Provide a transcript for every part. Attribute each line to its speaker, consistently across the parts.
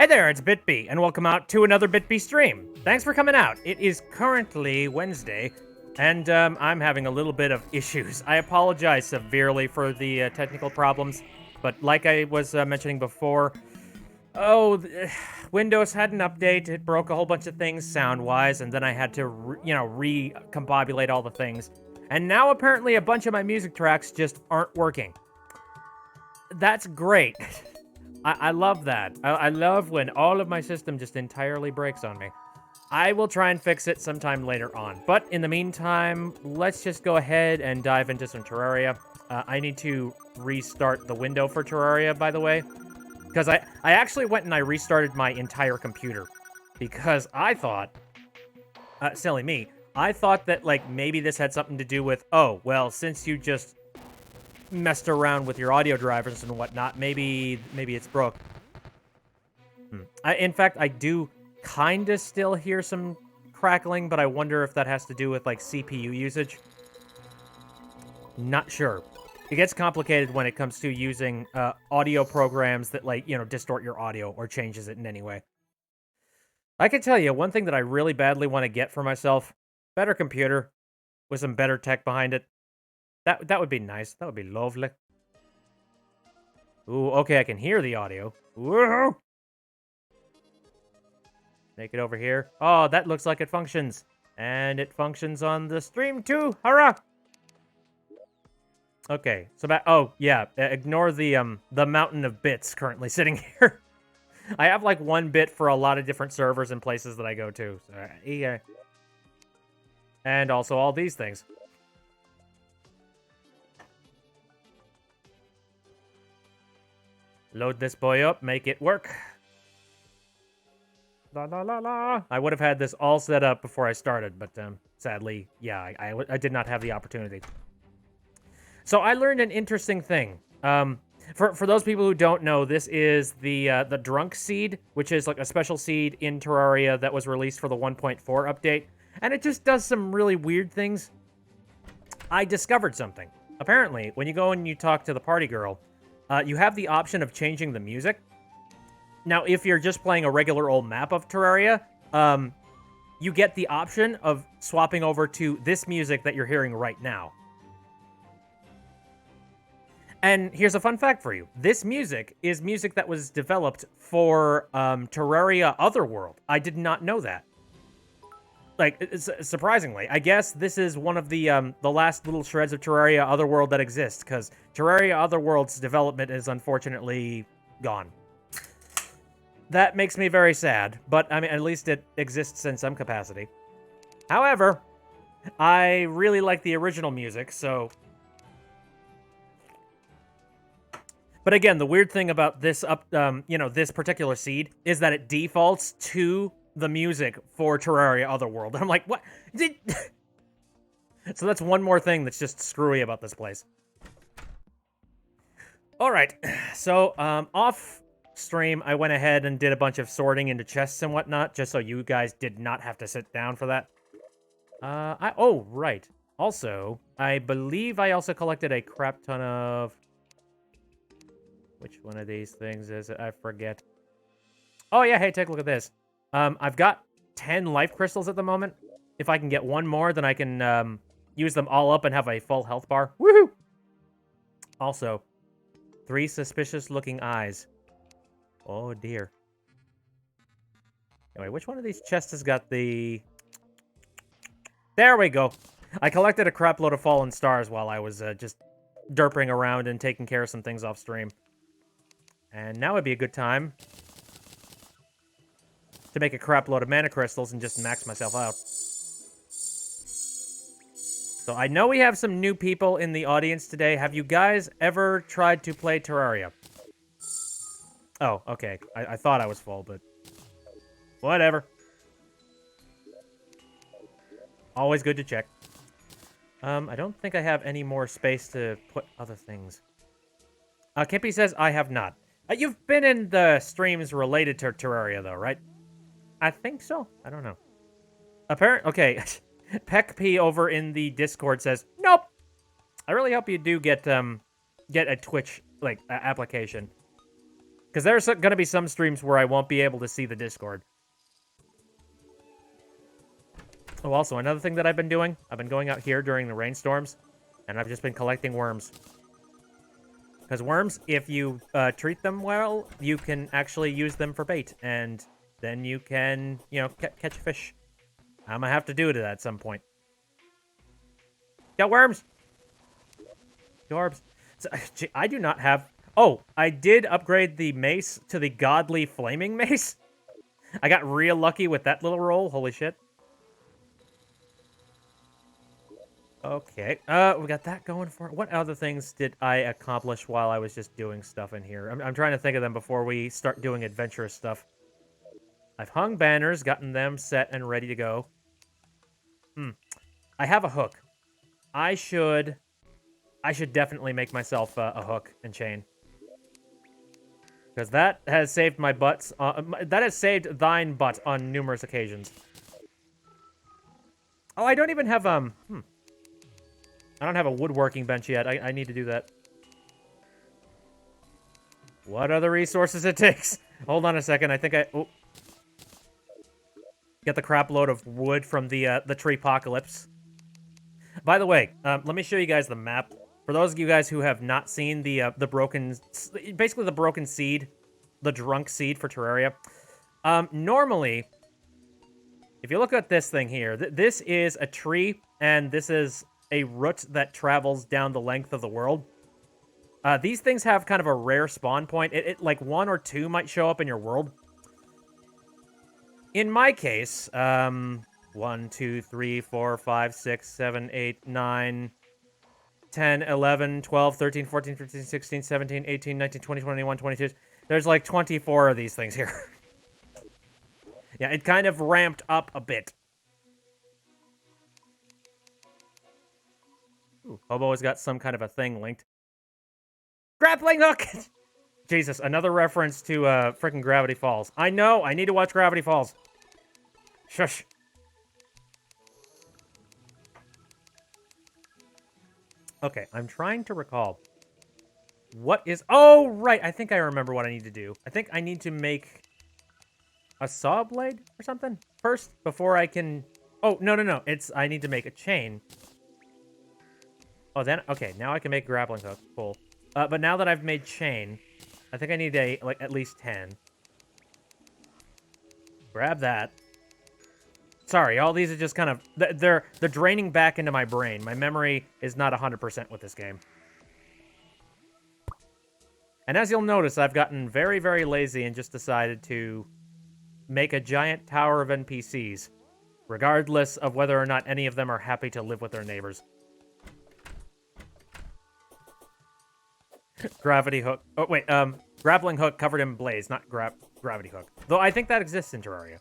Speaker 1: Hey there, it's BitB, and welcome out to another BitB stream. Thanks for coming out. It is currently Wednesday, and I'm having a little bit of issues. I apologize severely for the technical problems, but like I was mentioning before, Windows had an update. It broke a whole bunch of things sound-wise, and then I had to, recombobulate all the things. And now apparently a bunch of my music tracks just aren't working. That's great. I love that. I love when all of my system just entirely breaks on me. I will try and fix it sometime later on. But in the meantime, let's just go ahead and dive into some Terraria. I need to restart the window for Terraria, by the way. Because I actually went and I restarted my entire computer. Because I thought, silly me, I thought that, like, maybe this had something to do with, oh, well, since you just messed around with your audio drivers and whatnot, maybe it's broke. In fact, I do kind of still hear some crackling, but I wonder if that has to do with, like, CPU usage. Not sure. It gets complicated when it comes to using audio programs that, like, distort your audio or changes it in any way. I can tell you, one thing that I really badly want to get for myself, better computer with some better tech behind it. That would be nice. That would be lovely. Ooh, okay, I can hear the audio. Woohoo! Make it over here. Oh, that looks like it functions. And it functions on the stream too. Hurrah! Okay, so ignore the mountain of bits currently sitting here. I have like one bit for a lot of different servers and places that I go to. So, yeah. And also all these things. Load this boy up, make it work. La la la la. I would have had this all set up before I started, but sadly, yeah, I did not have the opportunity. So I learned an interesting thing. For those people who don't know, this is the drunk seed, which is like a special seed in Terraria that was released for the 1.4 update, and it just does some really weird things. I discovered something. Apparently, when you go and you talk to the party girl, you have the option of changing the music. Now, if you're just playing a regular old map of Terraria, you get the option of swapping over to this music that you're hearing right now. And here's a fun fact for you. This music is music that was developed for Terraria Otherworld. I did not know that. Like, surprisingly, I guess this is one of the last little shreds of Terraria Otherworld that exists, because Terraria Otherworld's development is unfortunately gone. That makes me very sad, but I mean, at least it exists in some capacity. However, I really like the original music, so... But again, the weird thing about this this particular seed is that it defaults to the music for Terraria Otherworld. I'm like, what? So that's one more thing that's just screwy about this place. Alright, so off stream, I went ahead and did a bunch of sorting into chests and whatnot, just so you guys did not have to sit down for that. Oh, right. Also, I believe I also collected a crap ton of... Which one of these things is it? I forget. Oh, yeah, hey, take a look at this. I've got 10 life crystals at the moment. If I can get one more, then I can use them all up and have a full health bar. Woohoo! Also, 3 suspicious-looking eyes. Oh, dear. Anyway, which one of these chests has got the... There we go. I collected a crap load of fallen stars while I was just derping around and taking care of some things off stream. And now would be a good time to make a crap load of mana crystals and just max myself out. So I know we have some new people in the audience today. Have you guys ever tried to play Terraria? Oh, okay. I thought I was full, but whatever. Always good to check. I don't think I have any more space to put other things. Kimpy says, I have not. You've been in the streams related to Terraria, though, right? I think so. I don't know. Okay. Peck P over in the Discord says, nope. I really hope you do get a Twitch, like, application. Because there's going to be some streams where I won't be able to see the Discord. Oh, also, another thing that I've been doing, I've been going out here during the rainstorms, and I've just been collecting worms. Because worms, if you treat them well, you can actually use them for bait, and then you can, you know, catch a fish. I'm going to have to do it at some point. Got worms! Gorbs. So, I do not have... Oh, I did upgrade the mace to the godly flaming mace. I got real lucky with that little roll. Holy shit. Okay, we got that going for it. What other things did I accomplish while I was just doing stuff in here? I'm trying to think of them before we start doing adventurous stuff. I've hung banners, gotten them set and ready to go. I have a hook. I should definitely make myself a hook and chain. Because that has saved my butts. That has saved thine butt on numerous occasions. Oh, I don't even have, I don't have a woodworking bench yet. I need to do that. What other resources it takes? Hold on a second. I think oh. Get the crap load of wood from the tree apocalypse. By the way, let me show you guys the map. For those of you guys who have not seen the broken... Basically the broken seed. The drunk seed for Terraria. Normally, if you look at this thing here, this is a tree, and this is a root that travels down the length of the world. These things have kind of a rare spawn point. Like, 1 or 2 might show up in your world. In my case, 1, 2, 3, 4, 5, 6, 7, 8, 9, 10, 11, 12, 13, 14, 15, 16, 17, 18, 19, 20, 21, 22. There's like 24 of these things here. Yeah, it kind of ramped up a bit. Ooh, Hobo has got some kind of a thing linked. Grappling hook! Jesus, another reference to freaking Gravity Falls. I know, I need to watch Gravity Falls. Shush. Okay, I'm trying to recall. What is... Oh, right, I think I remember what I need to do. I think I need to make a saw blade or something first before I can... Oh, no. I need to make a chain. Oh, then... Okay, now I can make grappling hook. Cool. But now that I've made chain, I think I need at least 10. Grab that. Sorry, all these are just kind of... They're draining back into my brain. My memory is not 100% with this game. And as you'll notice, I've gotten very, very lazy and just decided to make a giant tower of NPCs, regardless of whether or not any of them are happy to live with their neighbors. Gravity hook. Oh, wait, grappling hook covered in blaze, not gravity hook. Though I think that exists in Terraria.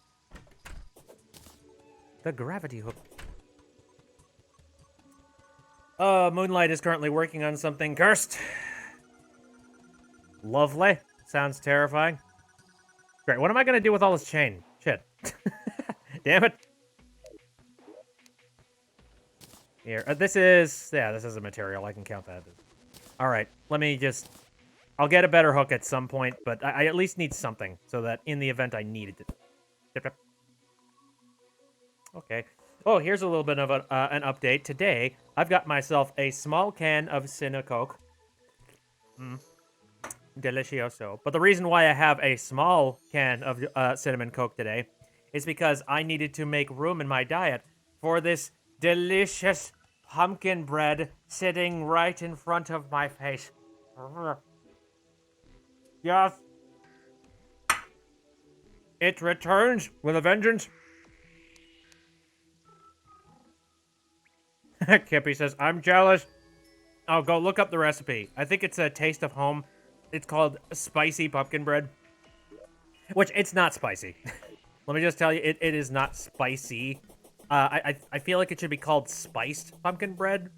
Speaker 1: The gravity hook. Moonlight is currently working on something cursed. Lovely. Sounds terrifying. Great, what am I gonna do with all this chain? Shit. Damn it. Here, this is a material. I can count that. Alright, let me just... I'll get a better hook at some point, but I at least need something, so that in the event I needed it. Yep, yep. Okay. Oh, here's a little bit of an update. Today, I've got myself a small can of Cinnamon. Delicioso. But the reason why I have a small can of Cinnamon Coke today is because I needed to make room in my diet for this delicious pumpkin bread sitting right in front of my face. Yes. It returns with a vengeance. Kippy says, I'm jealous. Oh, go look up the recipe. I think it's a Taste of Home. It's called Spicy Pumpkin Bread. Which, it's not spicy. Let me just tell you, it is not spicy. I feel like it should be called Spiced Pumpkin Bread.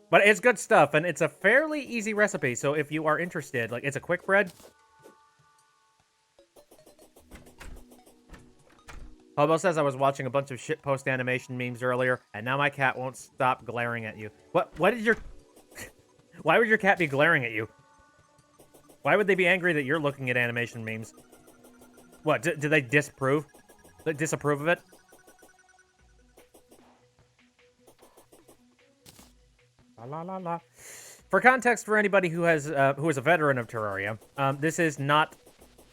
Speaker 1: But it's good stuff, and it's a fairly easy recipe, so if you are interested, like, it's a quick bread. Hobo says I was watching a bunch of shitpost animation memes earlier, and now my cat won't stop glaring at you. What did your... Why would your cat be glaring at you? Why would they be angry that you're looking at animation memes? What, do they disapprove of it? La la la. For context, for anybody who is a veteran of Terraria, this is not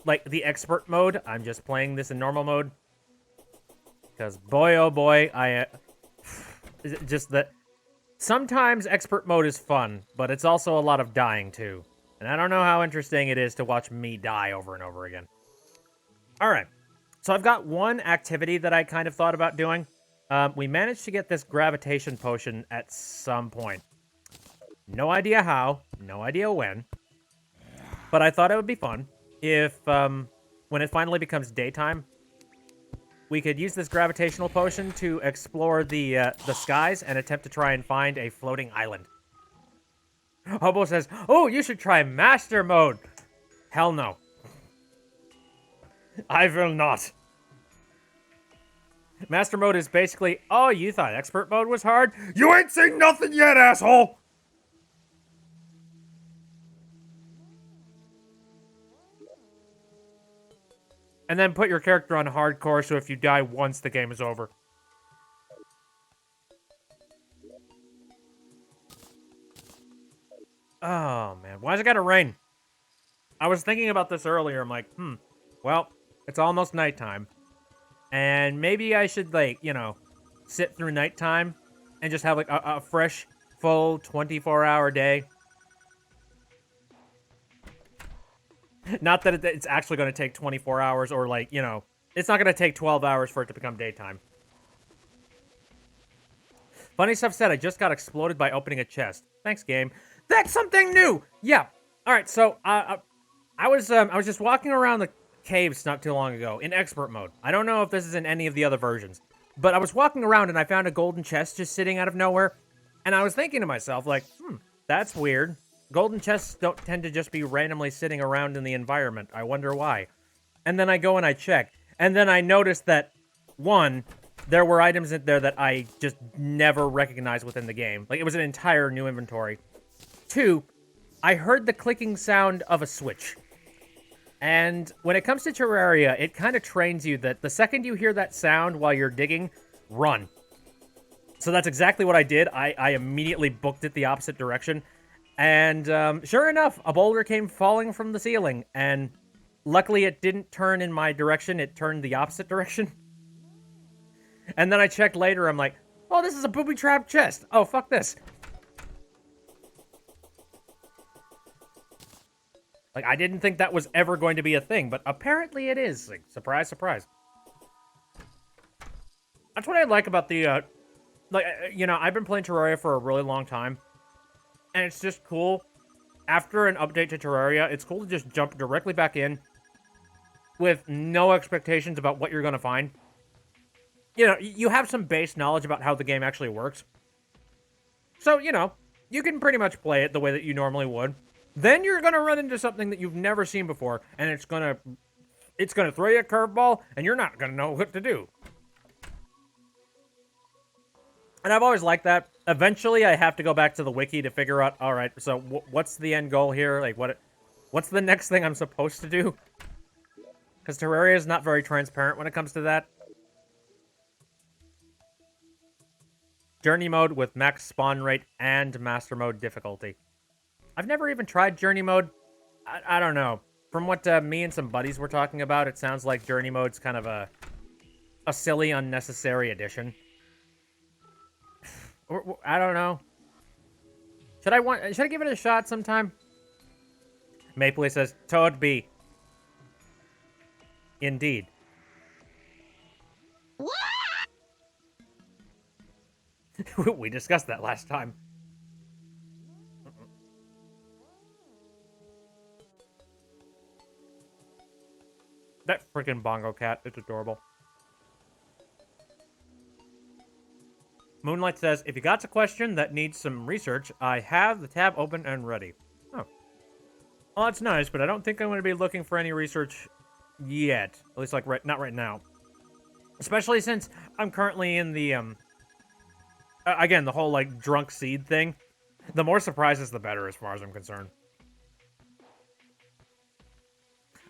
Speaker 1: like the expert mode. I'm just playing this in normal mode because boy, oh boy, just that sometimes expert mode is fun, but it's also a lot of dying too, and I don't know how interesting it is to watch me die over and over again. All right, so I've got one activity that I kind of thought about doing. We managed to get this Gravitation Potion at some point. No idea how, no idea when, but I thought it would be fun if, when it finally becomes daytime, we could use this gravitational potion to explore the skies and attempt to try and find a floating island. Hobo says, "Oh, you should try Master Mode." Hell no. I will not. Master Mode is basically, oh, you thought Expert Mode was hard? You ain't seen nothing yet, asshole! And then put your character on hardcore, so if you die once, the game is over. Oh, man. Why's it gotta rain? I was thinking about this earlier. I'm like, well, it's almost nighttime. And maybe I should, like, you know, sit through nighttime and just have, like, a fresh, full 24-hour day. Not that it's actually going to take 24 hours or, like, you know, it's not going to take 12 hours for it to become daytime. Funny Stuff said, I just got exploded by opening a chest. Thanks, game. That's something new! Yeah. All right, so, I was just walking around the caves not too long ago in expert mode. I don't know if this is in any of the other versions, but I was walking around and I found a golden chest just sitting out of nowhere, and I was thinking to myself, like, that's weird. Golden chests don't tend to just be randomly sitting around in the environment. I wonder why. And then I go and I check. And then I noticed that, one, there were items in there that I just never recognized within the game. Like, it was an entire new inventory. Two, I heard the clicking sound of a switch. And when it comes to Terraria, it kind of trains you that the second you hear that sound while you're digging, run. So that's exactly what I did. I immediately booked it the opposite direction. And sure enough, a boulder came falling from the ceiling, and luckily it didn't turn in my direction, it turned the opposite direction. And then I checked later, I'm like, oh, this is a booby-trapped chest. Oh, fuck this. Like, I didn't think that was ever going to be a thing, but apparently it is. Like, surprise, surprise. That's what I like about the, you know, I've been playing Terraria for a really long time. And it's just cool. After an update to Terraria, it's cool to just jump directly back in with no expectations about what you're going to find. You know, you have some base knowledge about how the game actually works. So, you know, you can pretty much play it the way that you normally would. Then you're going to run into something that you've never seen before, and it's going to throw you a curveball, and you're not going to know what to do. And I've always liked that. Eventually, I have to go back to the wiki to figure out, all right, so what's the end goal here? Like, what's the next thing I'm supposed to do? Because Terraria is not very transparent when it comes to that. Journey mode with max spawn rate and master mode difficulty. I've never even tried journey mode. I don't know. From what me and some buddies were talking about, it sounds like journey mode's kind of a silly, unnecessary addition. I don't know. Should I give it a shot sometime? Mapley says, Toad B. Indeed. We discussed that last time. That freaking bongo cat, it's adorable. Moonlight says, if you got a question that needs some research, I have the tab open and ready. Oh. Well, that's nice, but I don't think I'm going to be looking for any research yet. At least, like, not right now. Especially since I'm currently in the, again, the whole, like, drunk seed thing. The more surprises, the better, as far as I'm concerned.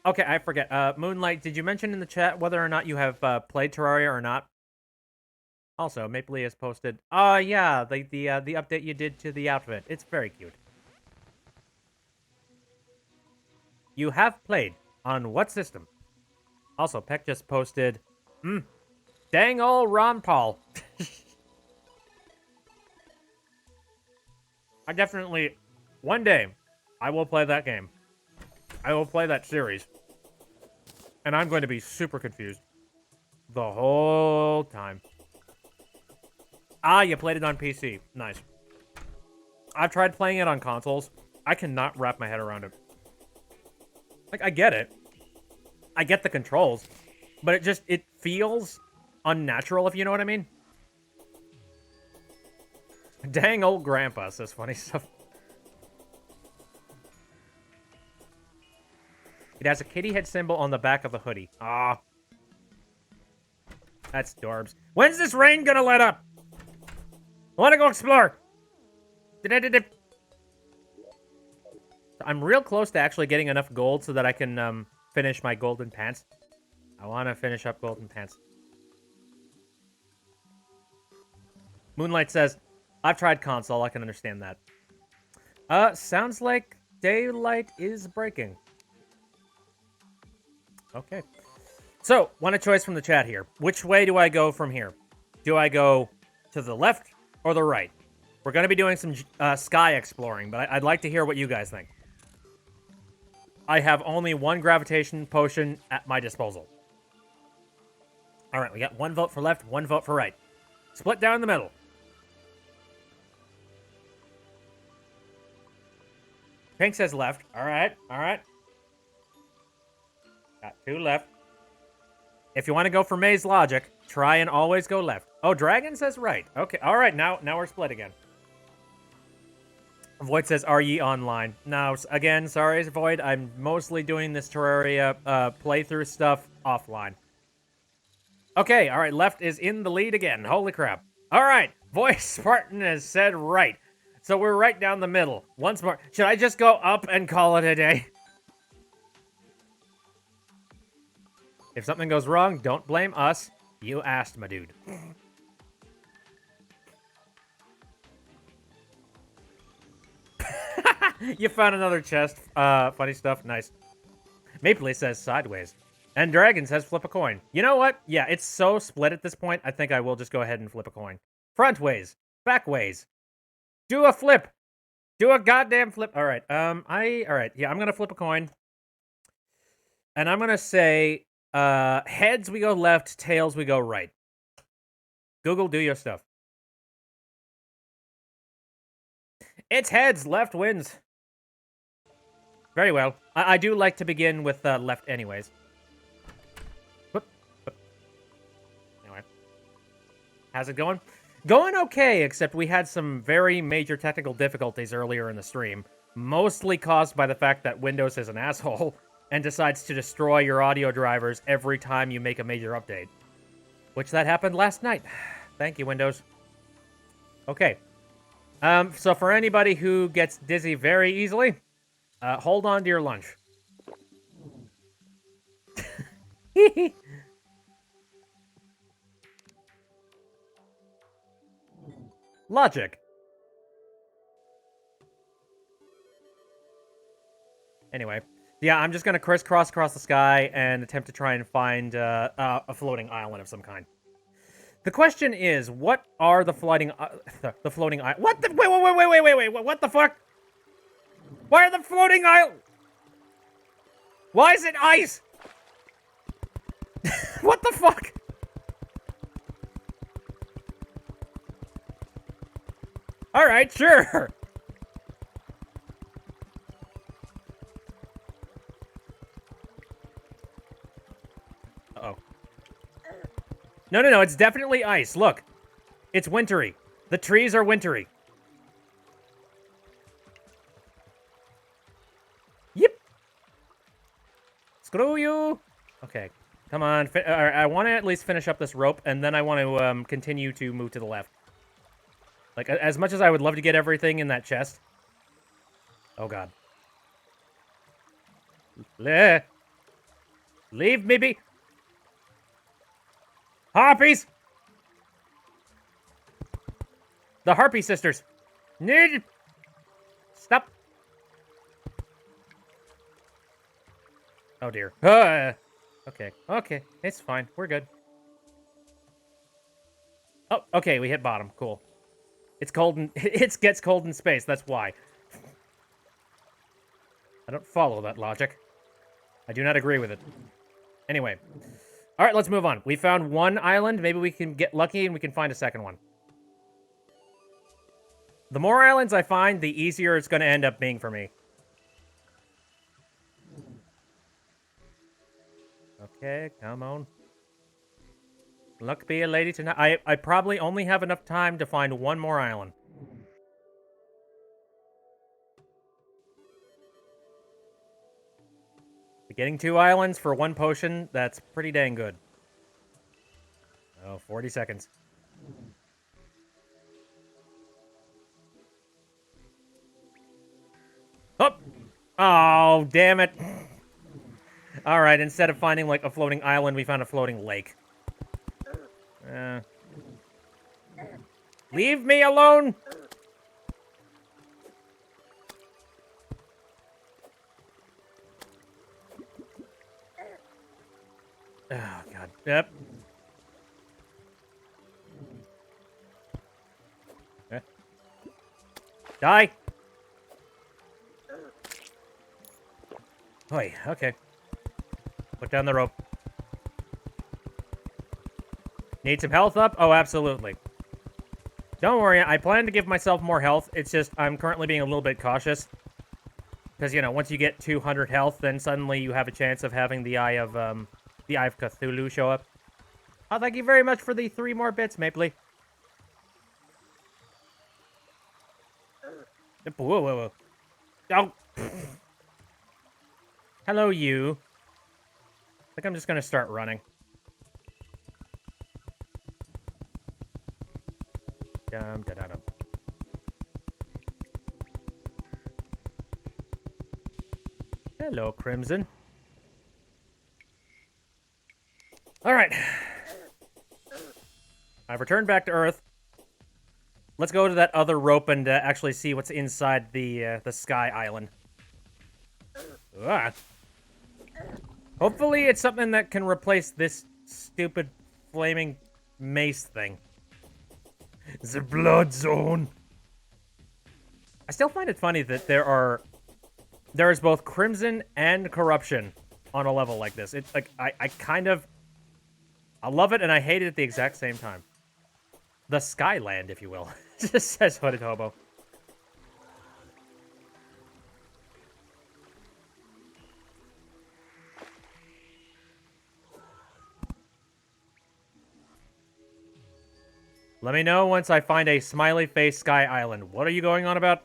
Speaker 1: Okay, I forget. Moonlight, did you mention in the chat whether or not you have played Terraria or not? Also, Maple Lee has posted. Yeah, the update you did to the outfit. It's very cute. You have played on what system? Also, Peck just posted. Dang old Ron Paul. I definitely, one day, I will play that game. I will play that series. And I'm going to be super confused the whole time. Ah, you played it on PC. Nice. I've tried playing it on consoles. I cannot wrap my head around it. Like, I get it. I get the controls. But it feels unnatural, if you know what I mean. Dang old grandpa says funny stuff. It has a kitty head symbol on the back of the hoodie. Ah. That's Dorbs. When's this rain gonna let up? I wanna go explore. I'm real close to actually getting enough gold so that I can finish my golden pants. I wanna finish up golden pants. Moonlight says, I've tried console, I can understand that. Sounds like daylight is breaking. Okay. So, want a choice from the chat here. Which way do I go from here? Do I go to the left or the right? We're going to be doing some sky exploring, but I'd like to hear what you guys think. I have only one gravitation potion at my disposal. All right, we got one vote for left, one vote for right. Split down the middle. Pink says left. All right, all right. Got two left. If you want to go for Maze logic, try and always go left. Oh, Dragon says right. Okay, all right, now we're split again. Void says, are ye online? Now, again, sorry, Void, I'm mostly doing this Terraria playthrough stuff offline. Okay, all right, left is in the lead again. Holy crap. All right, Void Spartan has said right. So we're right down the middle. Once more. Should I just go up and call it a day? If something goes wrong, don't blame us. You asked, my dude. You found another chest. Funny stuff. Nice. Mapley says sideways. And Dragon says flip a coin. You know what? Yeah, it's so split at this point, I think I will just go ahead and flip a coin. Front ways. Back ways. Do a flip. Do a goddamn flip. All right. Alright. Yeah, I'm going to flip a coin. And I'm going to say, heads we go left, tails we go right. Google, do your stuff. It's heads. Left wins. Very well. I do like to begin with left anyways. Whoop, whoop. Anyway. How's it going? Going okay, except we had some very major technical difficulties earlier in the stream. Mostly caused by the fact that Windows is an asshole and decides to destroy your audio drivers every time you make a major update. Which that happened last night. Thank you, Windows. Okay. So for anybody who gets dizzy very easily, hold on to your lunch. Logic. Anyway. Yeah, I'm just going to crisscross across the sky and attempt to try and find a floating island of some kind. The question is, what are the floating floating island? What the? Wait! What the fuck? Why are the floating island? Why is it ice? What the fuck? All right, sure. Uh-oh. No, it's definitely ice. Look. It's wintry. The trees are wintry. Yep. Screw you. Okay. Come on. I want to at least finish up this rope, and then I want to continue to move to the left. Like, as much as I would love to get everything in that chest. Oh, God. Bleh. Leave me be. Harpies! The Harpy sisters. Need. Stop. Oh dear. Okay. Okay. It's fine. We're good. Oh, okay. We hit bottom. Cool. It's cold and it gets cold in space. That's why. I don't follow that logic. I do not agree with it. Anyway. All right, let's move on. We found one island. Maybe we can get lucky and we can find a second one. The more islands I find, the easier it's going to end up being for me. Okay, come on. Luck be a lady tonight. I probably only have enough time to find one more island. Getting 2 islands for 1 potion, that's pretty dang good. Oh, 40 seconds. Oh! Oh, damn it. Alright, instead of finding, like, a floating island, we found a floating lake. Leave me alone! Oh, God. Yep. Die! Oi, okay. Put down the rope. Need some health up? Oh, absolutely. Don't worry, I plan to give myself more health. It's just, I'm currently being a little bit cautious. Because, you know, once you get 200 health, then suddenly you have a chance of having the Eye of Cthulhu show up. Oh, thank you very much for the 3 more bits, Mapley. Whoa, whoa, whoa. Oh! Hello, you. I think I'm just gonna start running. Dum, da, da, dum. Hello, Crimson. Alright. I've returned back to Earth. Let's go to that other rope and actually see what's inside the Sky Island. Ah. Hopefully it's something that can replace this stupid flaming mace thing. The blood zone. I still find it funny that there is both crimson and corruption on a level like this. It's like I love it and I hate it at the exact same time. The Skyland, if you will. Just says Hooded Hobo. Let me know once I find a smiley face Sky Island. What are you going on about?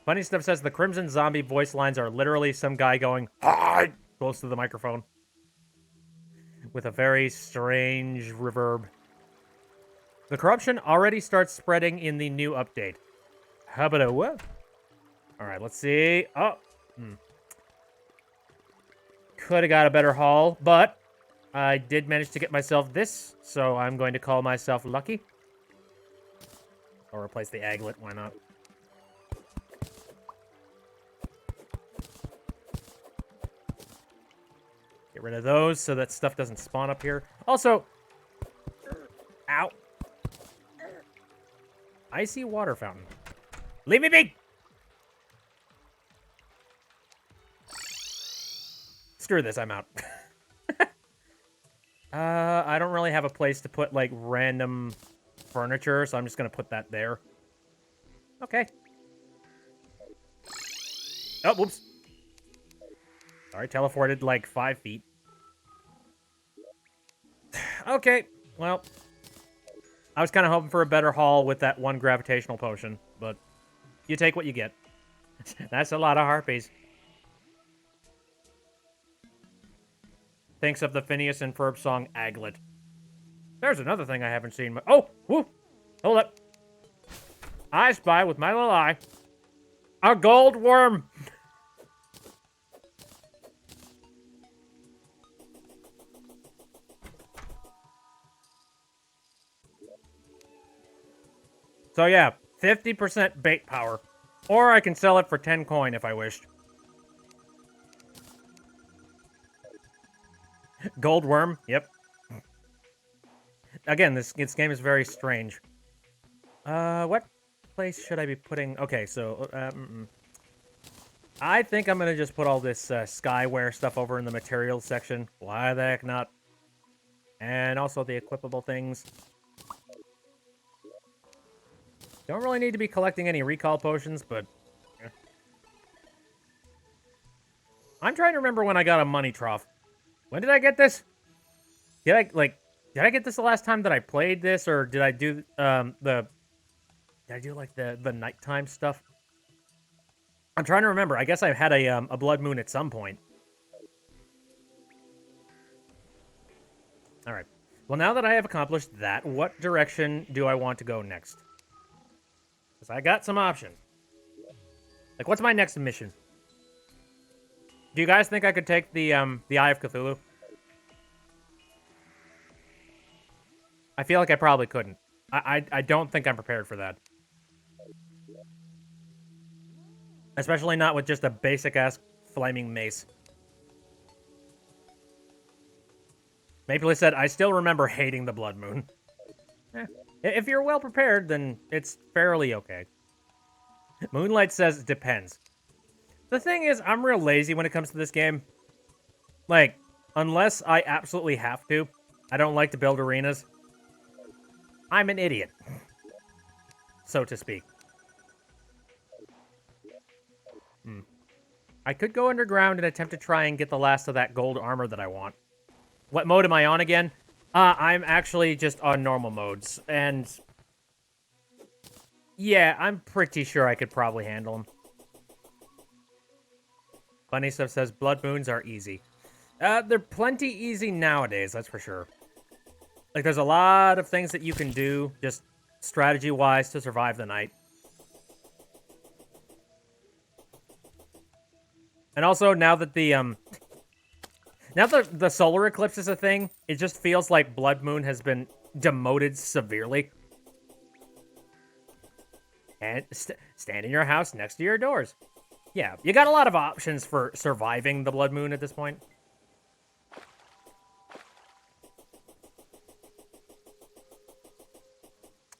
Speaker 1: Funny Stuff says the Crimson Zombie voice lines are literally some guy going, "Hi!" close to the microphone. With a very strange reverb. The corruption already starts spreading in the new update. How about a what? Alright, let's see. Oh. Could have got a better haul, but I did manage to get myself this, so I'm going to call myself lucky. Or replace the aglet, why not? Get rid of those so that stuff doesn't spawn up here. Also, ow. Icy water fountain. Leave me be! Screw this, I'm out. I don't really have a place to put, like, random furniture, so I'm just gonna put that there. Okay. Oh, whoops. Sorry, teleported, like, 5 feet. Okay, well. I was kind of hoping for a better haul with that 1 gravitational potion, but you take what you get. That's a lot of harpies. Thinks of the Phineas and Ferb song, Aglet. There's another thing I haven't seen. Oh! Woo! Hold up. I spy with my little eye a gold worm! So yeah, 50% bait power. Or I can sell it for 10 coin if I wished. Gold worm, yep. Again, this game is very strange. What place should I be putting... Okay, so... I think I'm gonna just put all this Skyware stuff over in the materials section. Why the heck not? And also the equipable things. Don't really need to be collecting any recall potions, but... yeah. I'm trying to remember when I got a money trough. When did I get this? Did I get this the last time that I played this, or did I do, Did I do, like, the nighttime stuff? I'm trying to remember. I guess I had a blood moon at some point. Alright. Well, now that I have accomplished that, what direction do I want to go next? Because I got some options. Like, what's my next mission? Do you guys think I could take the Eye of Cthulhu? I feel like I probably couldn't. I don't think I'm prepared for that. Especially not with just a basic-ass flaming mace. Mapley said, I still remember hating the Blood Moon. If you're well prepared, then it's fairly okay. Moonlight says, depends. The thing is, I'm real lazy when it comes to this game. Like, unless I absolutely have to, I don't like to build arenas. I'm an idiot. So to speak. I could go underground and attempt to try and get the last of that gold armor that I want. What mode am I on again? I'm actually just on normal modes, and... yeah, I'm pretty sure I could probably handle them. Funny Stuff says, Blood Moons are easy. They're plenty easy nowadays, that's for sure. Like, there's a lot of things that you can do, just strategy-wise, to survive the night. And also, now that now that the solar eclipse is a thing, it just feels like Blood Moon has been demoted severely. And stand in your house next to your doors. Yeah, you got a lot of options for surviving the Blood Moon at this point.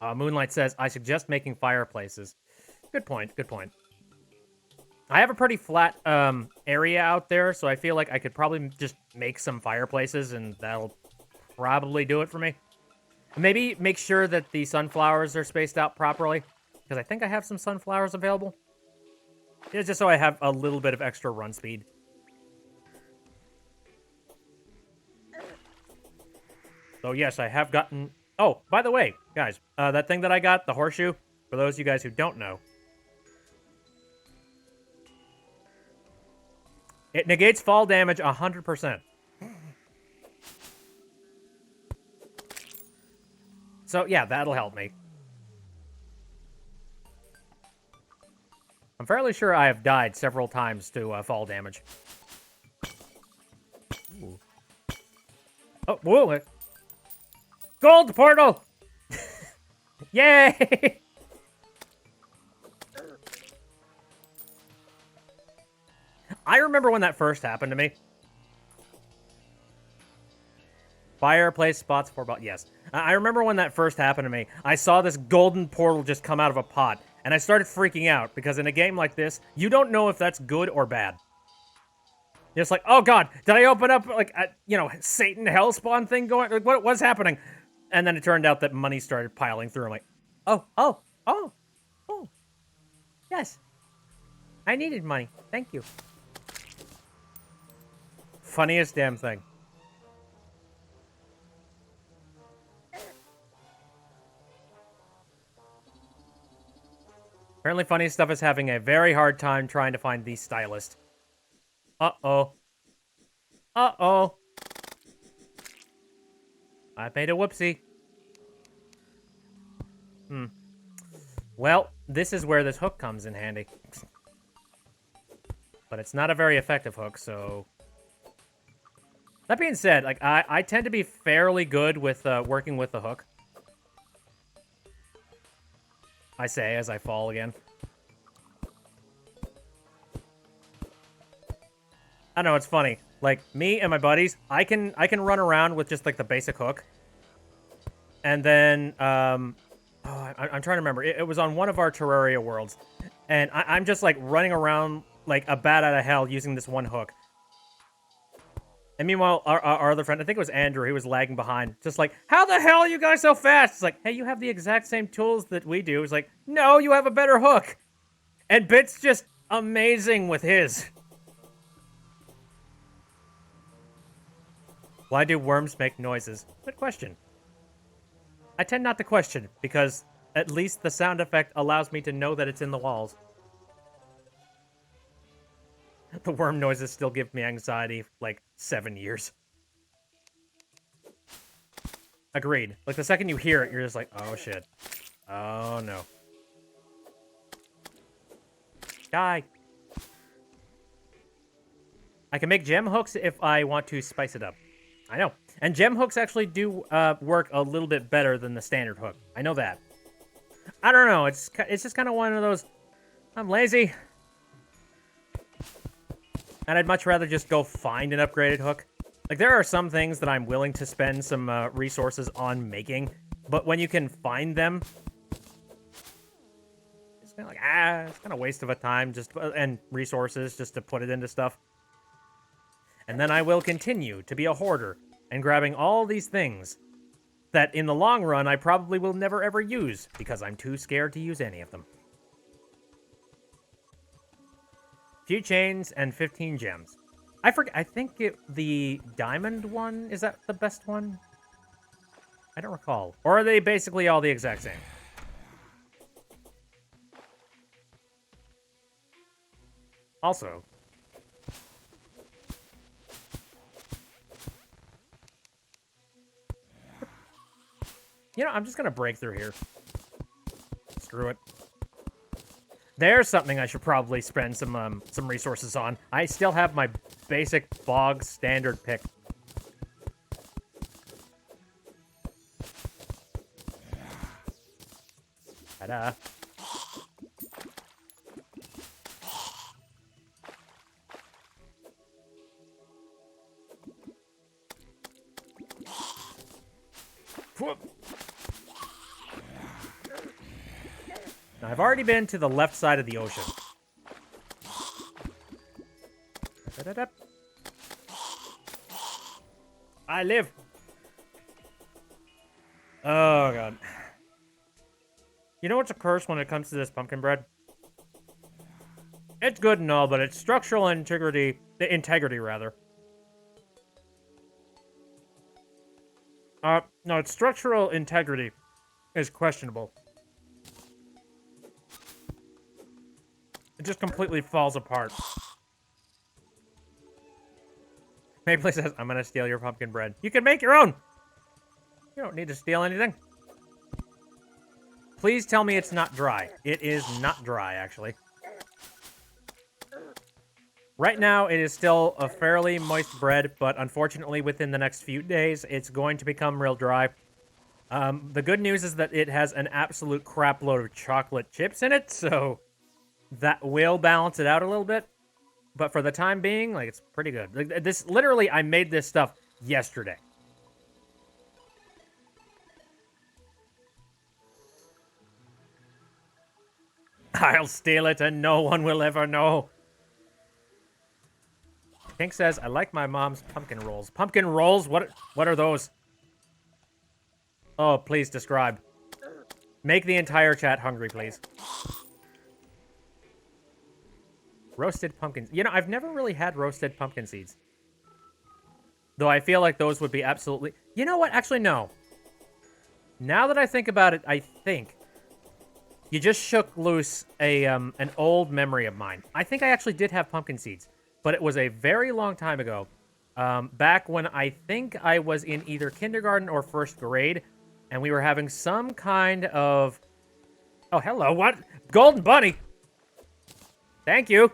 Speaker 1: Moonlight says, I suggest making fireplaces. Good point, good point. I have a pretty flat area out there, so I feel like I could probably just make some fireplaces, and that'll probably do it for me. Maybe make sure that the sunflowers are spaced out properly, because I think I have some sunflowers available. It's just so I have a little bit of extra run speed. So yes, I have gotten... oh, by the way, guys, that thing that I got, the horseshoe, for those of you guys who don't know, it negates fall damage 100%. So, yeah, that'll help me. I'm fairly sure I have died several times to fall damage. Ooh. Oh, whoa! Gold portal! Yay! I remember when that first happened to me. Fireplace spots for... yes. I remember when that first happened to me. I saw this golden portal just come out of a pot, and I started freaking out, because in a game like this, you don't know if that's good or bad. You're just like, oh god, did I open up, like, a, you know, Satan hellspawn thing going? Like, what's happening? And then it turned out that money started piling through. I'm like, oh, yes. I needed money. Thank you. Funniest damn thing. Apparently Funny Stuff is having a very hard time trying to find the stylist. Uh-oh. Uh-oh. I made a whoopsie. Well, this is where this hook comes in handy. But it's not a very effective hook, so... that being said, like, I tend to be fairly good with working with the hook. I say as I fall again. I know, it's funny. Like, me and my buddies, I can run around with just, like, the basic hook. And then, I'm trying to remember. It was on one of our Terraria worlds. And I'm just, like, running around like a bat out of hell using this one hook. And meanwhile, our other friend, I think it was Andrew, he was lagging behind. Just like, how the hell are you guys so fast? It's like, hey, you have the exact same tools that we do. It's like, no, you have a better hook. And Bit's just amazing with his. Why do worms make noises? Good question. I tend not to question, because at least the sound effect allows me to know that it's in the walls. The worm noises still give me anxiety, like, 7 years. Agreed. Like, the second you hear it, you're just like, oh, shit. Oh, no. Die. I can make gem hooks if I want to spice it up. I know. And gem hooks actually do work a little bit better than the standard hook. I know that. I don't know. It's just kind of one of those, I'm lazy. And I'd much rather just go find an upgraded hook. Like, there are some things that I'm willing to spend some resources on making, but when you can find them, it's kind of like, it's kind of a waste of a time and resources just to put it into stuff. And then I will continue to be a hoarder and grabbing all these things that in the long run I probably will never ever use because I'm too scared to use any of them. Few chains and 15 gems. I forget. I think the diamond one, is that the best one? I don't recall. Or are they basically all the exact same? Also, you know, I'm just gonna break through here. Screw it. There's something I should probably spend some resources on. I still have my basic bog standard pick. Ta-da. Whoop. Now, I've already been to the left side of the ocean. Da-da-da. I live. Oh, God. You know what's a curse when it comes to this pumpkin bread? It's good and all, but its structural integrity, rather. No, its structural integrity is questionable. It just completely falls apart. Maple says, I'm gonna steal your pumpkin bread. You can make your own! You don't need to steal anything. Please tell me it's not dry. It is not dry, actually. Right now, it is still a fairly moist bread, but unfortunately, within the next few days, it's going to become real dry. The good news is that it has an absolute crap load of chocolate chips in it, so that will balance it out a little bit. But for the time being, like, it's pretty good. Like, this, literally, I made this stuff yesterday. I'll steal it and no one will ever know. Pink says, I like my mom's pumpkin rolls. Pumpkin rolls? What are those? Oh, please describe. Make the entire chat hungry, please. Roasted pumpkins. You know, I've never really had roasted pumpkin seeds. Though I feel like those would be absolutely... You know what? Actually, no. Now that I think about it, I think you just shook loose an old memory of mine. I think I actually did have pumpkin seeds, but it was a very long time ago. Back when I think I was in either kindergarten or first grade, and we were having some kind of... Oh, hello, what? Golden bunny! Thank you!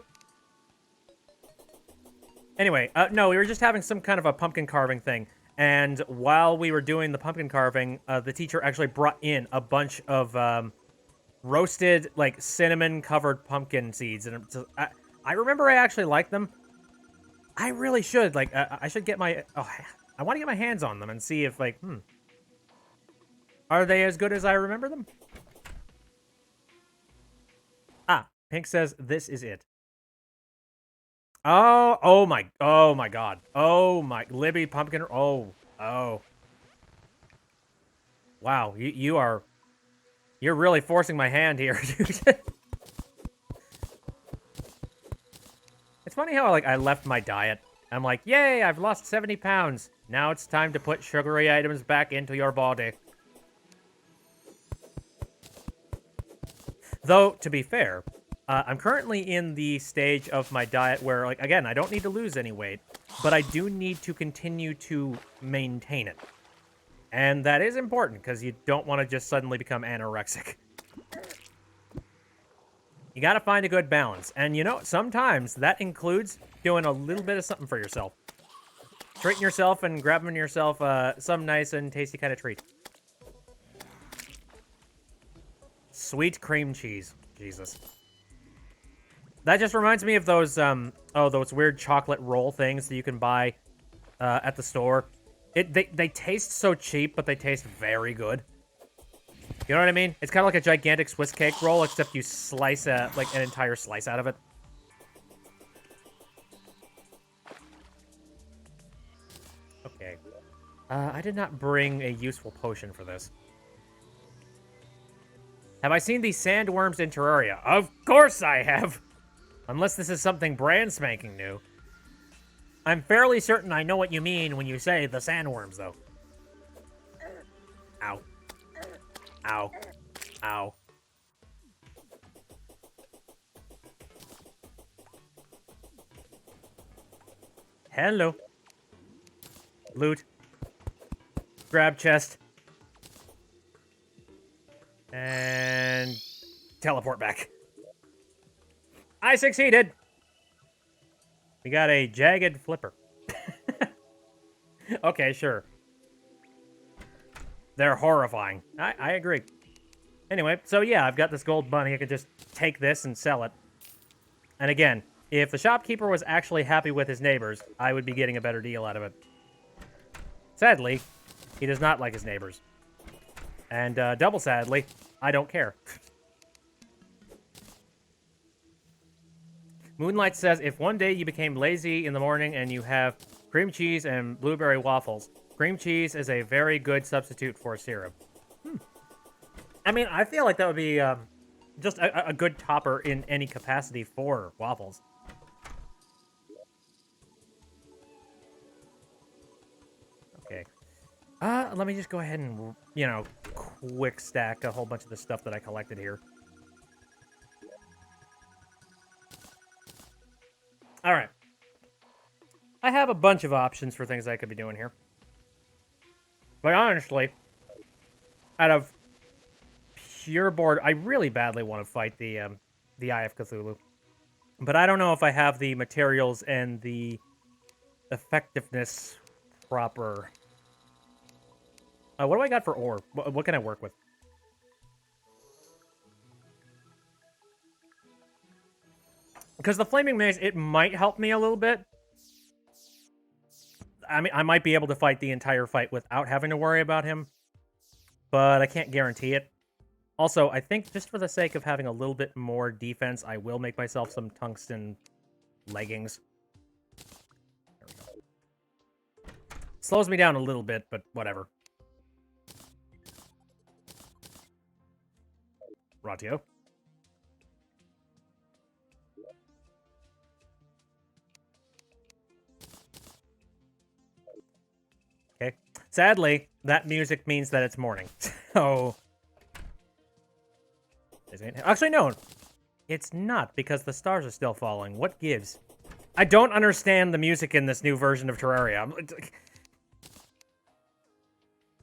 Speaker 1: Anyway, no, we were just having some kind of a pumpkin carving thing. And while we were doing the pumpkin carving, the teacher actually brought in a bunch of roasted, like, cinnamon-covered pumpkin seeds. And I remember I actually liked them. I really should. Like, I should get my... Oh, I want to get my hands on them and see if, like, are they as good as I remember them? Ah, Pink says, this is it. Oh my god. Oh my, Libby Pumpkin, oh. Wow, you're really forcing my hand here, dude. It's funny how, like, I left my diet. I'm like, yay, I've lost 70 pounds. Now it's time to put sugary items back into your body. Though, to be fair, I'm currently in the stage of my diet where, like, again, I don't need to lose any weight, but I do need to continue to maintain it. And that is important, because you don't want to just suddenly become anorexic. You gotta find a good balance. And, you know, sometimes that includes doing a little bit of something for yourself. Treating yourself and grabbing yourself some nice and tasty kind of treat. Sweet cream cheese. Jesus. That just reminds me of those, those weird chocolate roll things that you can buy at the store. They taste so cheap, but they taste very good. You know what I mean? It's kind of like a gigantic Swiss cake roll, except you slice like an entire slice out of it. Okay. I did not bring a useful potion for this. Have I seen these sandworms in Terraria? Of course I have! Unless this is something brand spanking new. I'm fairly certain I know what you mean when you say the sandworms, though. Ow. Ow. Ow. Hello. Loot. Grab chest. And teleport back. I succeeded! We got a jagged flipper. Okay, sure. They're horrifying. I agree. Anyway, so yeah, I've got this gold bunny. I could just take this and sell it. And again, if the shopkeeper was actually happy with his neighbors, I would be getting a better deal out of it. Sadly, he does not like his neighbors. And double sadly, I don't care. Moonlight says, if one day you became lazy in the morning and you have cream cheese and blueberry waffles, cream cheese is a very good substitute for syrup. I mean, I feel like that would be just a good topper in any capacity for waffles. Okay. Let me just go ahead and, you know, quick stack a whole bunch of the stuff that I collected here. All right. I have a bunch of options for things I could be doing here. But honestly, out of pure bored, I really badly want to fight the Eye of Cthulhu. But I don't know if I have the materials and the effectiveness proper. What do I got for ore? What can I work with? Because the Flaming Maze, it might help me a little bit. I mean, I might be able to fight the entire fight without having to worry about him. But I can't guarantee it. Also, I think just for the sake of having a little bit more defense, I will make myself some tungsten leggings. There we go. Slows me down a little bit, but whatever. Ratio. Okay. Sadly, that music means that it's morning. So... Actually, no. It's not, because the stars are still falling. What gives? I don't understand the music in this new version of Terraria.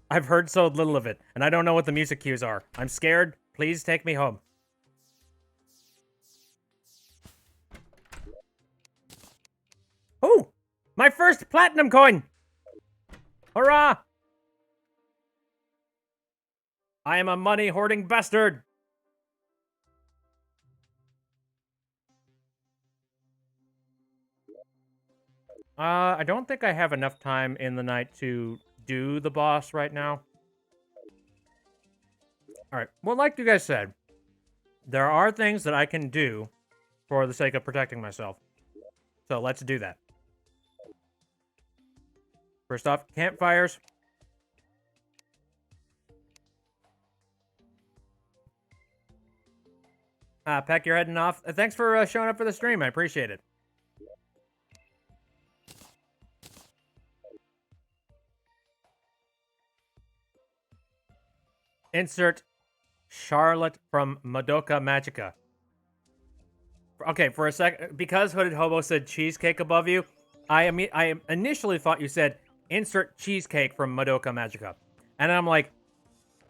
Speaker 1: I've heard so little of it, and I don't know what the music cues are. I'm scared. Please take me home. Oh! My first platinum coin! Hurrah! I am a money-hoarding bastard! I don't think I have enough time in the night to do the boss right now. All right. Well, like you guys said, there are things that I can do for the sake of protecting myself. So let's do that. First off, campfires. Peck, you're heading off. Thanks for showing up for the stream. I appreciate it. Insert Charlotte from Madoka Magica. Okay, for a sec, because Hooded Hobo said cheesecake above you, I initially thought you said insert cheesecake from Madoka Magica. And I'm like,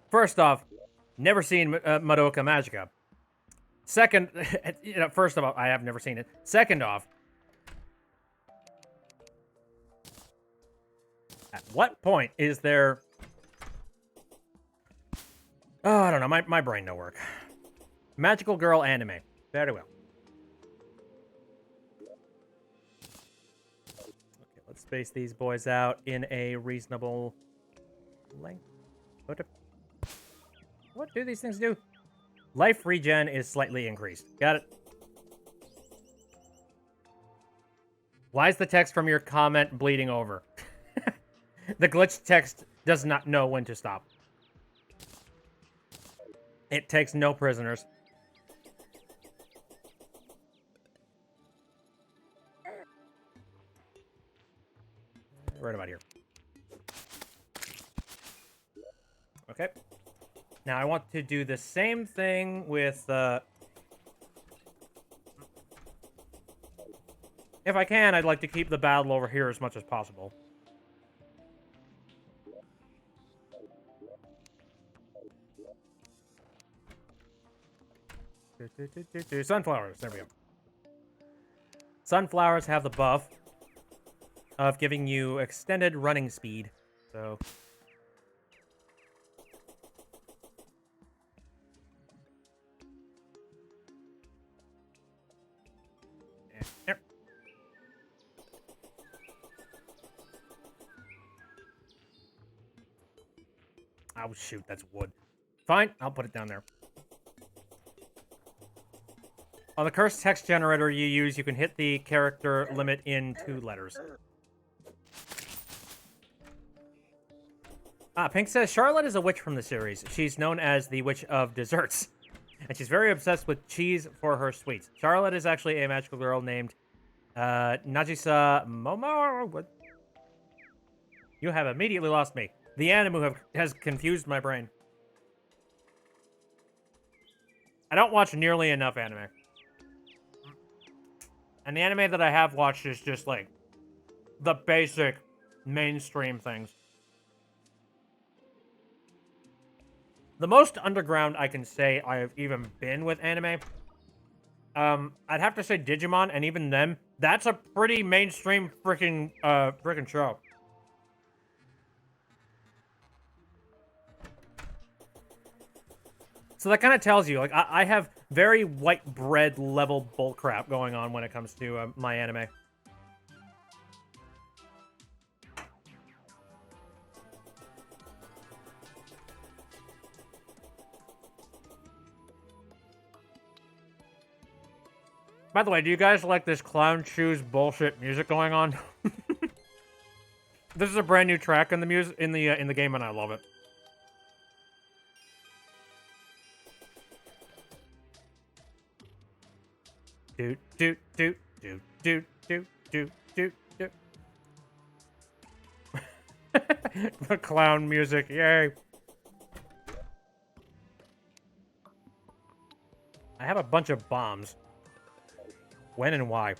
Speaker 1: first off, never seen Madoka Magica. Second, first of all, I have never seen it. Second off, at what point is there... Oh, I don't know. My brain don't work. Magical girl anime. Very well. Okay, let's space these boys out in a reasonable length. What do these things do? Life regen is slightly increased. Got it. Why is the text from your comment bleeding over? The glitch text does not know when to stop. It takes no prisoners. Right about here. Okay. Now I want to do the same thing with, if I can, I'd like to keep the battle over here as much as possible. Sunflowers. There we go. Sunflowers have the buff of giving you extended running speed. So... Yep. Oh, shoot. That's wood. Fine. I'll put it down there. On the cursed text generator you use, you can hit the character limit in 2 letters. Pink says, Charlotte is a witch from the series. She's known as the Witch of Desserts. And she's very obsessed with cheese for her sweets. Charlotte is actually a magical girl named Nagisa Momo. What? You have immediately lost me. The anime has confused my brain. I don't watch nearly enough anime. And the anime that I have watched is just, like, the basic mainstream things. The most underground I can say I have even been with anime, I'd have to say Digimon, and even then, that's a pretty mainstream freaking show. So that kind of tells you, like, I have very white bread level bullcrap going on when it comes to my anime. By the way, do you guys like this clown shoes bullshit music going on? This is a brand new track in the music in the game, and I love it. Do do do do do do do do do. The clown music, yay! I have a bunch of bombs. When and why?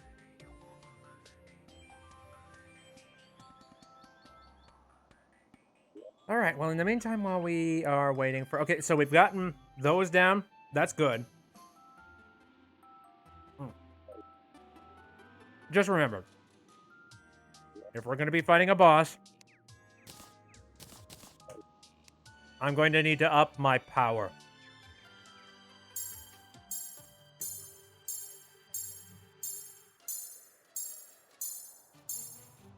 Speaker 1: All right, well, in the meantime, while we are waiting for... Okay, so we've gotten those down. That's good. Just remember, if we're going to be fighting a boss, I'm going to need to up my power.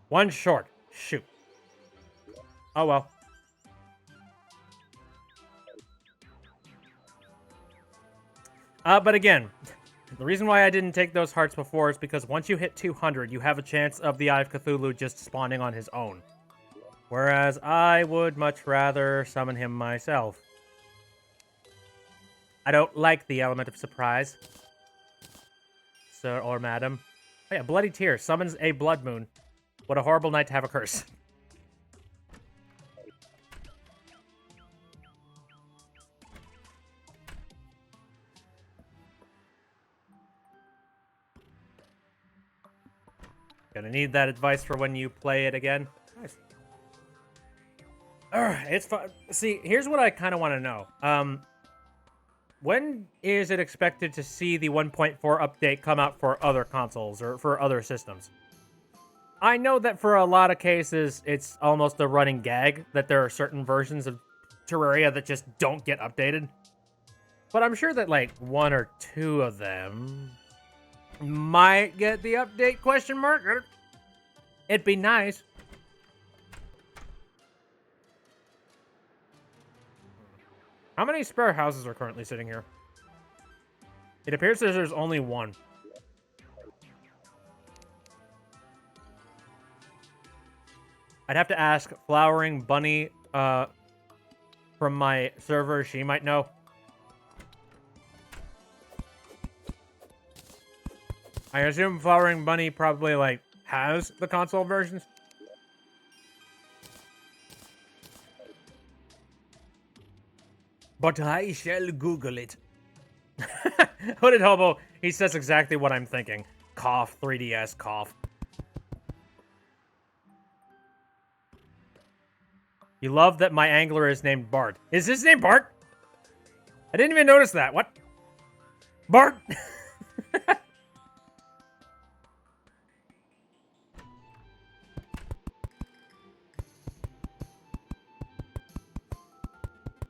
Speaker 1: One short. Shoot. Oh, well. But again, the reason why I didn't take those hearts before is because once you hit 200, you have a chance of the Eye of Cthulhu just spawning on his own. Whereas I would much rather summon him myself. I don't like the element of surprise. Sir or madam. Oh yeah, Bloody Tear summons a blood moon. What a horrible night to have a curse. Gonna need that advice for when you play it again. Nice. It's fun. See, here's what I kind of want to know. When is it expected to see the 1.4 update come out for other consoles or for other systems? I know that for a lot of cases, it's almost a running gag that there are certain versions of Terraria that just don't get updated. But I'm sure that, like, one or two of them might get the update, question mark. It'd be nice. How many spare houses are currently sitting here? It appears that there's only one. I'd have to ask Flowering Bunny from my server. She might know. I assume Flowering Bunny probably, like, has the console versions. But I shall Google it. Hooded Hobo, he says exactly what I'm thinking. Cough, 3DS, cough. You love that my angler is named Bart. Is his name Bart? I didn't even notice that. What? Bart?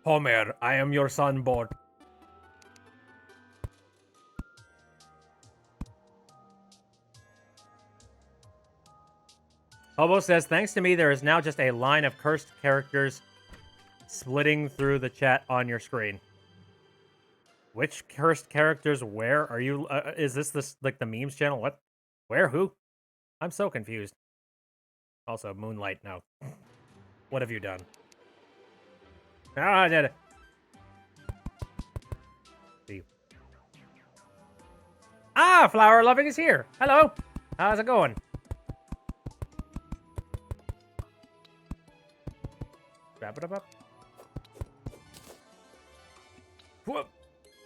Speaker 1: Homer, I am your son, Bart. Hobo says, thanks to me, there is now just a line of cursed characters splitting through the chat on your screen. Which cursed characters? Where are you? Is this like the memes channel? What? Where? Who? I'm so confused. Also, Moonlight, no. What have you done? Ah, I did it. See. Ah, Flower Loving is here. Hello. How's it going? Wrap it up. Whoop.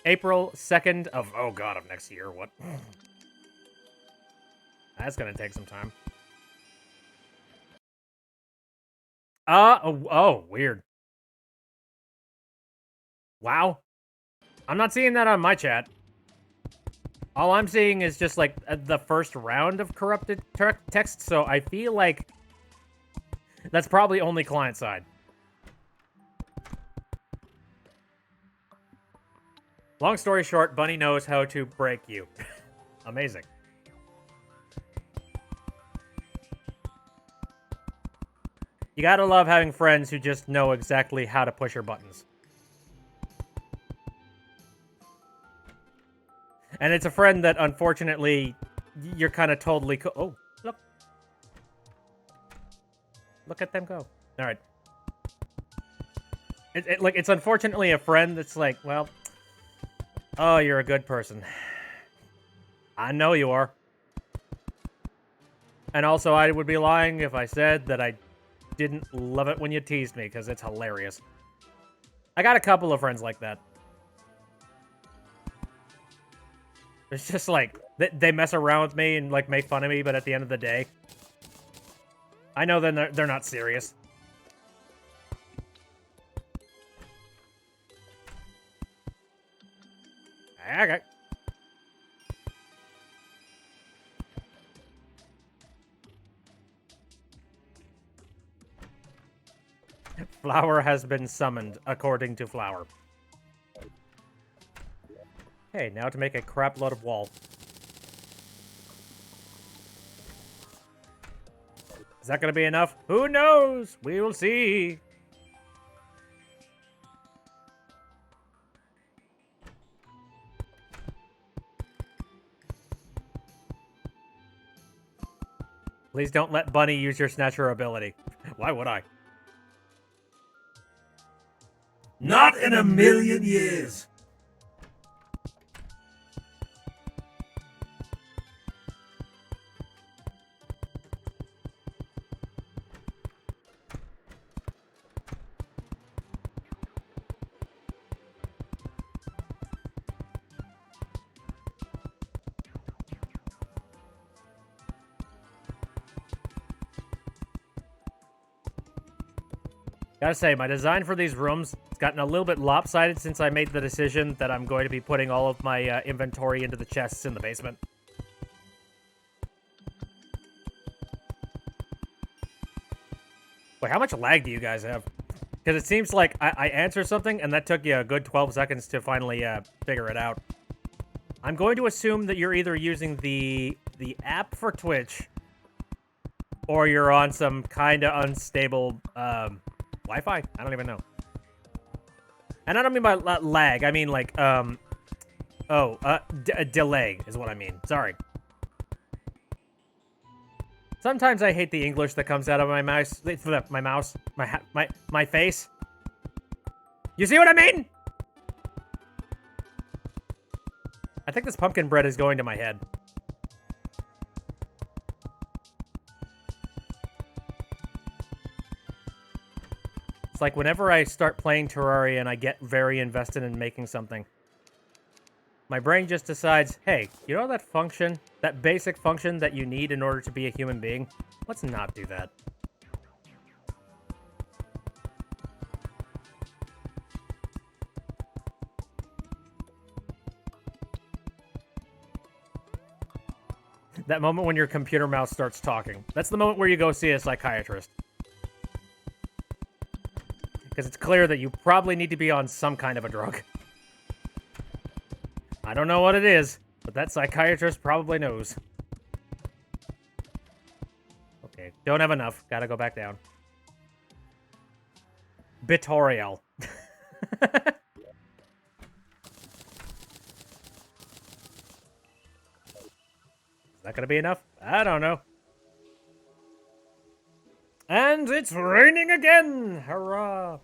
Speaker 1: April 2nd of, oh god, of next year. What? That's gonna take some time. Oh, weird. Wow. I'm not seeing that on my chat. All I'm seeing is just, like, the first round of corrupted text, so I feel like that's probably only client side. Long story short, Bunny knows how to break you. Amazing. You gotta love having friends who just know exactly how to push your buttons. And it's a friend that, unfortunately, you're kind of totally... Oh, look. Look at them go. All right. It's unfortunately a friend that's like, well... Oh, you're a good person. I know you are. And also, I would be lying if I said that I didn't love it when you teased me, because it's hilarious. I got a couple of friends like that. It's just like, they mess around with me and, like, make fun of me, but at the end of the day, I know they're not serious. Okay. Flower has been summoned, according to Flower. Okay, now to make a crap load of wall. Is that going to be enough? Who knows? We will see. Please don't let Bunny use your Snatcher ability. Why would I?
Speaker 2: Not in a million years.
Speaker 1: Gotta say, my design for these rooms has gotten a little bit lopsided since I made the decision that I'm going to be putting all of my inventory into the chests in the basement. Wait, how much lag do you guys have? Because it seems like I answered something, and that took you a good 12 seconds to finally figure it out. I'm going to assume that you're either using the app for Twitch, or you're on some kind of unstable Wi-Fi? I don't even know. And I don't mean by lag. I mean like, delay is what I mean. Sorry. Sometimes I hate the English that comes out of my mouse. My face. You see what I mean? I think this pumpkin bread is going to my head. It's like whenever I start playing Terraria and I get very invested in making something, my brain just decides, hey, you know that function, that basic function that you need in order to be a human being? Let's not do that. That moment when your computer mouse starts talking. That's the moment where you go see a psychiatrist. Because it's clear that you probably need to be on some kind of a drug. I don't know what it is, but that psychiatrist probably knows. Okay, don't have enough. Gotta go back down. Bitorial. Is that gonna be enough? I don't know. And it's raining again! Hurrah!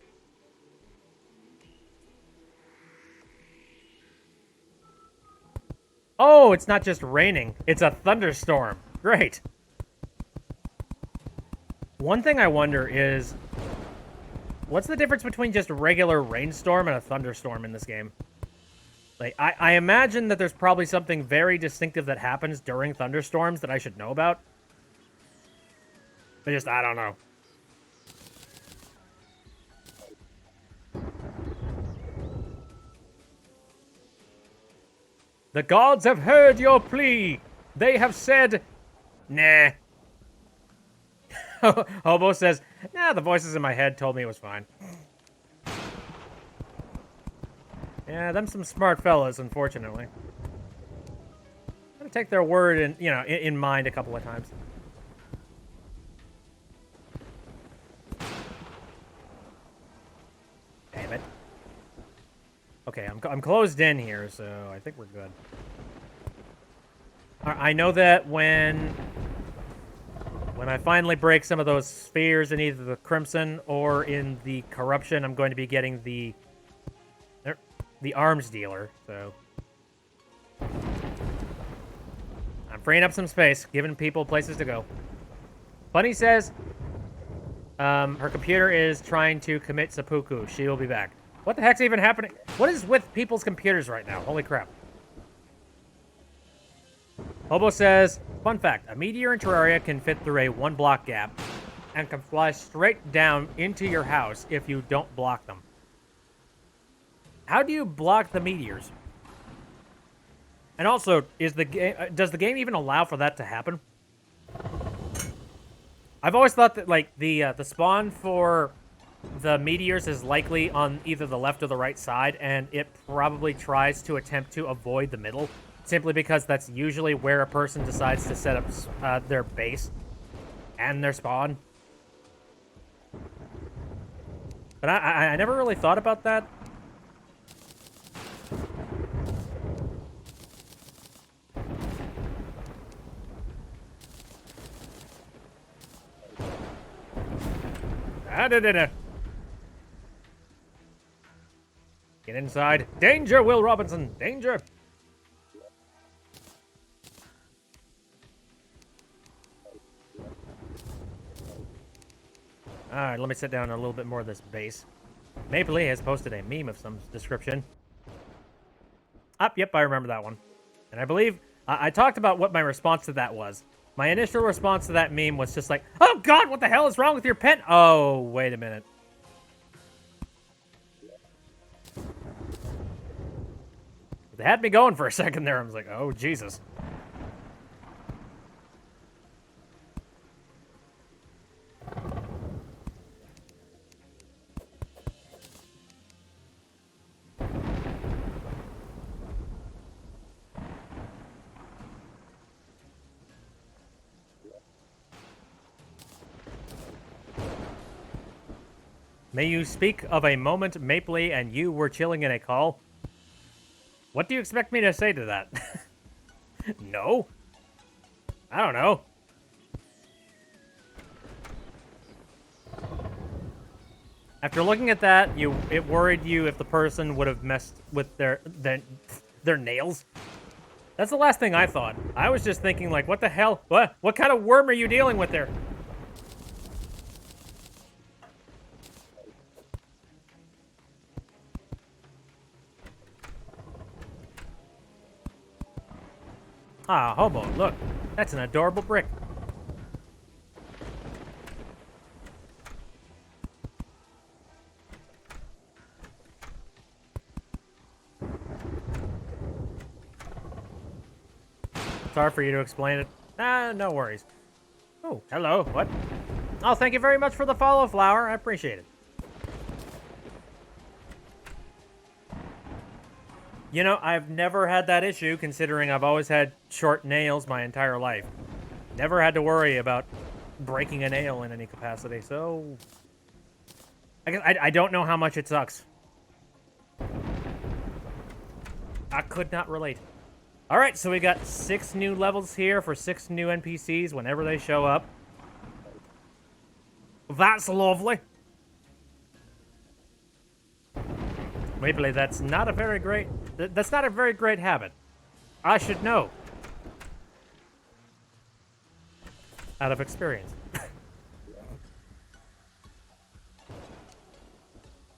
Speaker 1: Oh, it's not just raining. It's a thunderstorm. Great. One thing I wonder is, what's the difference between just a regular rainstorm and a thunderstorm in this game? Like, I imagine that there's probably something very distinctive that happens during thunderstorms that I should know about. But just, I don't know. The gods have heard your plea. They have said, nah. Hobo says, nah, the voices in my head told me it was fine. Yeah, them some smart fellas, unfortunately. I'm gonna take their word in mind a couple of times. Damn it. Okay, I'm closed in here, so I think we're good. I know that when I finally break some of those spheres in either the Crimson or in the Corruption, I'm going to be getting the arms dealer, so I'm freeing up some space, giving people places to go. Bunny says her computer is trying to commit seppuku. She will be back. What the heck's even happening? What is with people's computers right now? Holy crap. Hobo says, fun fact, a meteor in Terraria can fit through a 1-block gap and can fly straight down into your house if you don't block them. How do you block the meteors? And also, does the game even allow for that to happen? I've always thought that like the spawn for the meteors is likely on either the left or the right side, and it probably tries to attempt to avoid the middle, simply because that's usually where a person decides to set up their base. and their spawn. But I never really thought about that. Get inside. Danger, Will Robinson. Danger. Alright, let me sit down a little bit more of this base. Mapley has posted a meme of some description. Yep, I remember that one. And I believe I talked about what my response to that was. My initial response to that meme was just like, oh god, what the hell is wrong with your pen? Oh, wait a minute. They had me going for a second there. I was like, oh, Jesus. May you speak of a moment Mapley and you were chilling in a call? What do you expect me to say to that? No? I don't know. After looking at that, it worried you if the person would have messed with their nails. That's the last thing I thought. I was just thinking like, what the hell? What kind of worm are you dealing with there? Ah, hobo, look. That's an adorable brick. Sorry for you to explain it. No worries. Oh, hello, what? Oh, thank you very much for the follow, Flower. I appreciate it. You know, I've never had that issue, considering I've always had short nails my entire life. Never had to worry about breaking a nail in any capacity, so... I don't know how much it sucks. I could not relate. Alright, so we got 6 new levels here for 6 new NPCs whenever they show up. That's lovely. Mapley, that's not a very great habit. I should know. Out of experience.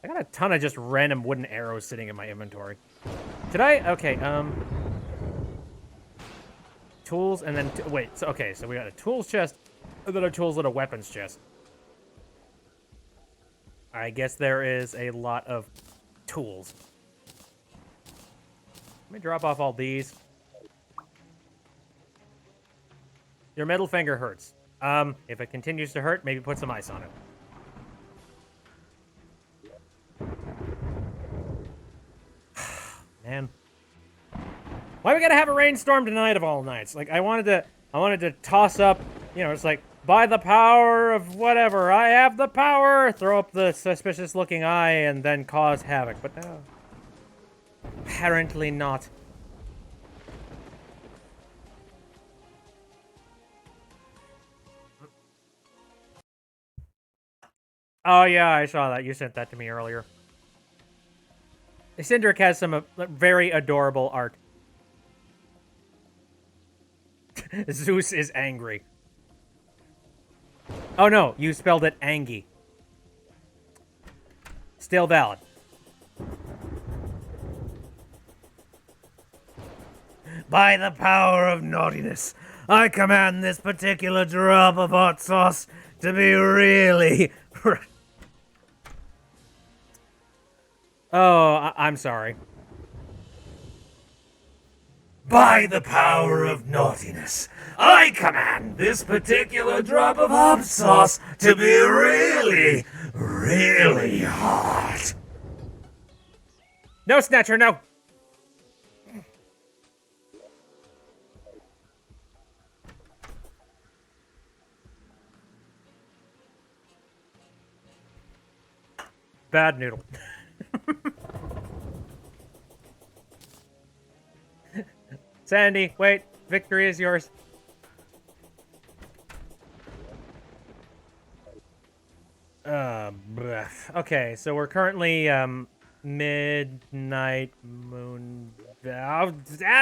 Speaker 1: I got a ton of just random wooden arrows sitting in my inventory. Should I? Okay, tools and then, wait, so, okay, so we got a tools chest, and then a tools and a weapons chest. I guess there is a lot of tools. Let me drop off all these. Your middle finger hurts. If it continues to hurt, maybe put some ice on it. Man. Why we gotta have a rainstorm tonight of all nights? Like, I wanted to toss up, you know, it's like, by the power of whatever, I have the power! Throw up the suspicious-looking eye and then cause havoc, but no. Apparently not. Oh yeah, I saw that. You sent that to me earlier. Cindric has some very adorable art. Zeus is angry. Oh no, you spelled it Angie. Still valid. By the power of naughtiness, I command this particular drop of hot sauce to be really... Oh, I'm sorry.
Speaker 2: By the power of naughtiness, I command this particular drop of hot sauce to be really, really hot.
Speaker 1: No, Snatcher, no! Bad noodle. Sandy, wait. Victory is yours. Okay, so we're currently, midnight moon... Oh,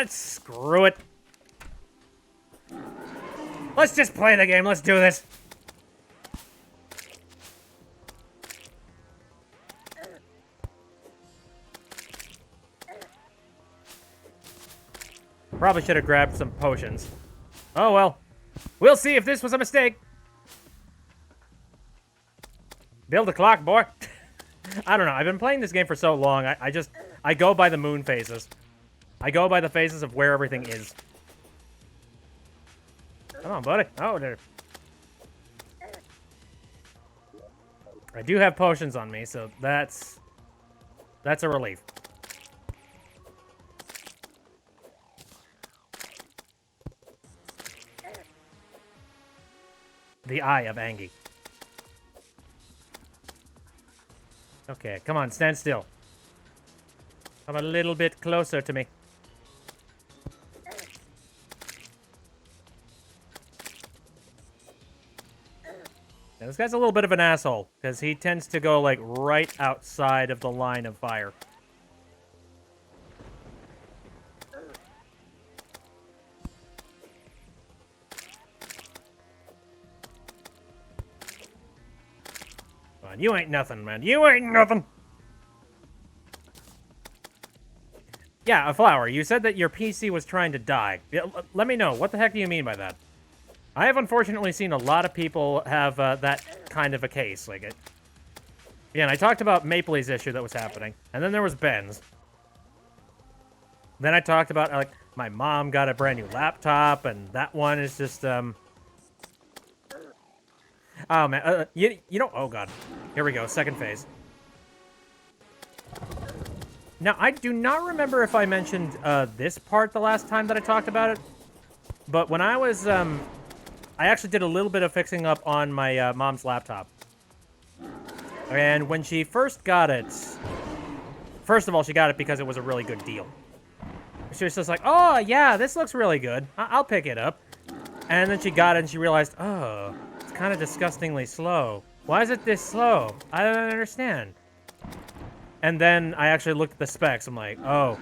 Speaker 1: screw it. Let's just play the game. Let's do this. Probably should have grabbed some potions. Oh, well. We'll see if this was a mistake. Build a clock, boy. I don't know. I've been playing this game for so long. I go by the moon phases. I go by the phases of where everything is. Come on, buddy. Oh, there. I do have potions on me, so that's a relief. The Eye of Angie. Okay, come on, stand still. Come a little bit closer to me. Now, this guy's a little bit of an asshole, because he tends to go, like, right outside of the line of fire. Come on, you ain't nothing, man. You ain't nothing! Yeah, a flower. You said that your PC was trying to die. Let me know. What the heck do you mean by that? I have unfortunately seen a lot of people have that kind of a case. Like it. Yeah, and I talked about Mapley's issue that was happening, and then there was Ben's. Then I talked about like my mom got a brand new laptop, and that one is just Oh man, you know. Oh god, here we go. Second phase. Now I do not remember if I mentioned this part the last time that I talked about it, but when I was I actually did a little bit of fixing up on my mom's laptop. And when she first got it... First of all, she got it because it was a really good deal. She was just like, oh, yeah, this looks really good. I'll pick it up. And then she got it and she realized, oh, it's kind of disgustingly slow. Why is it this slow? I don't understand. And then I actually looked at the specs. I'm like, oh,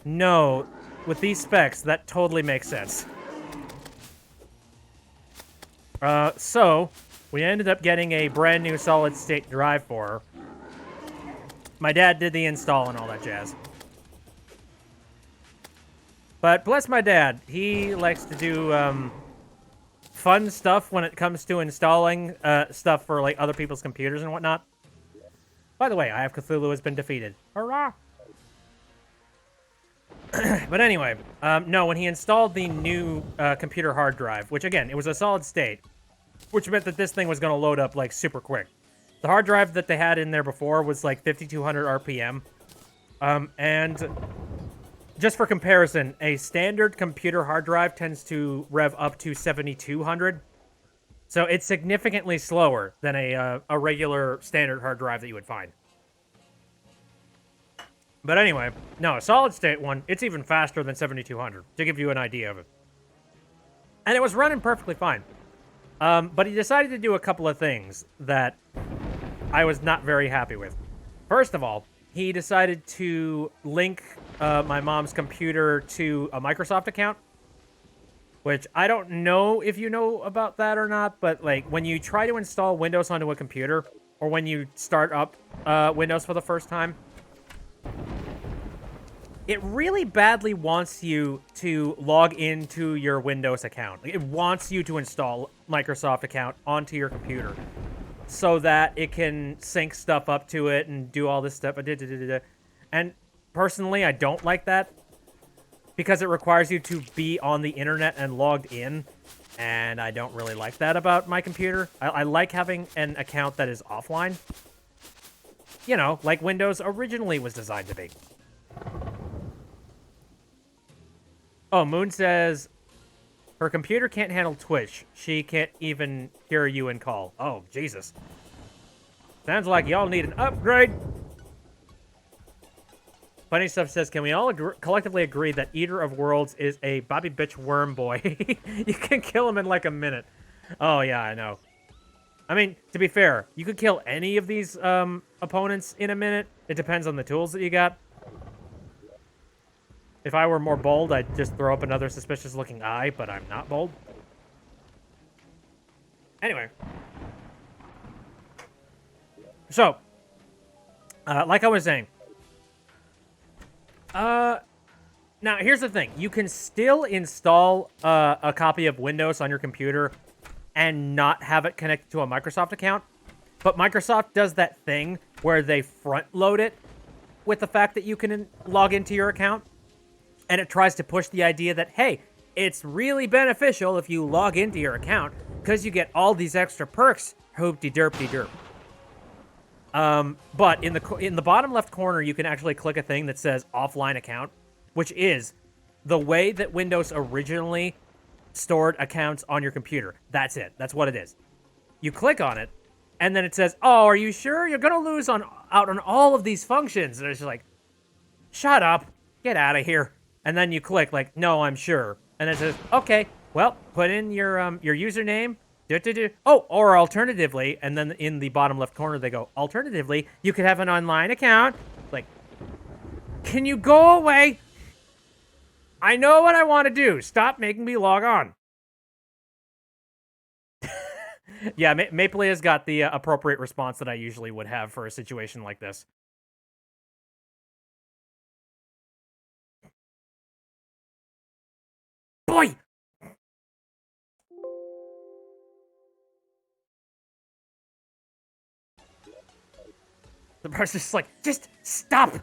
Speaker 1: no. With these specs, that totally makes sense. So, we ended up getting a brand new solid-state drive for her. My dad did the install and all that jazz. But bless my dad, he likes to do, fun stuff when it comes to installing, stuff for, like, other people's computers and whatnot. By the way, Eye of Cthulhu has been defeated. Hurrah! But anyway, no, when he installed the new computer hard drive, which again, it was a solid state, which meant that this thing was going to load up like super quick. The hard drive that they had in there before was like 5200 RPM. And just for comparison, a standard computer hard drive tends to rev up to 7200. So it's significantly slower than a regular standard hard drive that you would find. But anyway, no, a solid-state one, it's even faster than 7200, to give you an idea of it. And it was running perfectly fine. But he decided to do a couple of things that I was not very happy with. First of all, he decided to link my mom's computer to a Microsoft account. Which, I don't know if you know about that or not, but, like, when you try to install Windows onto a computer, or when you start up Windows for the first time, it really badly wants you to log into your Windows account. It wants you to install Microsoft account onto your computer so that it can sync stuff up to it and do all this stuff. And personally, I don't like that because it requires you to be on the internet and logged in, and I don't really like that about my computer. I like having an account that is offline. You know, like Windows originally was designed to be. Oh, Moon says her computer can't handle Twitch. She can't even hear you and call. Oh, Jesus. Sounds like y'all need an upgrade. Funny Stuff says, can we all collectively agree that Eater of Worlds is a Bobby Bitch worm boy? You can kill him in like a minute. Oh, yeah, I know. I mean, to be fair, you could kill any of these opponents in a minute. It depends on the tools that you got. If I were more bold, I'd just throw up another suspicious-looking eye, but I'm not bold. Anyway. So, like I was saying, now here's the thing. You can still install a copy of Windows on your computer and not have it connected to a Microsoft account. But Microsoft does that thing where they front load it with the fact that you can log into your account. And it tries to push the idea that, hey, it's really beneficial if you log into your account because you get all these extra perks. Hoop-de-derp-de-derp. But in the bottom left corner, you can actually click a thing that says offline account, which is the way that Windows originally stored accounts on your computer. That's it. That's what it is. You click on it, and then it says, oh, are you sure? You're going to lose out on all of these functions. And it's just like, shut up. Get out of here. And then you click, like, no, I'm sure. And it says, okay, well, put in your username. Oh, or alternatively, and then in the bottom left corner, they go, alternatively, you could have an online account. Like, can you go away? I know what I want to do. Stop making me log on. Yeah, Mapley has got the appropriate response that I usually would have for a situation like this. Boy! The person's just like, just stop!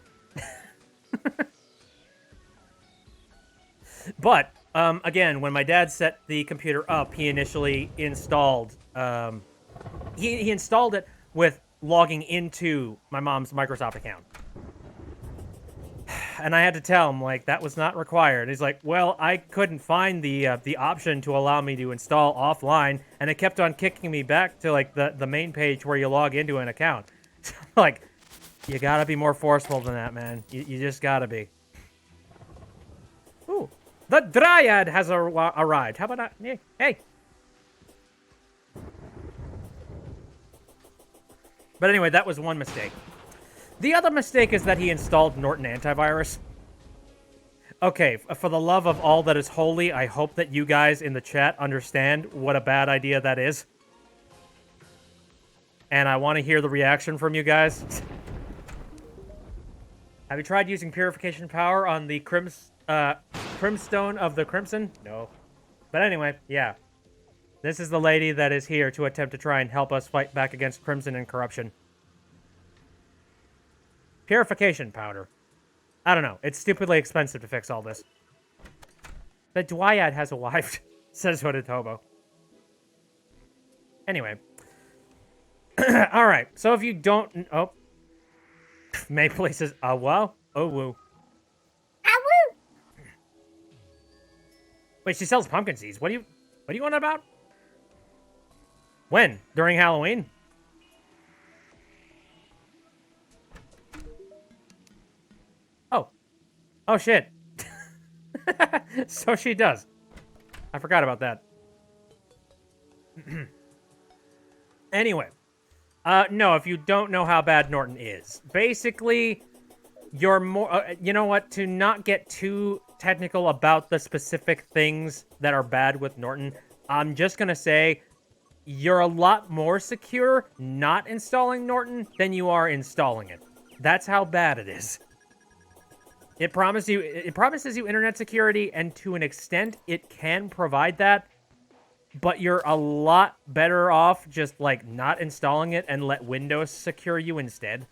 Speaker 1: But, again, when my dad set the computer up, he initially installed, he installed it with logging into my mom's Microsoft account. And I had to tell him, like, that was not required. He's like, well, I couldn't find the option to allow me to install offline, and it kept on kicking me back to, like, the main page where you log into an account. Like, you gotta be more forceful than that, man. You just gotta be. Ooh. The Dryad has arrived. How about that? Yeah. Hey. But anyway, that was one mistake. The other mistake is that he installed Norton Antivirus. Okay, for the love of all that is holy, I hope that you guys in the chat understand what a bad idea that is. And I want to hear the reaction from you guys. Have you tried using Purification Power on the Crimstone of the Crimson? No. But anyway, yeah. This is the lady that is here to attempt to try and help us fight back against Crimson and corruption. Purification Powder. I don't know. It's stupidly expensive to fix all this. The Dryad has a wife, says Hototobo. Anyway. Alright, so if you don't... Oh. Maple says, well, oh woo. Wait, she sells pumpkin seeds. What are you on about? When? During Halloween? Oh. Oh, shit. So she does. I forgot about that. Anyway. No, if you don't know how bad Norton is. Basically, you're more... you know what? To not get too technical about the specific things that are bad with Norton, I'm just going to say you're a lot more secure not installing Norton than you are installing it. That's how bad it is. It promises you internet security, and to an extent, it can provide that. But you're a lot better off just, like, not installing it and let Windows secure you instead.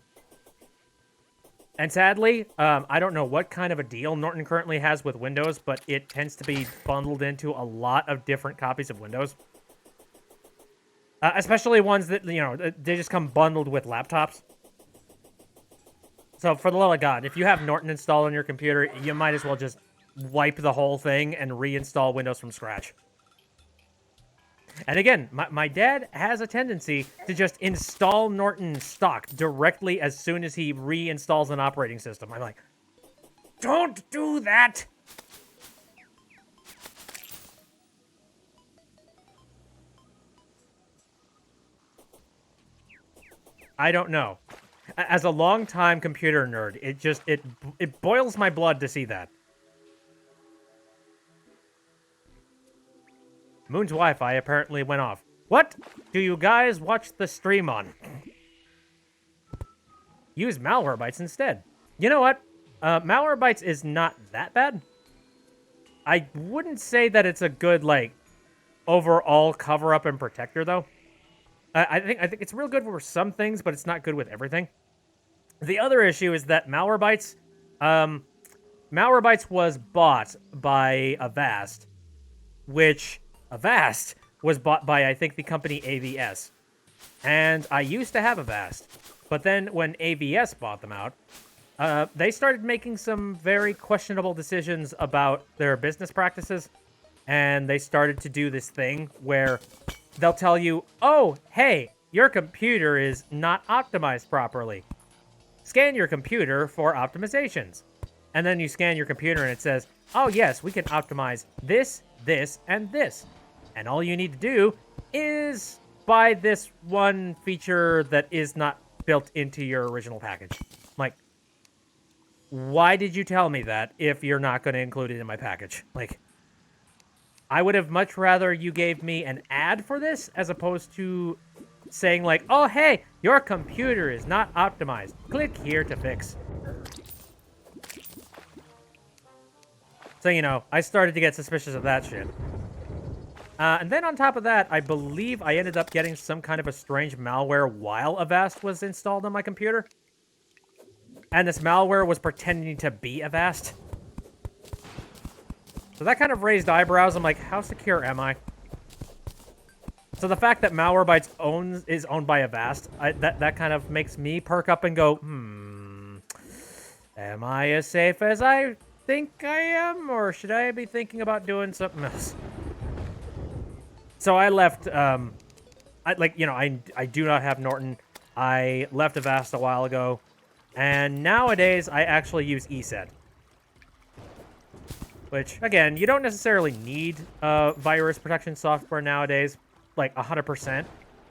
Speaker 1: And sadly, I don't know what kind of a deal Norton currently has with Windows, but it tends to be bundled into a lot of different copies of Windows. Especially ones that, you know, they just come bundled with laptops. So, for the love of God, if you have Norton installed on your computer, you might as well just wipe the whole thing and reinstall Windows from scratch. And again, my dad has a tendency to just install Norton stock directly as soon as he reinstalls an operating system. I'm like, don't do that! I don't know. As a longtime computer nerd, it boils my blood to see that. Moon's Wi-Fi apparently went off. What do you guys watch the stream on? Use Malwarebytes instead. You know what? Malwarebytes is not that bad. I wouldn't say that it's a good, like, overall cover-up and protector, though. I think it's real good for some things, but it's not good with everything. The other issue is that Malwarebytes was bought by Avast, which Avast was bought by, I think, the company AVS. And I used to have Avast, but then when AVS bought them out, they started making some very questionable decisions about their business practices, and they started to do this thing where they'll tell you, oh, hey, your computer is not optimized properly. Scan your computer for optimizations. And then you scan your computer and it says, oh yes, we can optimize this, this, and this. And all you need to do is buy this one feature that is not built into your original package. Like, why did you tell me that if you're not going to include it in my package? Like, I would have much rather you gave me an ad for this as opposed to saying like, oh, hey, your computer is not optimized. Click here to fix. So, you know, I started to get suspicious of that shit. And then on top of that, I believe I ended up getting some kind of a strange malware while Avast was installed on my computer. And this malware was pretending to be Avast. So that kind of raised eyebrows. I'm like, how secure am I? So the fact that Malwarebytes is owned by Avast, that kind of makes me perk up and go, am I as safe as I think I am? Or should I be thinking about doing something else? So I left, I do not have Norton. I left Avast a while ago. And nowadays, I actually use ESET. Which, again, you don't necessarily need virus protection software nowadays, like 100%.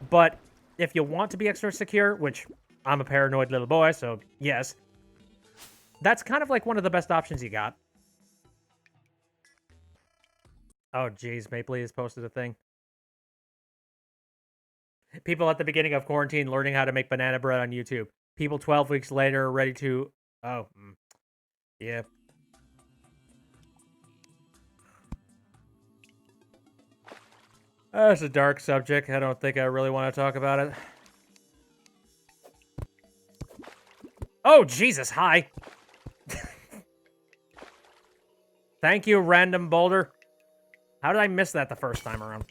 Speaker 1: But if you want to be extra secure, which I'm a paranoid little boy, so yes, that's kind of like one of the best options you got. Oh, geez, Mapley has posted a thing. People at the beginning of quarantine learning how to make banana bread on YouTube. People 12 weeks later ready to... Oh, yeah. It's a dark subject. I don't think I really want to talk about it. Oh, Jesus, hi. Thank you, random boulder. How did I miss that the first time around?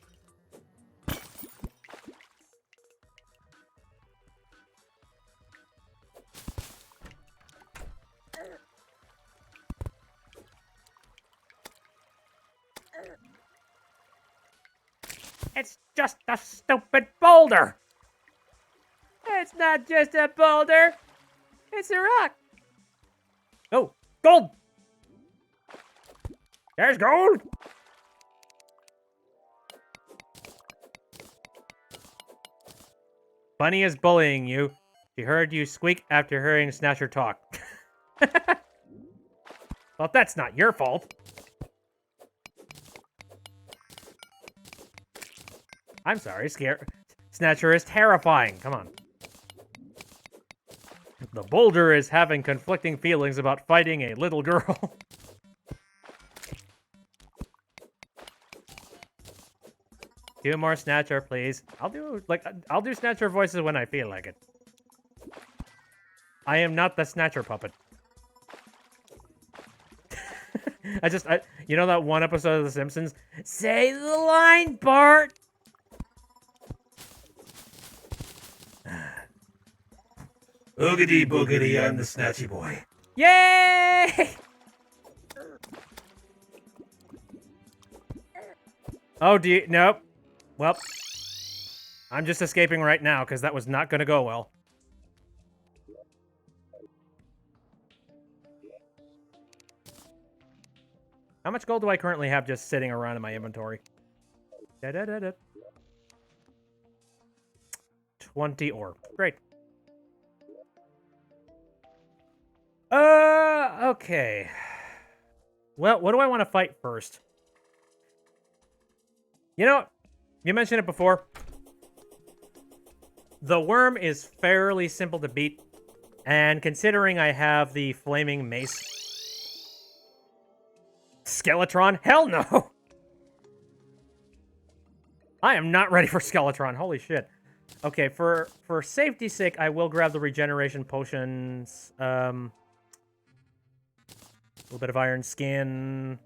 Speaker 1: It's just a stupid boulder. It's not just a boulder. It's a rock. Oh, gold. There's gold. Bunny is bullying you. She heard you squeak after hearing Snatcher talk. Well, that's not your fault. I'm sorry, Snatcher is terrifying. Come on. The boulder is having conflicting feelings about fighting a little girl. Do more Snatcher, please. I'll do Snatcher voices when I feel like it. I am not the Snatcher puppet. You know that one episode of The Simpsons? Say the line, Bart!
Speaker 2: Oogity boogity, I'm the Snatchy Boy.
Speaker 1: Yay! Oh, nope. Well, I'm just escaping right now because that was not going to go well. How much gold do I currently have just sitting around in my inventory? 20 ore. Great. Okay. Well, what do I want to fight first? You know, you mentioned it before. The worm is fairly simple to beat. And considering I have the flaming mace... Skeletron? Hell no! I am not ready for Skeletron. Holy shit. Okay, for safety's sake, I will grab the regeneration potions. A little bit of iron skin.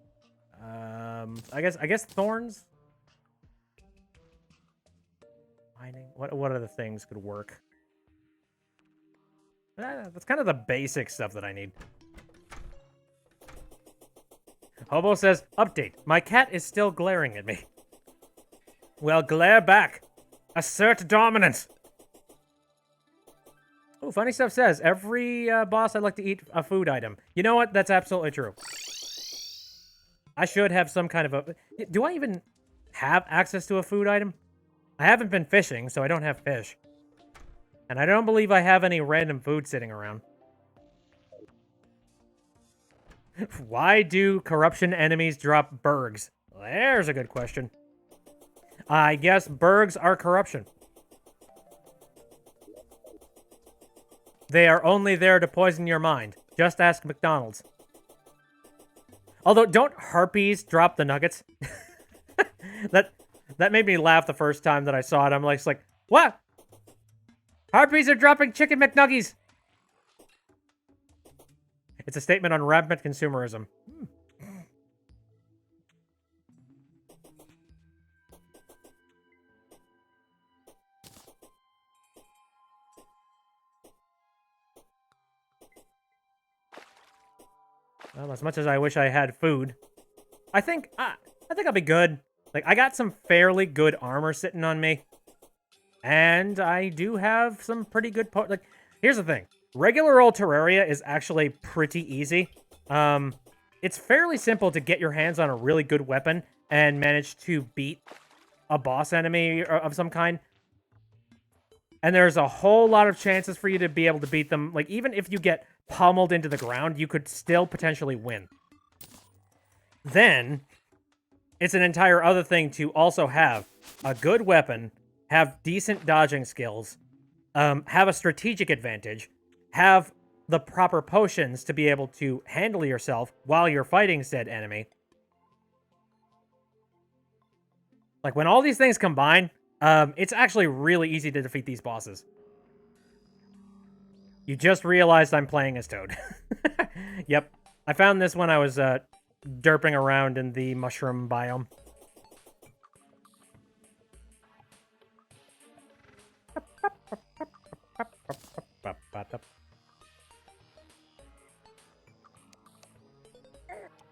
Speaker 1: I guess thorns. Mining. What other things could work? That's kind of the basic stuff that I need. Hobo says, update. My cat is still glaring at me. Well, glare back. Assert dominance. Oh, Funny Stuff says, every boss I'd like to eat a food item. You know what? That's absolutely true. I should have some kind of a... Do I even have access to a food item? I haven't been fishing, so I don't have fish. And I don't believe I have any random food sitting around. Why do corruption enemies drop bergs? There's a good question. I guess bergs are corruption. They are only there to poison your mind. Just ask McDonald's. Although, don't harpies drop the nuggets? That made me laugh the first time that I saw it. I'm like, what? Harpies are dropping chicken McNuggies. It's a statement on rampant consumerism. Well, as much as I wish I had food, I think I'll be good. Like, I got some fairly good armor sitting on me, and I do have some pretty good like. Here's the thing: regular old Terraria is actually pretty easy. It's fairly simple to get your hands on a really good weapon and manage to beat a boss enemy of some kind. And there's a whole lot of chances for you to be able to beat them. Like, even if you get pummeled into the ground, you could still potentially win. Then, it's an entire other thing to also have a good weapon, have decent dodging skills, have a strategic advantage, have the proper potions to be able to handle yourself while you're fighting said enemy. Like, when all these things combine, it's actually really easy to defeat these bosses. You just realized I'm playing as Toad. Yep. I found this when I was derping around in the mushroom biome.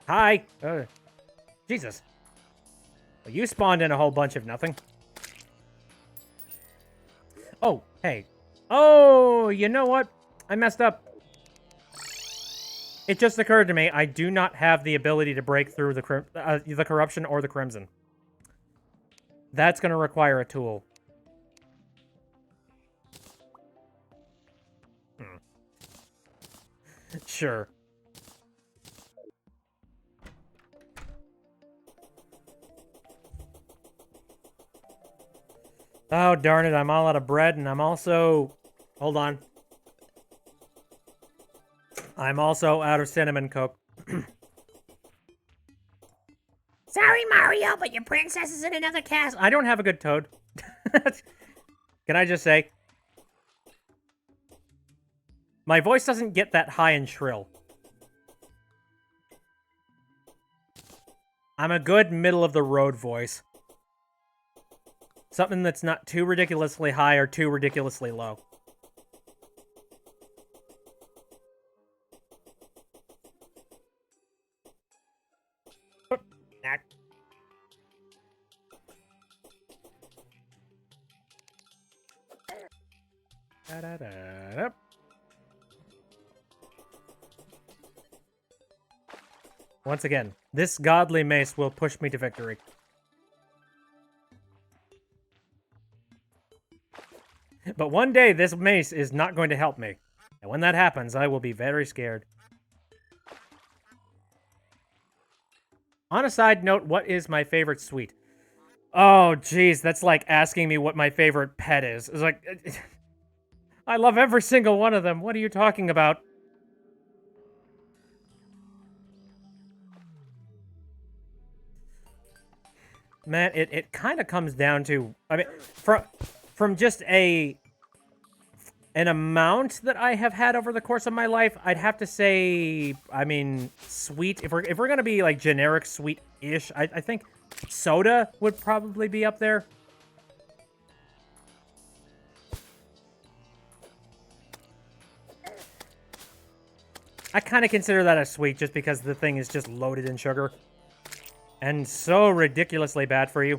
Speaker 1: Hi! Jesus. Well, you spawned in a whole bunch of nothing. Oh, hey. Oh, you know what? I messed up. It just occurred to me, I do not have the ability to break through the corruption or the crimson. That's going to require a tool. Sure. Oh, darn it, I'm all out of bread, and I'm also... Hold on. I'm also out of cinnamon coke.
Speaker 3: Sorry, Mario, but your princess is in another castle.
Speaker 1: I don't have a good Toad. Can I just say? My voice doesn't get that high and shrill. I'm a good middle-of-the-road voice. Something that's not too ridiculously high or too ridiculously low. Da-da-da-da. Once again, this godly mace will push me to victory. But one day, this mace is not going to help me. And when that happens, I will be very scared. On a side note, what is my favorite sweet? Oh, jeez, that's like asking me what my favorite pet is. It's like, I love every single one of them. What are you talking about? Man, it kind of comes down to, I mean, from just an amount that I have had over the course of my life, I'd have to say, I mean, sweet. If we're gonna be like generic sweet-ish, I think soda would probably be up there. I kind of consider that a sweet just because the thing is just loaded in sugar. And so ridiculously bad for you.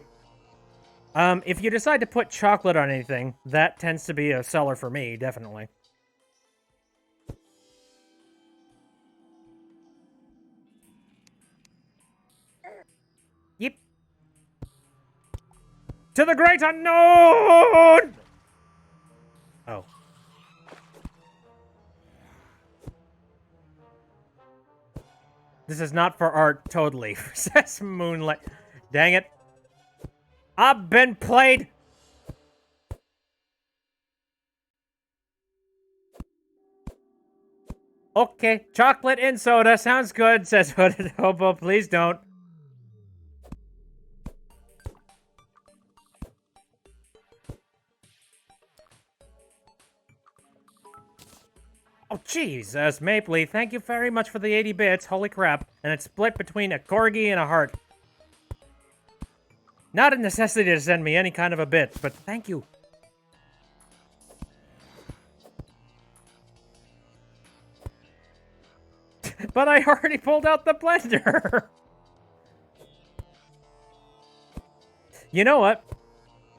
Speaker 1: If you decide to put chocolate on anything, that tends to be a seller for me, definitely. Yep. To the great unknown! Oh. This is not for art, totally. Says Moonlight. Dang it. I've been played! Okay, chocolate and soda. Sounds good, says Hooded Hobo. Please don't. Oh, Jesus, Mapley, thank you very much for the 80 bits. Holy crap. And it's split between a corgi and a heart. Not a necessity to send me any kind of a bit, but thank you. But I already pulled out the blender. You know what?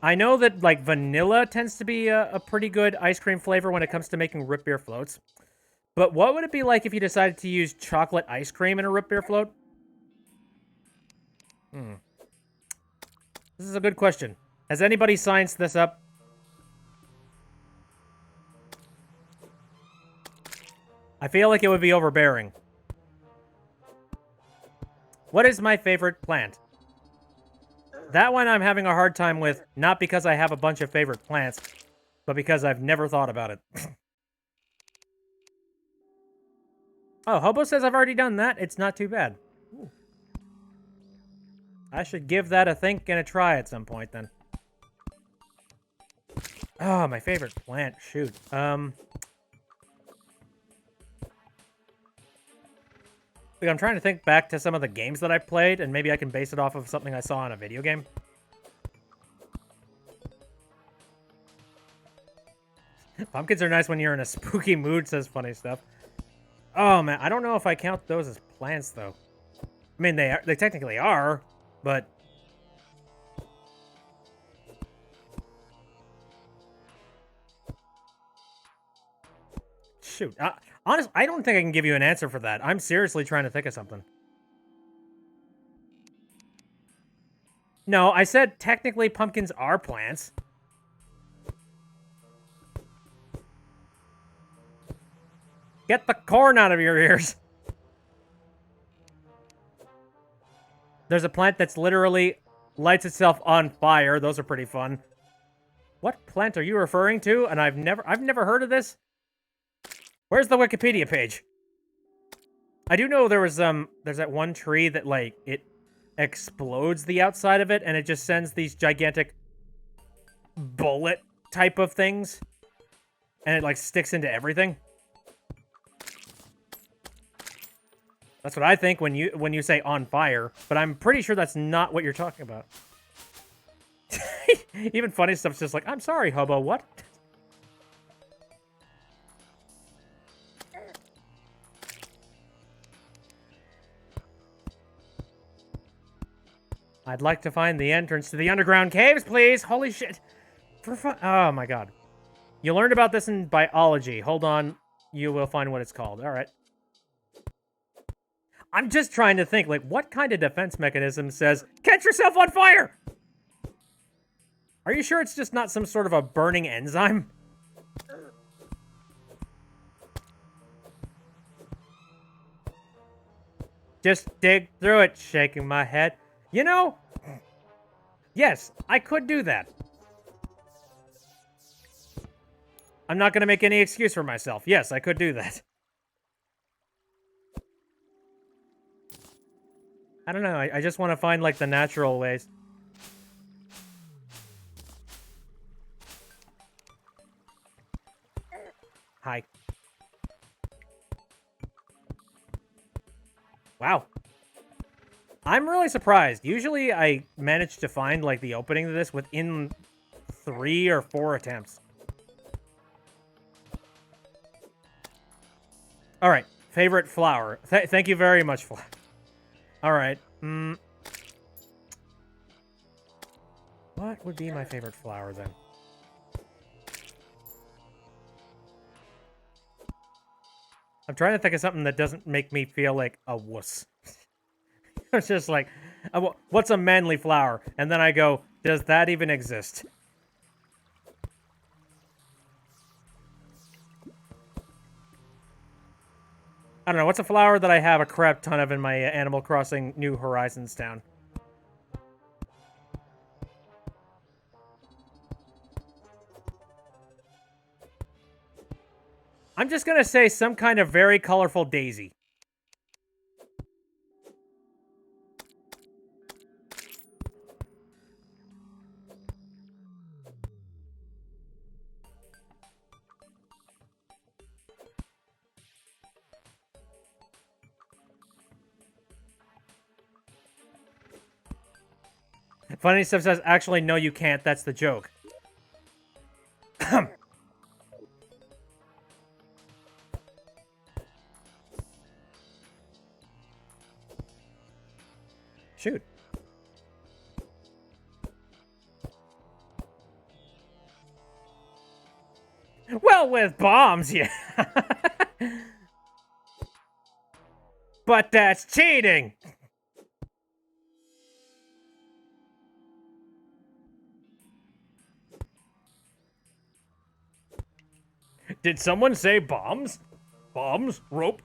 Speaker 1: I know that, like, vanilla tends to be a pretty good ice cream flavor when it comes to making root beer floats. But what would it be like if you decided to use chocolate ice cream in a root beer float? This is a good question. Has anybody scienced this up? I feel like it would be overbearing. What is my favorite plant? That one I'm having a hard time with, not because I have a bunch of favorite plants, but because I've never thought about it. Oh, Hobo says I've already done that. It's not too bad. Ooh. I should give that a think and a try at some point, then. Oh, my favorite plant. Shoot. Like, I'm trying to think back to some of the games that I played, and maybe I can base it off of something I saw in a video game. Pumpkins are nice when you're in a spooky mood, says Funny Stuff. Oh, man, I don't know if I count those as plants, though. I mean, they technically are, but... Shoot. Honestly, I don't think I can give you an answer for that. I'm seriously trying to think of something. No, I said technically pumpkins are plants. Get the corn out of your ears. There's a plant that's literally lights itself on fire. Those are pretty fun. What plant are you referring to? And I've never heard of this. Where's the Wikipedia page? I do know there's that one tree that, like, it explodes the outside of it and it just sends these gigantic bullet type of things. And it, like, sticks into everything. That's what I think when you say on fire, but I'm pretty sure that's not what you're talking about. Even Funny Stuff's just like, I'm sorry, Hobo, what? I'd like to find the entrance to the underground caves, please. Holy shit. For fun. Oh my god. You learned about this in biology. Hold on. You will find what it's called. All right. I'm just trying to think, like, what kind of defense mechanism says, catch yourself on fire? Are you sure it's just not some sort of a burning enzyme? Just dig through it, shaking my head. You know, yes, I could do that. I'm not going to make any excuse for myself. Yes, I could do that. I don't know. I just want to find, like, the natural ways. Hi. Wow. I'm really surprised. Usually I manage to find, like, the opening to this within 3 or 4 attempts. All right. Favorite flower. Thank you very much, flower. All right. What would be my favorite flower, then? I'm trying to think of something that doesn't make me feel like a wuss. It's just like, what's a manly flower? And then I go, does that even exist? I don't know. What's a flower that I have a crap ton of in my Animal Crossing New Horizons town? I'm just going to say some kind of very colorful daisy. Funny Stuff says, actually, no, you can't. That's the joke. Shoot. Well, with bombs, yeah. But that's cheating. Did someone say bombs? Bombs? Rope?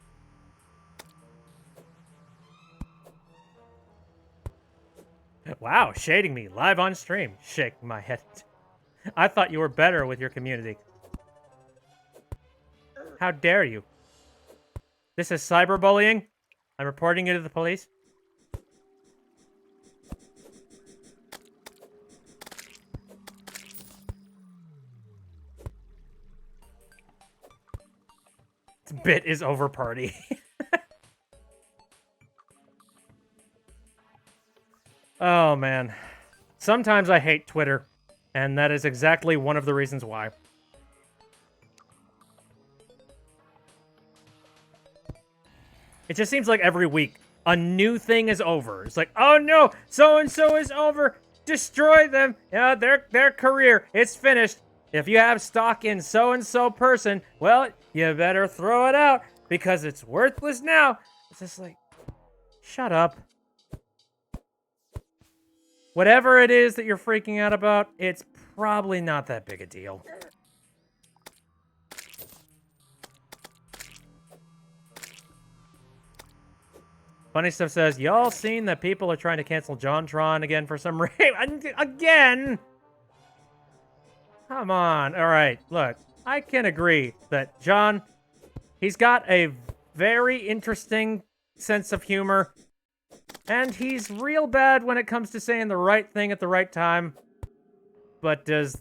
Speaker 1: Wow, shading me live on stream. Shake my head. I thought you were better with your community. How dare you? This is cyberbullying. I'm reporting you to the police. This bit is over, party. Oh, man. Sometimes I hate Twitter, and that is exactly one of the reasons why. It just seems like every week, a new thing is over. It's like, oh no, so-and-so is over. Destroy them. Yeah, their career, it's finished. If you have stock in so-and-so person, well, you better throw it out because it's worthless now. It's just like, shut up. Whatever it is that you're freaking out about, it's probably not that big a deal. Funny Stuff says, y'all seen that people are trying to cancel JonTron again for some reason? Again? Come on. All right, look. I can agree that John, he's got a very interesting sense of humor. And he's real bad when it comes to saying the right thing at the right time. But does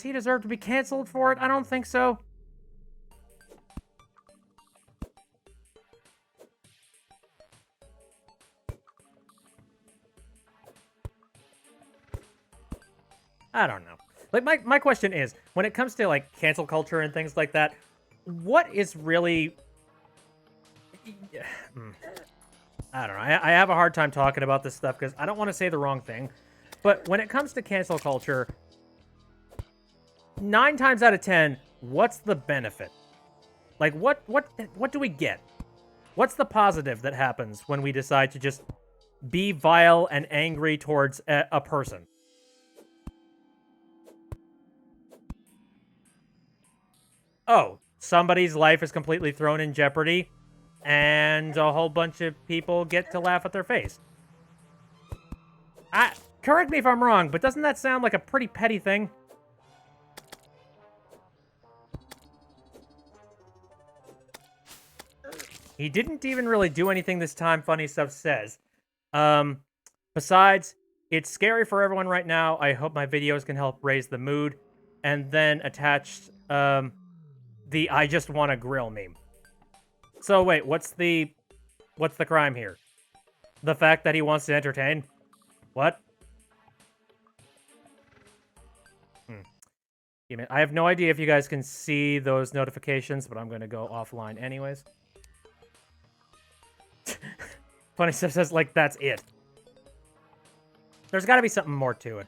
Speaker 1: he deserve to be canceled for it? I don't think so. I don't know. Like, my question is, when it comes to, like, cancel culture and things like that, what is really... I don't know. I have a hard time talking about this stuff because I don't want to say the wrong thing. But when it comes to cancel culture, 9 times out of 10, what's the benefit? Like, what do we get? What's the positive that happens when we decide to just be vile and angry towards a person? Oh, somebody's life is completely thrown in jeopardy, and a whole bunch of people get to laugh at their face. Correct me if I'm wrong, but doesn't that sound like a pretty petty thing? He didn't even really do anything this time, Funny Stuff says. Besides, it's scary for everyone right now. I hope my videos can help raise the mood. And then attached, the I just want to grill meme. So wait, what's the crime here? The fact that he wants to entertain? What? I have no idea if you guys can see those notifications, but I'm going to go offline anyways. Funny Stuff says, like, that's it. There's got to be something more to it.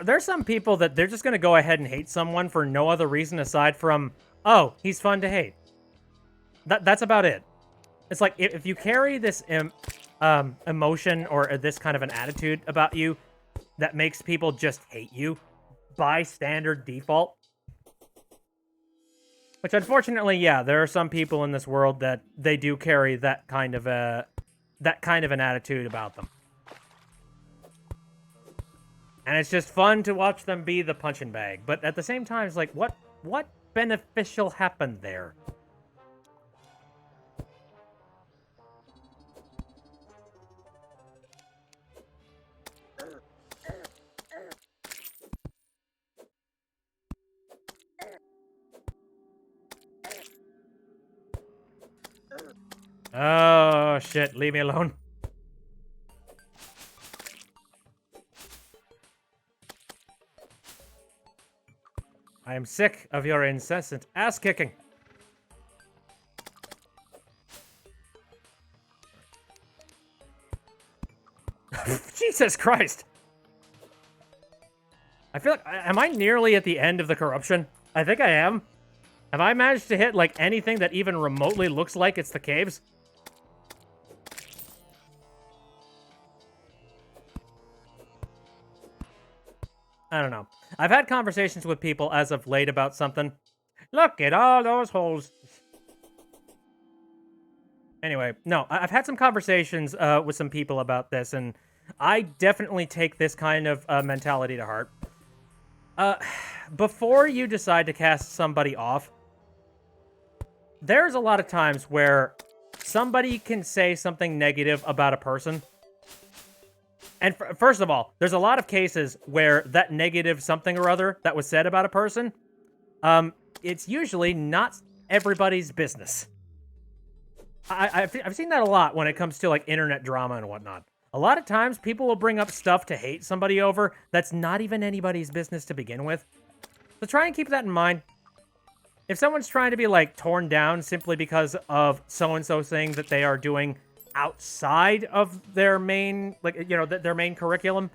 Speaker 1: There's some people that they're just going to go ahead and hate someone for no other reason aside from, oh, he's fun to hate. That's about it. It's like, if you carry this emotion or this kind of an attitude about you that makes people just hate you by standard default, which unfortunately, yeah, there are some people in this world that they do carry that kind of an attitude about them. And it's just fun to watch them be the punching bag. But at the same time, it's like, what beneficial happened there? Oh, shit. Leave me alone. I am sick of your incessant ass-kicking. Jesus Christ. I feel like... Am I nearly at the end of the corruption? I think I am. Have I managed to hit, like, anything that even remotely looks like it's the caves? I don't know. I've had conversations with people as of late about something. Look at all those holes. Anyway, no, I've had some conversations with some people about this, and I definitely take this kind of mentality to heart. Before you decide to cast somebody off, there's a lot of times where somebody can say something negative about a person. And first of all, there's a lot of cases where that negative something or other that was said about a person, it's usually not everybody's business. I've seen that a lot when it comes to, like, internet drama and whatnot. A lot of times, people will bring up stuff to hate somebody over that's not even anybody's business to begin with. So try and keep that in mind. If someone's trying to be, like, torn down simply because of so-and-so saying that they are doing outside of their main, like, you know, their main curriculum,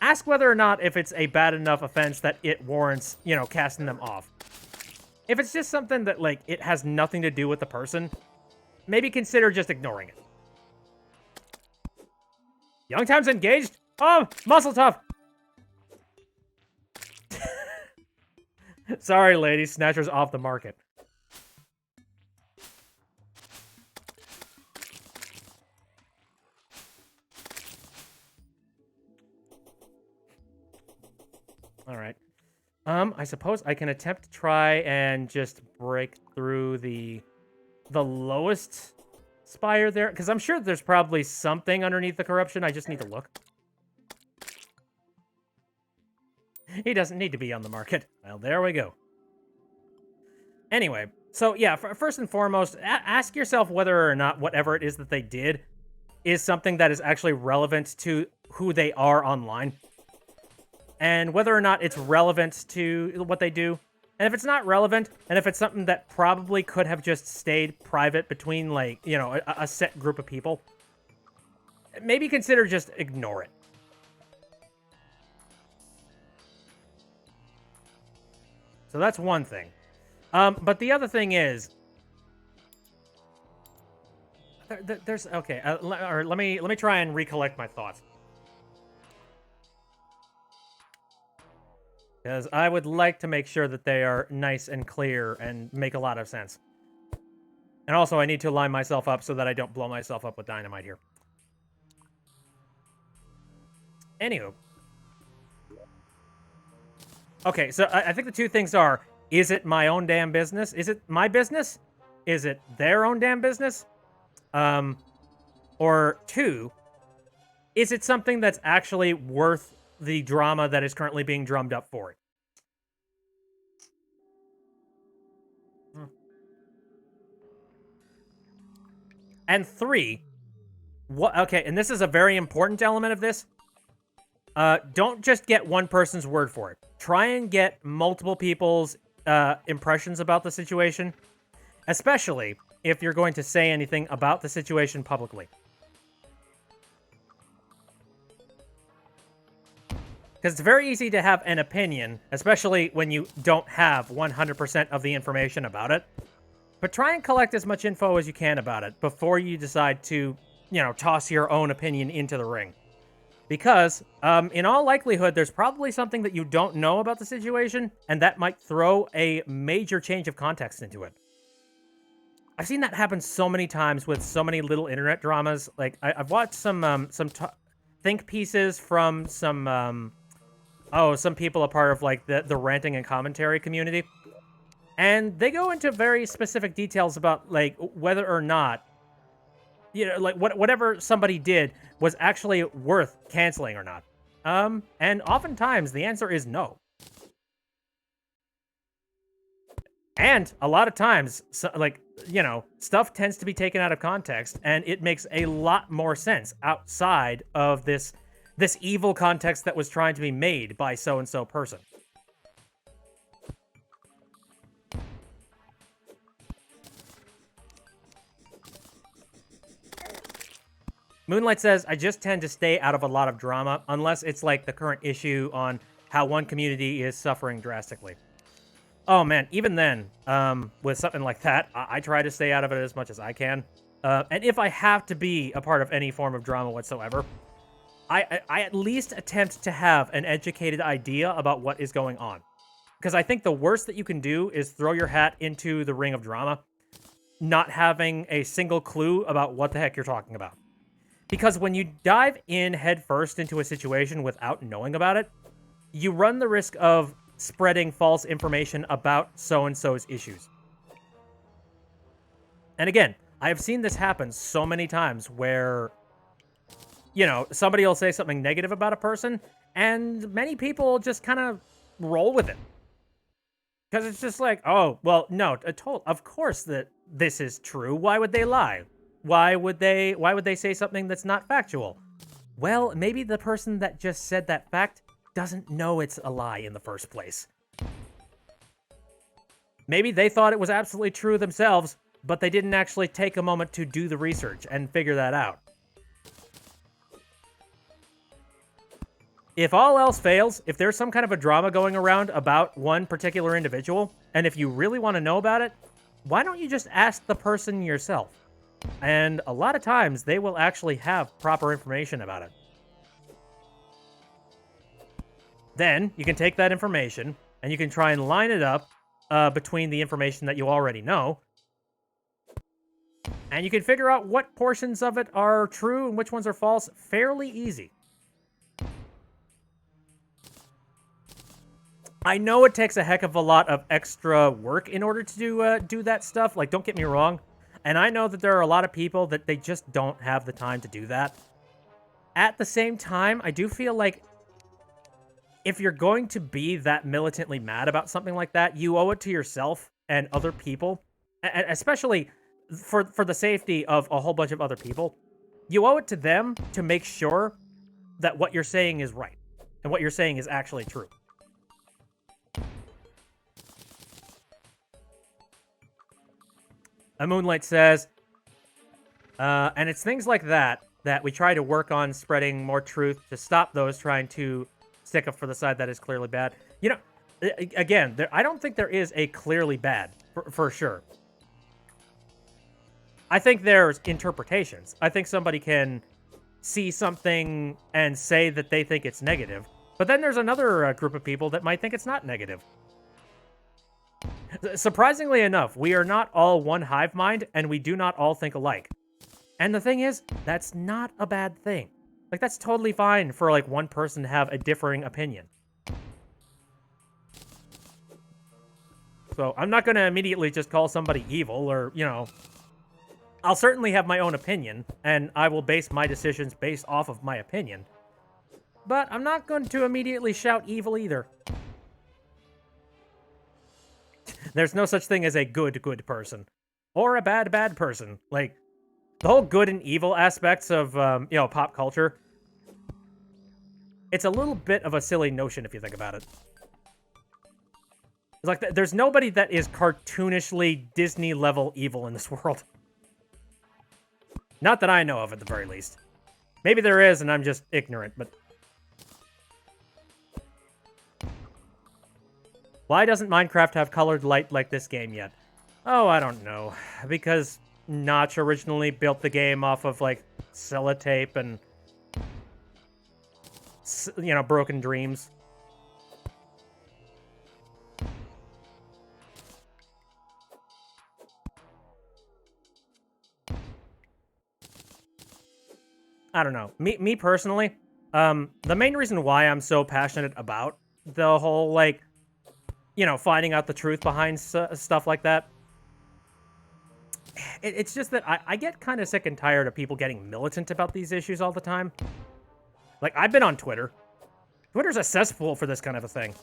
Speaker 1: ask whether or not if it's a bad enough offense that it warrants, you know, casting them off. If it's just something that, like, it has nothing to do with the person, maybe consider just ignoring it. Young Times engaged? Oh, muscle tough! Sorry, ladies, Snatcher's off the market. All right. I suppose I can attempt to try and just break through the lowest spire there, because I'm sure there's probably something underneath the corruption. I just need to look. He doesn't need to be on the market. Well, there we go. Anyway, so yeah, first and foremost, ask yourself whether or not whatever it is that they did is something that is actually relevant to who they are online. And whether or not it's relevant to what they do. And if it's not relevant, and if it's something that probably could have just stayed private between, like, you know, a set group of people, maybe consider just ignore it. So that's one thing. But the other thing is, there's okay. Let me try and recollect my thoughts, because I would like to make sure that they are nice and clear and make a lot of sense. And also, I need to line myself up so that I don't blow myself up with dynamite here. Anywho. Okay, so I think the two things are, is it my own damn business? Is it my business? Is it their own damn business? Or two, is it something that's actually worth the drama that is currently being drummed up for it? And three, okay, and this is a very important element of this. Don't just get one person's word for it. Try and get multiple people's impressions about the situation, especially if you're going to say anything about the situation publicly. Because it's very easy to have an opinion, especially when you don't have 100% of the information about it. But try and collect as much info as you can about it before you decide to, toss your own opinion into the ring. Because, in all likelihood, there's probably something that you don't know about the situation, and that might throw a major change of context into it. I've seen that happen so many times with so many little internet dramas. Like, I've watched some think pieces from some people a part of, like, the ranting and commentary community. And they go into very specific details about, like, whether or not, whatever somebody did was actually worth canceling or not. And oftentimes the answer is no. And a lot of times, stuff tends to be taken out of context, and it makes a lot more sense outside of this evil context that was trying to be made by so-and-so person. Moonlight says, I just tend to stay out of a lot of drama, unless it's like the current issue on how one community is suffering drastically. Oh man, even then, with something like that, I try to stay out of it as much as I can. And if I have to be a part of any form of drama whatsoever, I at least attempt to have an educated idea about what is going on. Because I think the worst that you can do is throw your hat into the ring of drama, not having a single clue about what the heck you're talking about. Because when you dive in headfirst into a situation without knowing about it, you run the risk of spreading false information about so-and-so's issues. And again, I have seen this happen so many times where, somebody will say something negative about a person, and many people just kind of roll with it. Because it's just like, oh, well, no, of course that this is true. Why would they lie? Why would they say something that's not factual? Well, maybe the person that just said that fact doesn't know it's a lie in the first place. Maybe they thought it was absolutely true themselves, but they didn't actually take a moment to do the research and figure that out. If all else fails, if there's some kind of a drama going around about one particular individual, and if you really want to know about it, why don't you just ask the person yourself? And a lot of times, they will actually have proper information about it. Then, you can take that information, and you can try and line it up between the information that you already know. And you can figure out what portions of it are true and which ones are false fairly easy. I know it takes a heck of a lot of extra work in order to do that stuff. Like, don't get me wrong. And I know that there are a lot of people that they just don't have the time to do that. At the same time, I do feel like if you're going to be that militantly mad about something like that, you owe it to yourself and other people, especially for the safety of a whole bunch of other people. You owe it to them to make sure that what you're saying is right and what you're saying is actually true. A Moonlight says, and it's things like that we try to work on spreading more truth to stop those trying to stick up for the side that is clearly bad. Again, I don't think there is a clearly bad, for sure. I think there's interpretations. I think somebody can see something and say that they think it's negative, but then there's another group of people that might think it's not negative. Surprisingly enough, we are not all one hive mind, and we do not all think alike. And the thing is, that's not a bad thing. Like, that's totally fine for, like, one person to have a differing opinion. So, I'm not going to immediately just call somebody evil, or, you know... I'll certainly have my own opinion, and I will base my decisions based off of my opinion. But I'm not going to immediately shout evil either. There's no such thing as a good person. Or a bad person. Like, the whole good and evil aspects of, you know, pop culture, it's a little bit of a silly notion if you think about it. It's like, there's nobody that is cartoonishly Disney-level evil in this world. Not that I know of, at the very least. Maybe there is, and I'm just ignorant, but... Why doesn't Minecraft have colored light like this game yet? Oh, I don't know. Because Notch originally built the game off of, like, sellotape and... you know, broken dreams. I don't know. Me personally, the main reason why I'm so passionate about the whole, like, you know, finding out the truth behind stuff like that, it's just that I get kind of sick and tired of people getting militant about these issues all the time. Like, I've been on Twitter. Twitter's a cesspool for this kind of a thing.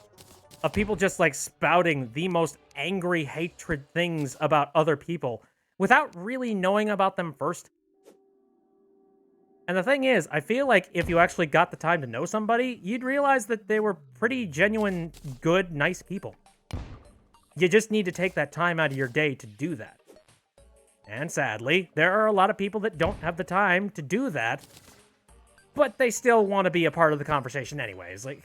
Speaker 1: Of people just, like, spouting the most angry hatred things about other people without really knowing about them first. And the thing is, I feel like if you actually got the time to know somebody, you'd realize that they were pretty genuine, good, nice people. You just need to take that time out of your day to do that. And sadly, there are a lot of people that don't have the time to do that, but they still want to be a part of the conversation anyways. Like...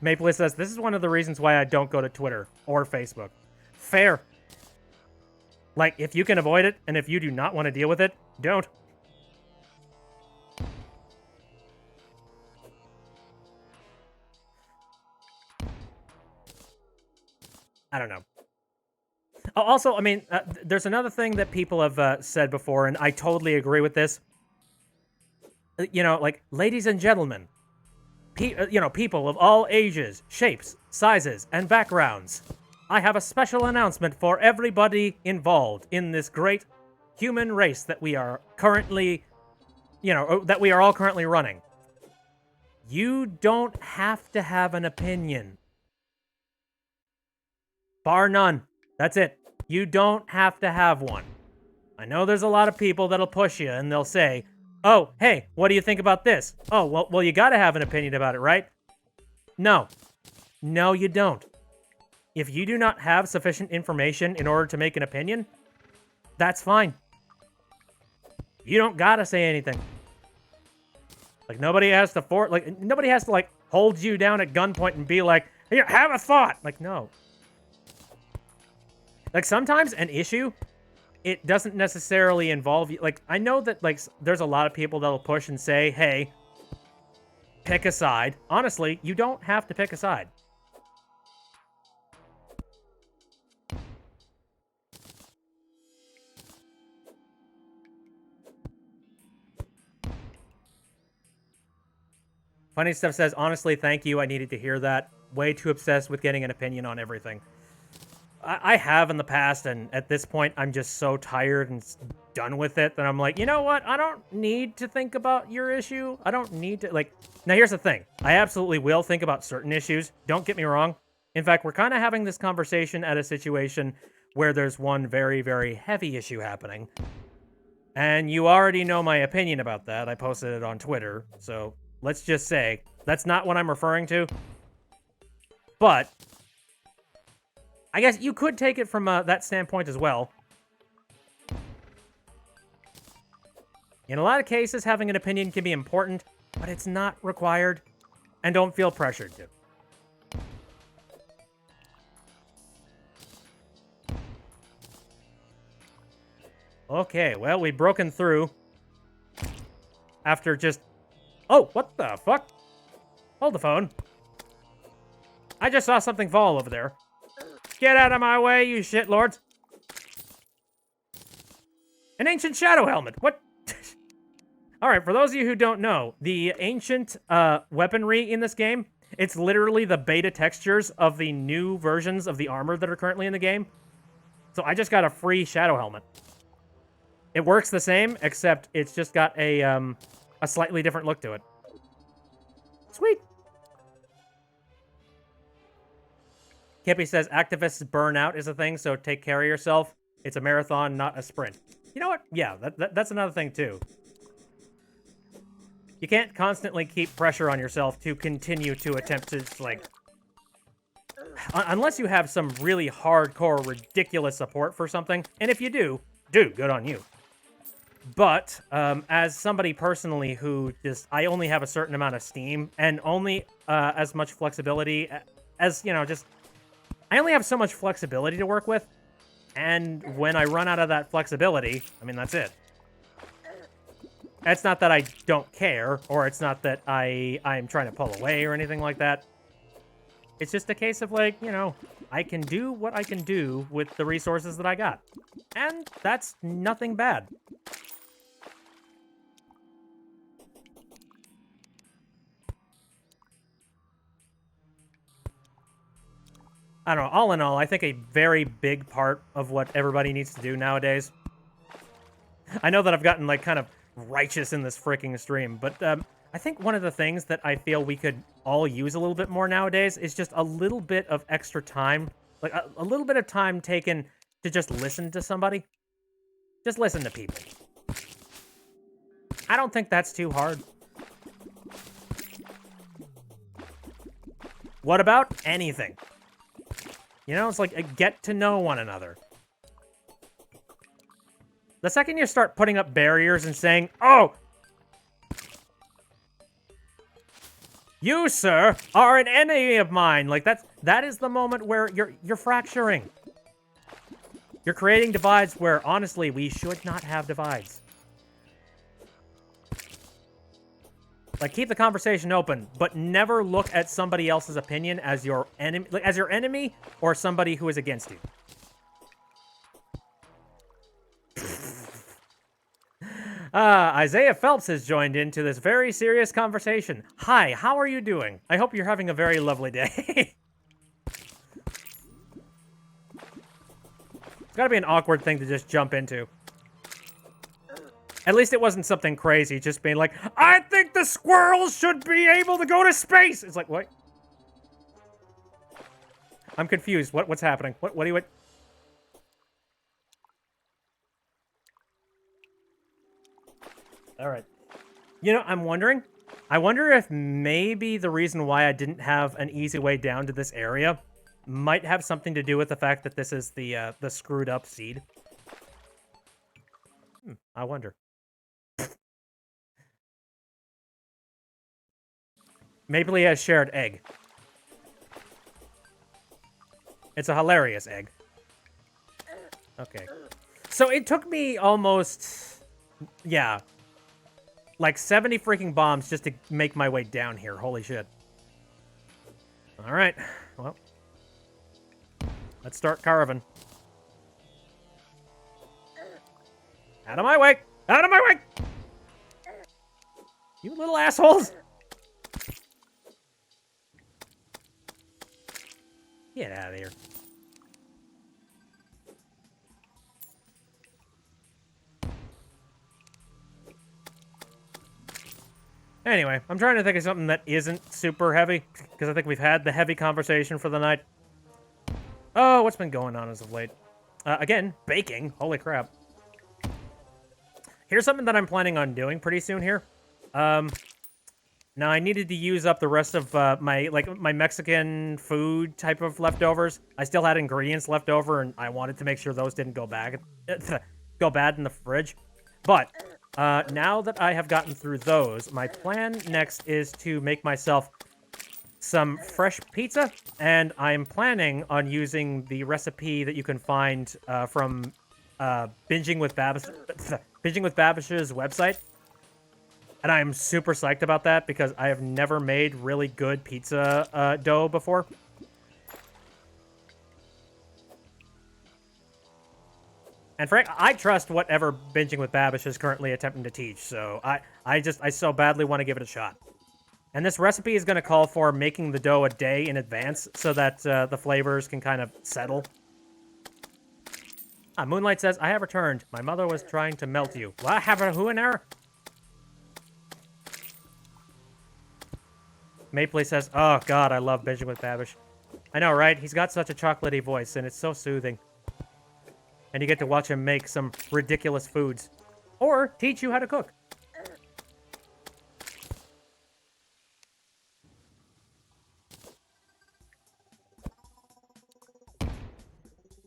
Speaker 1: Maple says, this is one of the reasons why I don't go to Twitter or Facebook. Fair. Like, if you can avoid it, and if you do not want to deal with it, don't. I don't know. Also, I mean, there's another thing that people have said before, and I totally agree with this. You know, like, ladies and gentlemen, you know, people of all ages, shapes, sizes, and backgrounds. I have a special announcement for everybody involved in this great human race that we are currently, you know, that we are all currently running. You don't have to have an opinion. Bar none. That's it. You don't have to have one. I know there's a lot of people that'll push you and they'll say, oh, hey, what do you think about this? Oh, well, you gotta have an opinion about it, right? No. No, you don't. If you do not have sufficient information in order to make an opinion, that's fine. You don't gotta say anything. Like, nobody has to, like, hold you down at gunpoint and be like, here, have a thought. Like, no. Like, sometimes an issue, it doesn't necessarily involve you. Like, I know that, like, there's a lot of people that'll push and say, hey, pick a side. Honestly, you don't have to pick a side. Funny Stuff says, honestly, thank you. I needed to hear that. Way too obsessed with getting an opinion on everything. I have in the past, and at this point, I'm just so tired and done with it that I'm like, you know what? I don't need to think about your issue. I don't need to, like... Now, here's the thing. I absolutely will think about certain issues. Don't get me wrong. In fact, we're kind of having this conversation at a situation where there's one very, very heavy issue happening. And you already know my opinion about that. I posted it on Twitter, so... Let's just say, that's not what I'm referring to. But, I guess you could take it from that standpoint as well. In a lot of cases, having an opinion can be important, but it's not required, and don't feel pressured to. Okay, well, we've broken through after just... Oh, what the fuck? Hold the phone. I just saw something fall over there. Get out of my way, you shitlords. An ancient shadow helmet. What? All right, for those of you who don't know, the ancient weaponry in this game, it's literally the beta textures of the new versions of the armor that are currently in the game. So I just got a free shadow helmet. It works the same, except it's just got a slightly different look to it. Sweet. Kippy says activists burn out is a thing, so take care of yourself. It's a marathon, not a sprint. You know what? Yeah, that's another thing, too. You can't constantly keep pressure on yourself to continue to attempt to, like... Unless you have some really hardcore, ridiculous support for something. And if you do, good on you. But, as somebody personally who just... I only have a certain amount of steam, and only as much flexibility as, you know, just... I only have so much flexibility to work with, and when I run out of that flexibility, I mean, that's it. It's not that I don't care, or it's not that I'm trying to pull away or anything like that. It's just a case of, like, you know, I can do what I can do with the resources that I got. And that's nothing bad. I don't know, all in all, I think a very big part of what everybody needs to do nowadays... I know that I've gotten, like, kind of righteous in this freaking stream, but I think one of the things that I feel we could all use a little bit more nowadays is just a little bit of extra time. Like, a little bit of time taken to just listen to somebody. Just listen to people. I don't think that's too hard. What about anything? You know, it's like, get to know one another. The second you start putting up barriers and saying, oh, you, sir, are an enemy of mine. Like, that is the moment where you're fracturing. You're creating divides where, honestly, we should not have divides. Like, keep the conversation open, but never look at somebody else's opinion as your enemy, like, as your enemy or somebody who is against you. Isaiah Phelps has joined into this very serious conversation. Hi, how are you doing? I hope you're having a very lovely day. It's gotta be an awkward thing to just jump into. At least it wasn't something crazy, just being like, I think the squirrels should be able to go to space! It's like, what? I'm confused. What's happening? What do you... Alright. You know, I'm wondering. I wonder if maybe the reason why I didn't have an easy way down to this area might have something to do with the fact that this is the screwed up seed. I wonder. Maybe he has shared egg. It's a hilarious egg. Okay. So it took me almost... Yeah. Like 70 freaking bombs just to make my way down here. Holy shit. Alright. Well. Let's start carving. Out of my way! Out of my way! You little assholes! Get out of here. Anyway, I'm trying to think of something that isn't super heavy, because I think we've had the heavy conversation for the night. Oh, what's been going on as of late? Again, baking. Holy crap. Here's something that I'm planning on doing pretty soon here. Now, I needed to use up the rest of my Mexican food type of leftovers. I still had ingredients left over, and I wanted to make sure those didn't go bad in the fridge. But Now that I have gotten through those, my plan next is to make myself some fresh pizza, and I'm planning on using the recipe that you can find from Binging with Babish's website. And I'm super psyched about that because I have never made really good pizza dough before. And Frank, I trust whatever Binging with Babish is currently attempting to teach, so I so badly want to give it a shot. And this recipe is going to call for making the dough a day in advance so that the flavors can kind of settle. Moonlight says, I have returned. My mother was trying to melt you. What? Have a who in there? Mapley says, oh god, I love Binging with Babish. I know, right? He's got such a chocolatey voice, and it's so soothing. And you get to watch him make some ridiculous foods. Or teach you how to cook.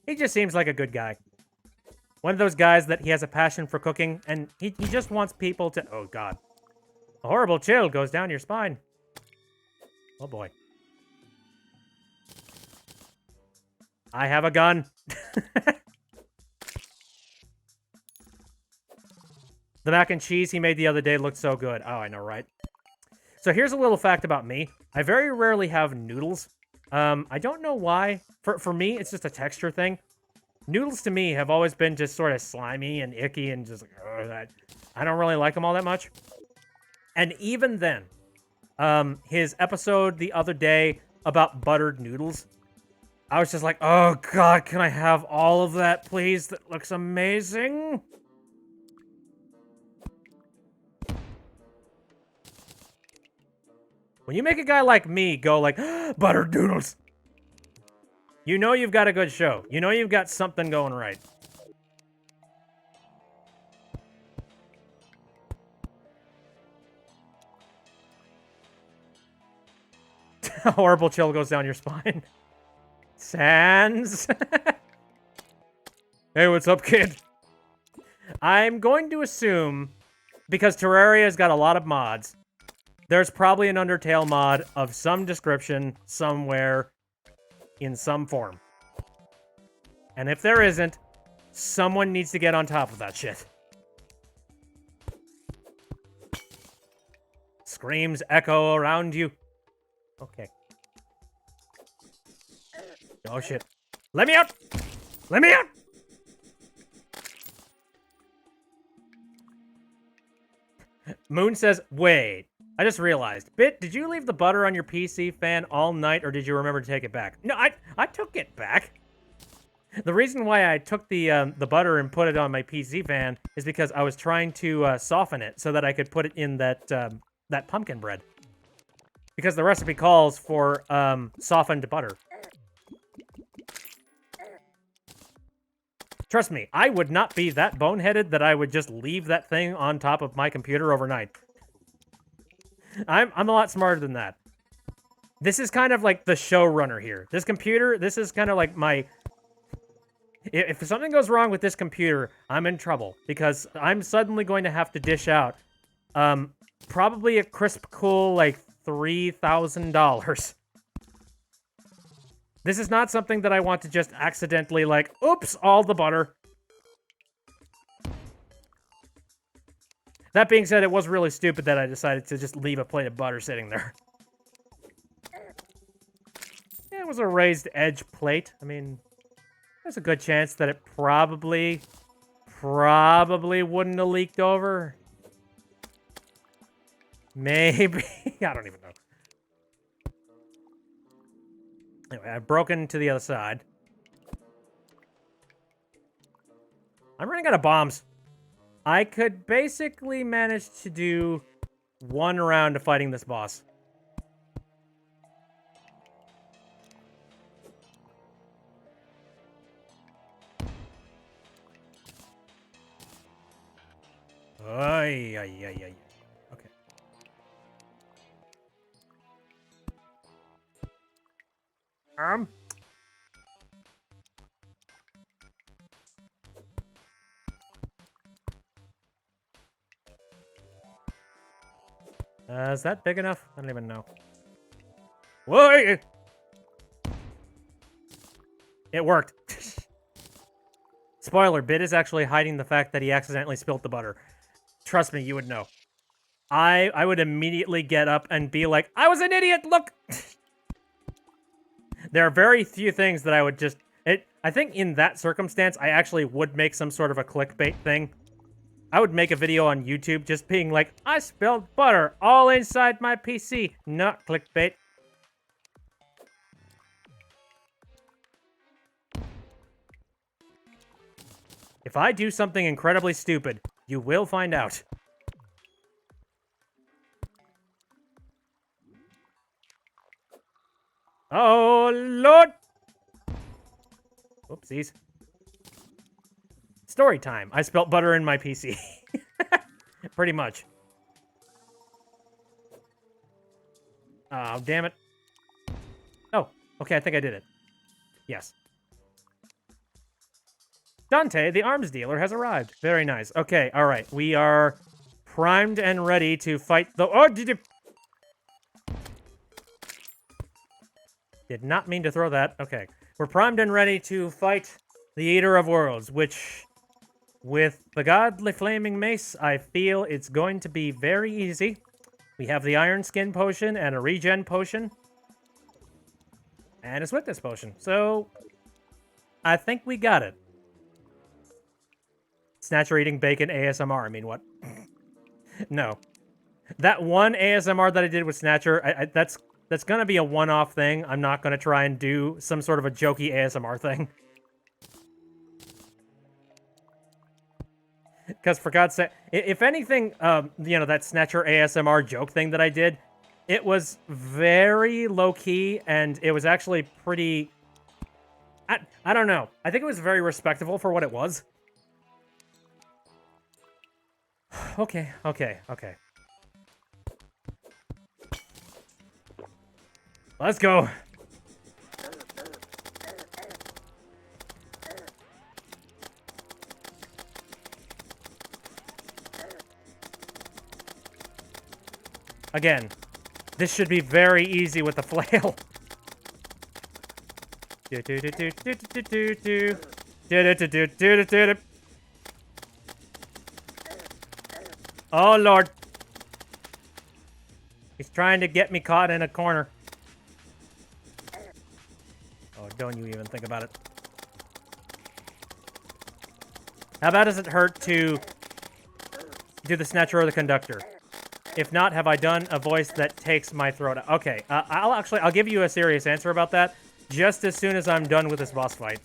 Speaker 1: He just seems like a good guy. One of those guys that he has a passion for cooking, and he just wants people to... Oh, God. A horrible chill goes down your spine. Oh, boy. I have a gun. The mac and cheese he made the other day looked so good. Oh, I know, right? So here's a little fact about me. I very rarely have noodles. I don't know why. For me, it's just a texture thing. Noodles to me have always been just sort of slimy and icky and just like, I don't really like them all that much. And even then, his episode the other day about buttered noodles, I was just like, oh god, can I have all of that, please? That looks amazing. When you make a guy like me go like, buttered noodles, you know you've got a good show. You know you've got something going right. A horrible chill goes down your spine. Sans. Hey, what's up, kid? I'm going to assume, because Terraria's got a lot of mods, there's probably an Undertale mod of some description somewhere in some form. And if there isn't, someone needs to get on top of that shit. Screams echo around you. Okay. Oh shit. Let me out! Let me out! Moon says, wait. I just realized. Bit, did you leave the butter on your PC fan all night, or did you remember to take it back? No, I took it back. The reason why I took the butter and put it on my PC fan is because I was trying to soften it so that I could put it in that that pumpkin bread. Because the recipe calls for softened butter. Trust me, I would not be that boneheaded that I would just leave that thing on top of my computer overnight. I'm a lot smarter than that. This is kind of like the showrunner here. This computer, this is kind of like my... If something goes wrong with this computer, I'm in trouble. Because I'm suddenly going to have to dish out probably a crisp, cool, like, $3,000. This is not something that I want to just accidentally, like, oops, all the butter. That being said, it was really stupid that I decided to just leave a plate of butter sitting there. Yeah, it was a raised edge plate. I mean, there's a good chance that it probably wouldn't have leaked over. Maybe. I don't even know. Anyway, I've broken to the other side. I'm running out of bombs. I could basically manage to do one round of fighting this boss. Ay, ay, ay, ay. Okay. Is that big enough? I don't even know. Whoa! It worked. Spoiler, Bit is actually hiding the fact that he accidentally spilt the butter. Trust me, you would know. I would immediately get up and be like, I was an idiot, look! There are very few things that I would just... I think in that circumstance, I actually would make some sort of a clickbait thing. I would make a video on YouTube just being like, I spilled butter all inside my PC. Not clickbait. If I do something incredibly stupid, you will find out. Oh, Lord! Oopsies. Story time. I spilled butter in my PC. Pretty much. Oh, damn it. Oh, okay, I think I did it. Yes. Dante, the arms dealer, has arrived. Very nice. Okay, all right. We are primed and ready to fight the... Oh, did not mean to throw that. Okay. We're primed and ready to fight the Eater of Worlds, which, with the godly flaming mace, I feel it's going to be very easy. We have the Iron Skin Potion and a Regen Potion. And a Swiftness Potion. So, I think we got it. Snatcher eating bacon ASMR. I mean, what? No. That one ASMR that I did with Snatcher, that's going to be a one-off thing. I'm not going to try and do some sort of a jokey ASMR thing. Because for God's sake, if anything, you know, that Snatcher ASMR joke thing that I did, it was very low-key, and it was actually pretty... I don't know. I think it was very respectable for what it was. Okay. Let's go. Again, this should be very easy with the flail. Oh, Lord. He's trying to get me caught in a corner. Oh, don't you even think about it. How bad does it hurt to do the Snatcher or the Conductor? If not, have I done a voice that takes my throat out? Okay, I'll give you a serious answer about that just as soon as I'm done with this boss fight.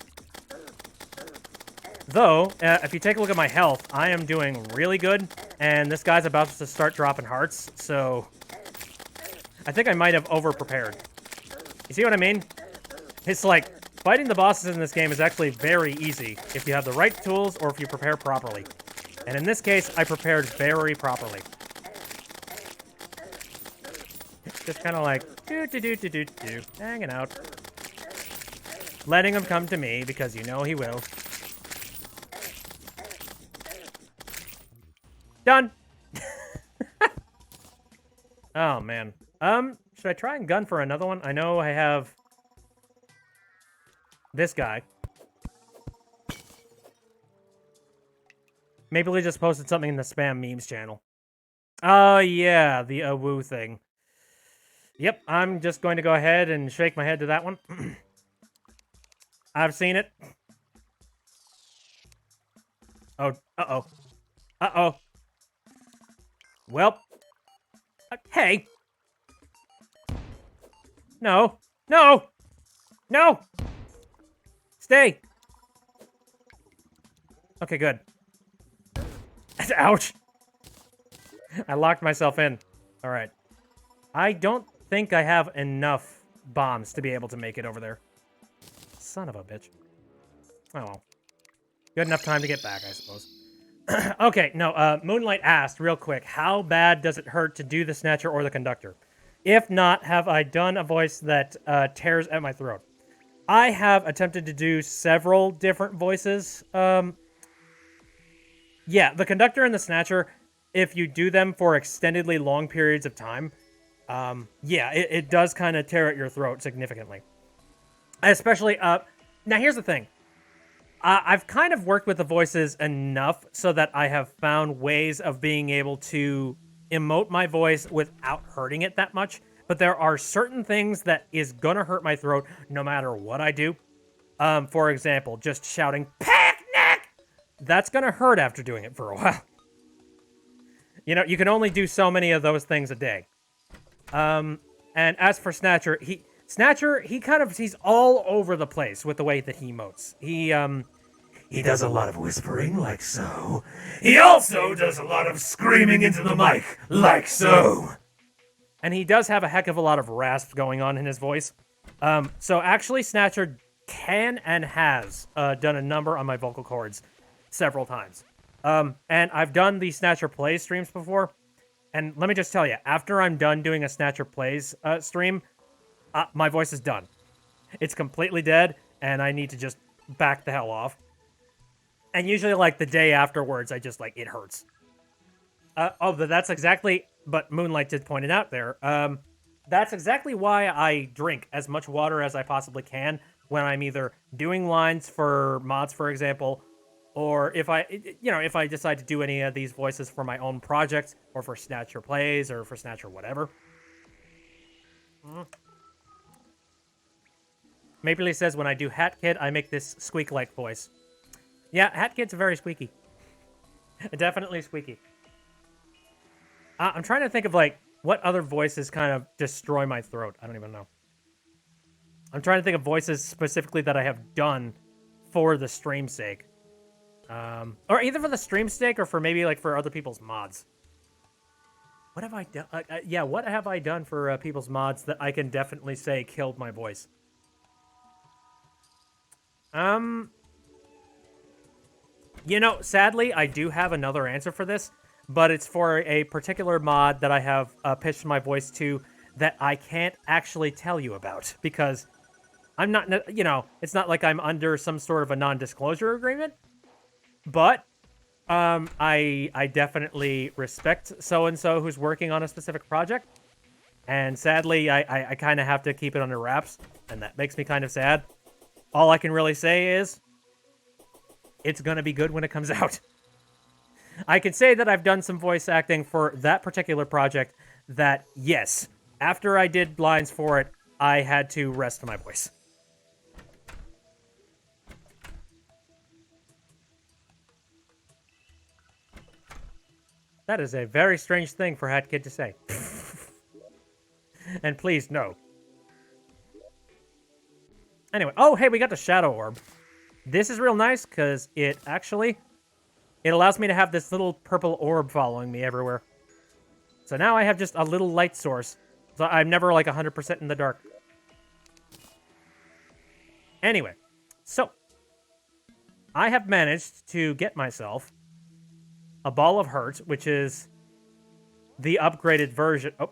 Speaker 1: Though, if you take a look at my health, I am doing really good, and this guy's about to start dropping hearts, so I think I might have over-prepared. You see what I mean? It's like, fighting the bosses in this game is actually very easy if you have the right tools or if you prepare properly. And in this case, I prepared very properly. Just kind of like, hanging out. Letting him come to me, because you know he will. Done! Oh, man. Should I try and gun for another one? I know I have this guy. Maybe they just posted something in the spam memes channel. Oh, yeah, the awoo thing. Yep, I'm just going to go ahead and shake my head to that one. I've seen it. Oh, uh-oh. Uh-oh. Well. Hey! No. No! No! Stay! Okay, good. Ouch! I locked myself in. Alright. I don't think I have enough bombs to be able to make it over there. Son of a bitch. Oh well. Good enough time to get back, I suppose. Okay, no, Moonlight asked, real quick, how bad does it hurt to do the Snatcher or the Conductor? If not, have I done a voice that tears at my throat? I have attempted to do several different voices. Yeah, the Conductor and the Snatcher, if you do them for extendedly long periods of time, yeah, it does kind of tear at your throat significantly. Especially, now here's the thing. I've kind of worked with the voices enough so that I have found ways of being able to emote my voice without hurting it that much. But there are certain things that is gonna hurt my throat no matter what I do. For example, just shouting "picnic." That's gonna hurt after doing it for a while. You know, you can only do so many of those things a day. And as for Snatcher, he's all over the place with the way that he emotes.
Speaker 2: He does a lot of whispering, like so. He also does a lot of screaming into the mic, like so.
Speaker 1: And he does have a heck of a lot of rasp going on in his voice. So actually, Snatcher can and has done a number on my vocal cords several times. And I've done the Snatcher Plays streams before. And let me just tell you, after I'm done doing a Snatcher Plays stream, my voice is done. It's completely dead, and I need to just back the hell off. And usually, like, the day afterwards, I just, like, it hurts. But that's exactly... But Moonlight did point it out there. That's exactly why I drink as much water as I possibly can when I'm either doing lines for mods, for example, or if I decide to do any of these voices for my own projects, or for Snatcher Plays, or for Snatcher whatever. Maple Leaf says, when I do Hat Kid, I make this squeak-like voice. Yeah, Hat Kid's very squeaky. Definitely squeaky. I'm trying to think of, like, what other voices kind of destroy my throat. I don't even know. I'm trying to think of voices specifically that I have done for the stream's sake. Or either for the stream's sake or for maybe, like, for other people's mods. What have I done? Yeah, what have I done for people's mods that I can definitely say killed my voice? You know, sadly, I do have another answer for this, but it's for a particular mod that I have pitched my voice to that I can't actually tell you about, because I'm not, you know, it's not like I'm under some sort of a non-disclosure agreement, but I definitely respect so-and-so who's working on a specific project, and sadly, I kind of have to keep it under wraps, and that makes me kind of sad. All I can really say is, it's gonna be good when it comes out. I can say that I've done some voice acting for that particular project that, yes, after I did lines for it, I had to rest my voice. That is a very strange thing for Hat Kid to say. And please, no. Anyway, oh, hey, we got the Shadow Orb. This is real nice, because it allows me to have this little purple orb following me everywhere. So now I have just a little light source. So I'm never, like, 100% in the dark. Anyway, so I have managed to get myself a Ball of Hurt, which is the upgraded version... Oh.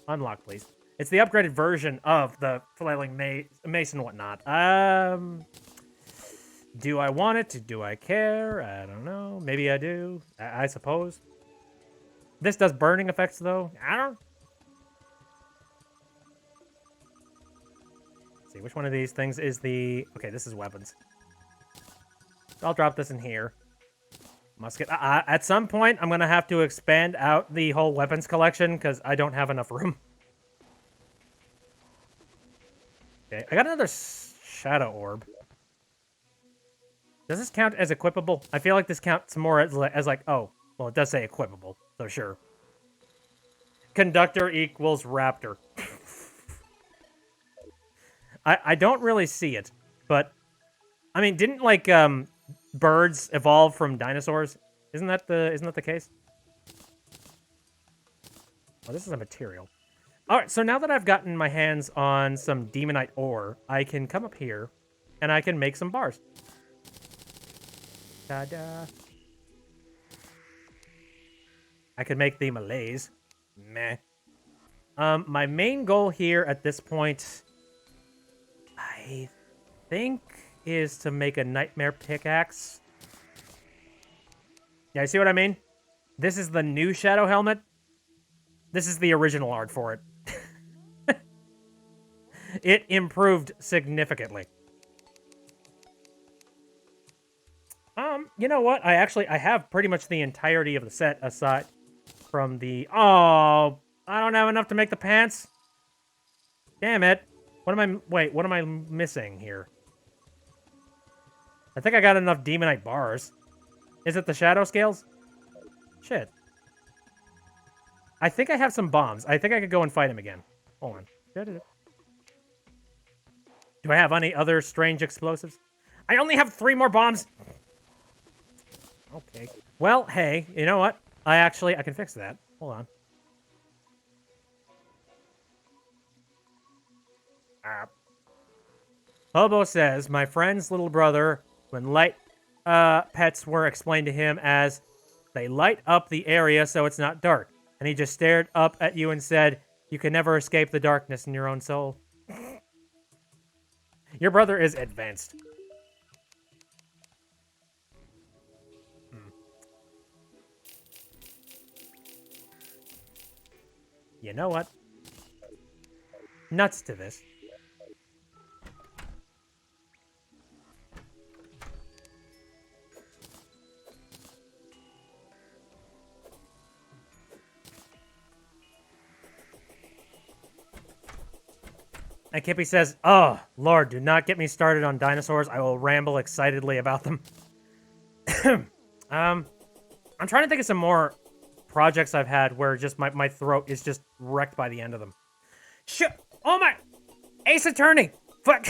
Speaker 1: Unlock, please. It's the upgraded version of the flailing mace and whatnot. Do I want it? Do I care? I don't know. Maybe I do. I suppose. This does burning effects, though. I don't... Let's see, which one of these things is the... Okay, this is weapons. So I'll drop this in here. Musket. At some point, I'm going to have to expand out the whole weapons collection, because I don't have enough room. Okay, I got another Shadow Orb. Does this count as equipable? I feel like this counts more as like, oh, well, it does say equipable, so sure. Conductor equals Raptor. I don't really see it, but I mean, didn't like birds evolve from dinosaurs? Isn't that the case? Oh, this is a material. All right, so now that I've gotten my hands on some Demonite ore, I can come up here, and I can make some bars. Ta-da. I could make the malaise. Meh. My main goal here at this point, I think, is to make a Nightmare Pickaxe. Yeah, you see what I mean? This is the new Shadow Helmet. This is the original art for it. It improved significantly. You know what? I have pretty much the entirety of the set aside from the... Oh, I don't have enough to make the pants. Damn it. What am I missing here? I think I got enough Demonite bars. Is it the Shadow Scales? Shit. I think I have some bombs. I think I could go and fight him again. Hold on. Do I have any other strange explosives? I only have 3 more bombs! Okay. Well, hey, you know what? I can fix that. Hold on. Hobo says, my friend's little brother, when light pets were explained to him as, they light up the area so it's not dark. And he just stared up at you and said, you can never escape the darkness in your own soul. Your brother is advanced. You know what? Nuts to this. And Kippy says, oh, Lord, do not get me started on dinosaurs. I will ramble excitedly about them. I'm trying to think of some more projects I've had where just my throat is just wrecked by the end of them. Shit! Oh my! Ace Attorney! Fuck!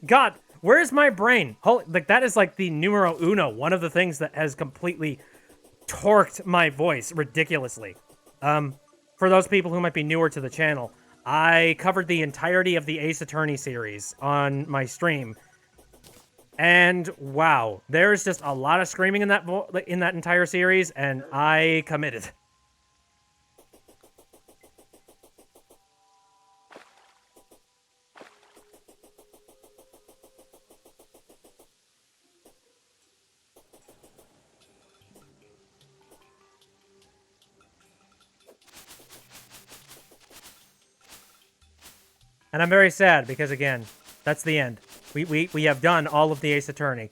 Speaker 1: God, where's my brain? Holy, like, that is like the numero uno, one of the things that has completely torqued my voice ridiculously. For those people who might be newer to the channel, I covered the entirety of the Ace Attorney series on my stream. And wow, there's just a lot of screaming in that entire series, and I committed. And I'm very sad because, again, that's the end. We have done all of the Ace Attorney.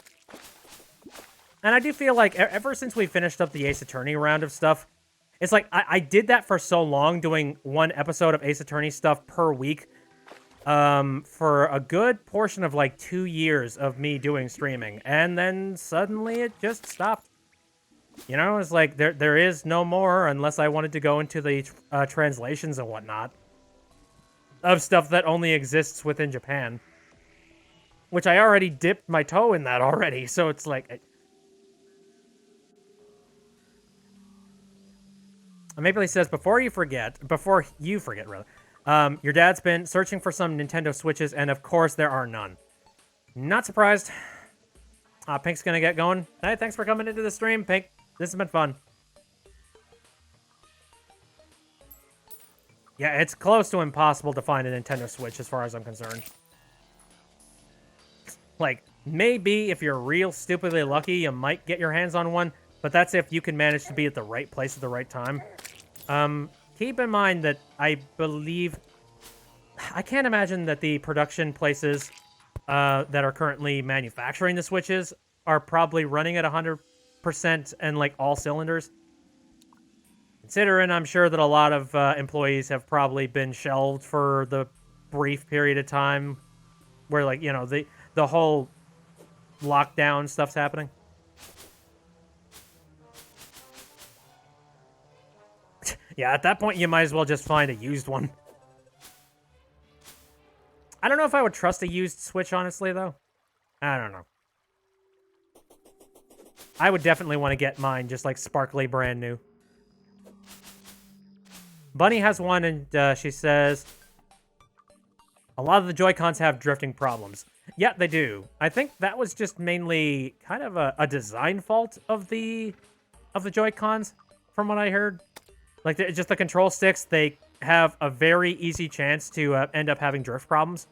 Speaker 1: And I do feel like ever since we finished up the Ace Attorney round of stuff, it's like I did that for so long, doing one episode of Ace Attorney stuff per week, for a good portion of like 2 years of me doing streaming. And then suddenly it just stopped. You know, it's like there is no more unless I wanted to go into the translations and whatnot of stuff that only exists within Japan. Which I already dipped my toe in that already, so it's like... Maple says, before you forget, rather, your dad's been searching for some Nintendo Switches, and of course there are none. Not surprised. Pink's gonna get going. Hey, thanks for coming into the stream, Pink. This has been fun. Yeah, it's close to impossible to find a Nintendo Switch as far as I'm concerned. Like, maybe if you're real stupidly lucky, you might get your hands on one, but that's if you can manage to be at the right place at the right time. Keep in mind that I believe... I can't imagine that the production places that are currently manufacturing the Switches are probably running at 100% and, like, all cylinders. Considering I'm sure that a lot of employees have probably been shelved for the brief period of time where, like, you know, the whole lockdown stuff's happening. Yeah, at that point, you might as well just find a used one. I don't know if I would trust a used Switch, honestly, though. I don't know. I would definitely want to get mine just, like, sparkly brand new. Bunny has one, and she says... A lot of the Joy-Cons have drifting problems. Yeah, they do. I think that was just mainly kind of a design fault of the Joy-Cons, from what I heard. Like, just the control sticks, they have a very easy chance to end up having drift problems.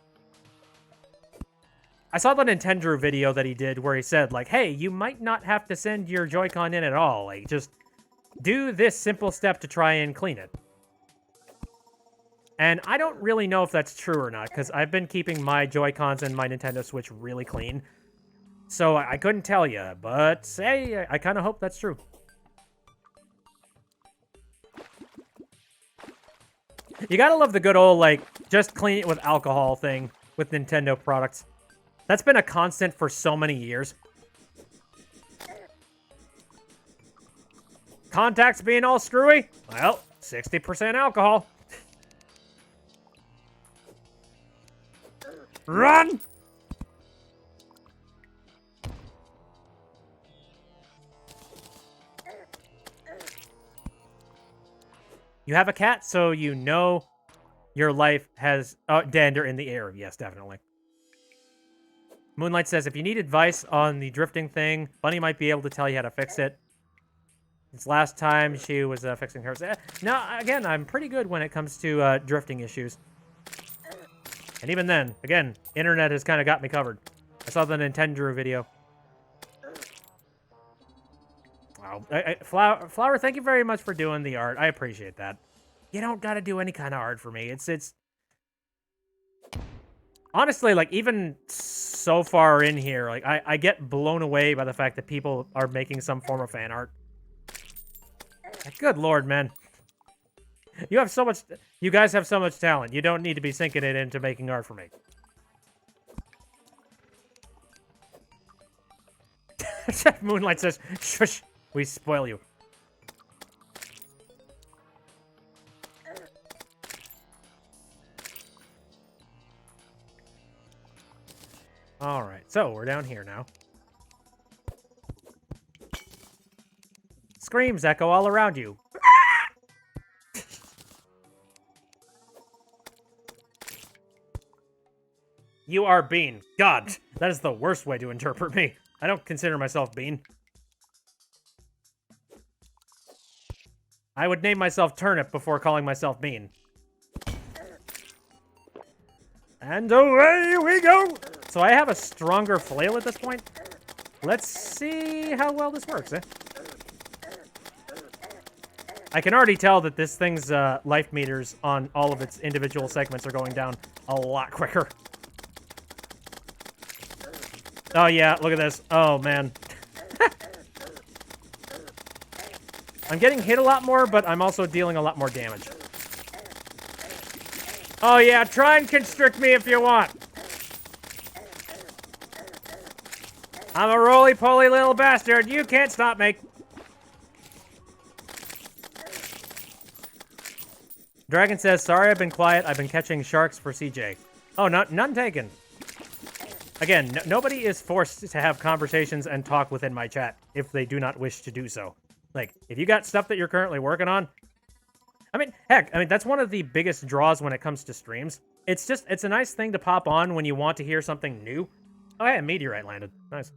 Speaker 1: I saw the Nintendo video that he did where he said, like, hey, you might not have to send your Joy-Con in at all. Like, just do this simple step to try and clean it. And I don't really know if that's true or not, because I've been keeping my Joy-Cons and my Nintendo Switch really clean. So I couldn't tell you, but hey, I kind of hope that's true. You gotta love the good old, like, just clean it with alcohol thing with Nintendo products. That's been a constant for so many years. Contacts being all screwy? Well, 60% alcohol. Run! You have a cat, so you know your life has dander in the air. Yes, definitely. Moonlight says, if you need advice on the drifting thing, Bunny might be able to tell you how to fix it. It's last time she was fixing hers. No, again, I'm pretty good when it comes to drifting issues. And even then, again, internet has kind of got me covered. I saw the Nintendo video. Wow. Flower, thank you very much for doing the art. I appreciate that. You don't gotta do any kind of art for me. It's... Honestly, like, even so far in here, like, I get blown away by the fact that people are making some form of fan art. Like, good lord, man. You have so much... You guys have so much talent. You don't need to be sinking it into making art for me. Moonlight says, shush, we spoil you. Alright, so we're down here now. Screams echo all around you. You are Bean. God, that is the worst way to interpret me. I don't consider myself Bean. I would name myself Turnip before calling myself Bean. And away we go! So I have a stronger flail at this point. Let's see how well this works, eh? I can already tell that this thing's life meters on all of its individual segments are going down a lot quicker. Oh yeah, look at this. Oh man. I'm getting hit a lot more, but I'm also dealing a lot more damage. Oh yeah, try and constrict me if you want. I'm a roly-poly little bastard. You can't stop me. Dragon says, sorry I've been quiet. I've been catching sharks for CJ. Oh, none taken. Again, nobody is forced to have conversations and talk within my chat if they do not wish to do so. Like, if you got stuff that you're currently working on, I mean, heck, that's one of the biggest draws when it comes to streams. It's a nice thing to pop on when you want to hear something new. Oh, yeah, a meteorite landed. Nice.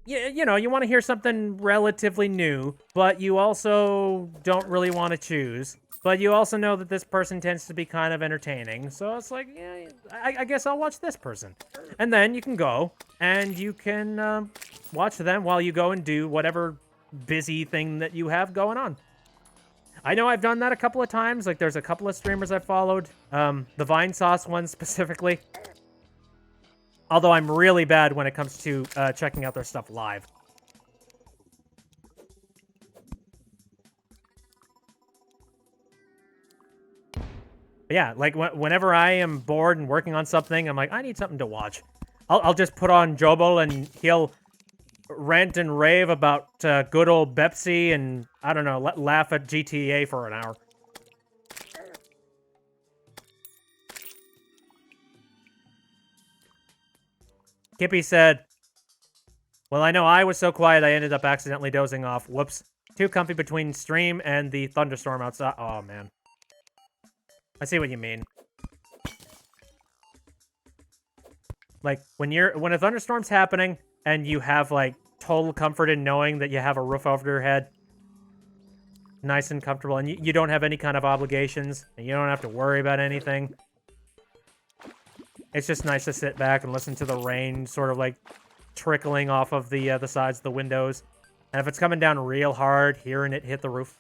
Speaker 1: You know, you want to hear something relatively new, but you also don't really want to choose. But you also know that this person tends to be kind of entertaining, so it's like, yeah, I guess I'll watch this person. And then you can go, and you can watch them while you go and do whatever busy thing that you have going on. I know I've done that a couple of times. Like, there's a couple of streamers I've followed. The Vine Sauce one specifically. Although I'm really bad when it comes to checking out their stuff live. But yeah, like, whenever I am bored and working on something, I'm like, I need something to watch. I'll just put on Jobo and he'll rant and rave about good old Pepsi and, I don't know, laugh at GTA for an hour. Kippy said, well, I know I was so quiet I ended up accidentally dozing off. Whoops. Too comfy between stream and the thunderstorm outside. Oh, man. I see what you mean. Like, when a thunderstorm's happening and you have, like, total comfort in knowing that you have a roof over your head, nice and comfortable, and you don't have any kind of obligations, and you don't have to worry about anything. It's just nice to sit back and listen to the rain sort of like trickling off of the sides of the windows. And if it's coming down real hard, hearing it hit the roof.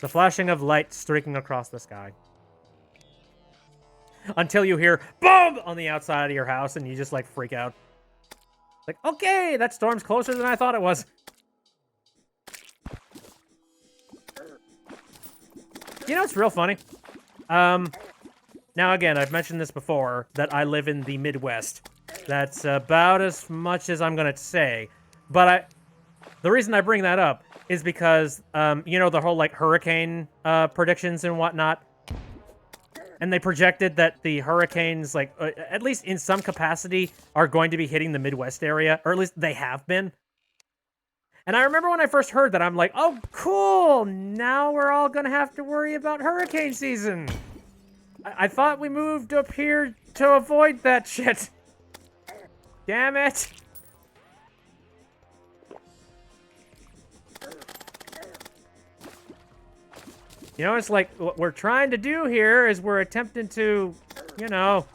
Speaker 1: The flashing of light streaking across the sky. Until you hear BOOM on the outside of your house and you just like freak out. Like, okay, that storm's closer than I thought it was. You know, it's real funny. Now again, I've mentioned this before, that I live in the Midwest. That's about as much as I'm gonna say. But the reason I bring that up is because, you know, the whole, like, hurricane predictions and whatnot. And they projected that the hurricanes, like, at least in some capacity, are going to be hitting the Midwest area. Or at least they have been. And I remember when I first heard that, I'm like, oh, cool! Now we're all gonna have to worry about hurricane season! I thought we moved up here to avoid that shit! Damn it! You know, it's like, what we're trying to do here is we're attempting to, you know...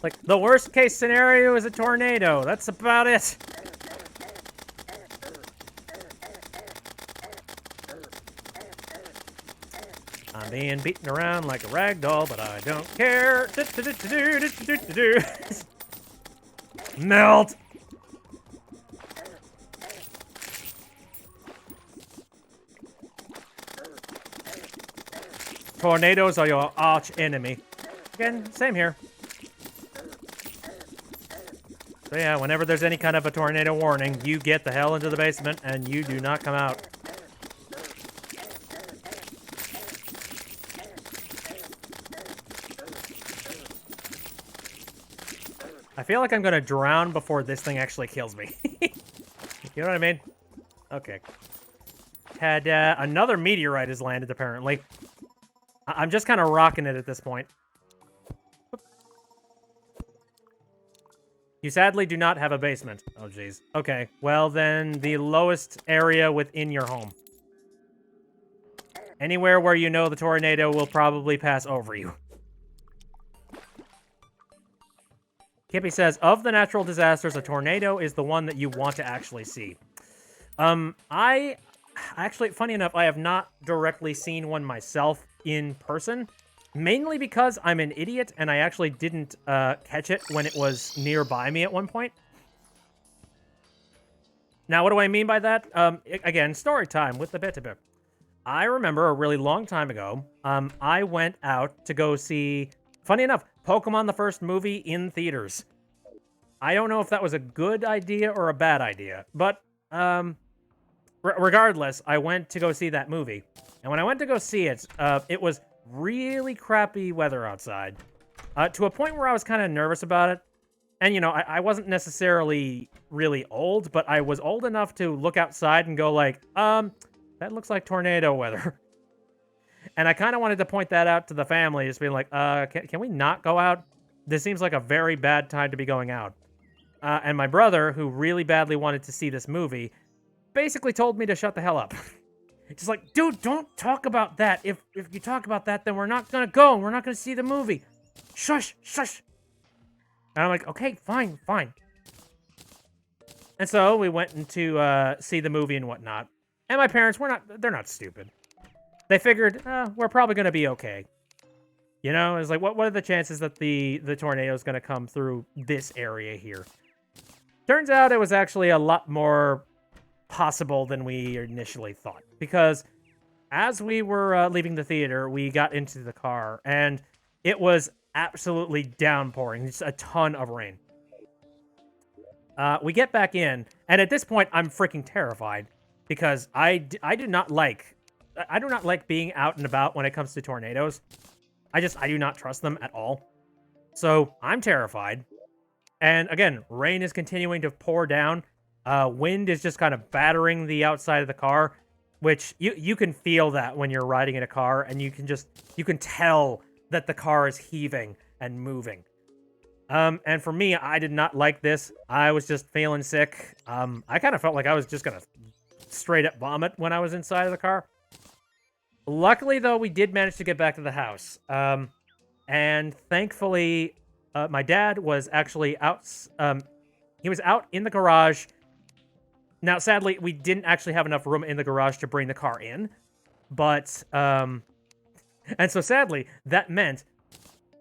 Speaker 1: Like, the worst case scenario is a tornado. That's about it. I'm being beaten around like a rag doll, but I don't care. Melt! Tornadoes are your arch enemy. Again, same here. So yeah, whenever there's any kind of a tornado warning, you get the hell into the basement and you do not come out. I feel like I'm gonna drown before this thing actually kills me. You know what I mean? Okay. Had another meteorite has landed, apparently. I'm just kind of rocking it at this point. You sadly do not have a basement. Oh, jeez. Okay, well then, the lowest area within your home. Anywhere where you know the tornado will probably pass over you. Kippy says, of the natural disasters, a tornado is the one that you want to actually see. Actually, funny enough, I have not directly seen one myself in person. Mainly because I'm an idiot and I actually didn't catch it when it was nearby me at one point. Now, what do I mean by that? Again, story time with the Bit-a-Bit. I remember a really long time ago, I went out to go see, funny enough, Pokemon the first movie in theaters. I don't know if that was a good idea or a bad idea, but regardless, I went to go see that movie. And when I went to go see it, it was really crappy weather outside, to a point where I was kind of nervous about it. And, you know, I wasn't necessarily really old, but I was old enough to look outside and go like, that looks like tornado weather. And I kind of wanted to point that out to the family, just being like, can we not go out? This seems like a very bad time to be going out. And my brother, who really badly wanted to see this movie, basically told me to shut the hell up. Just like, dude, don't talk about that. If you talk about that, then we're not gonna go. We're not gonna see the movie. Shush, shush. And I'm like, okay, fine, fine. And so we went to see the movie and whatnot. And my parents, they're not stupid. They figured, we're probably gonna be okay. You know, it's like, what are the chances that the tornado is gonna come through this area here? Turns out it was actually a lot more possible than we initially thought, because as we were leaving the theater, we got into the car and it was absolutely downpouring, just a ton of rain. We get back in, and at this point I'm freaking terrified because I do not like being out and about when it comes to tornadoes. I do not trust them at all. So I'm terrified. And again, rain is continuing to pour down. Wind is just kind of battering the outside of the car, which you can feel that when you're riding in a car, and you can tell that the car is heaving and moving. And for me, I did not like this. I was just feeling sick. I kind of felt like I was just gonna straight up vomit when I was inside of the car. Luckily, though, we did manage to get back to the house. And thankfully, my dad was actually out. He was out in the garage. Now, sadly, we didn't actually have enough room in the garage to bring the car in. But, and so sadly, that meant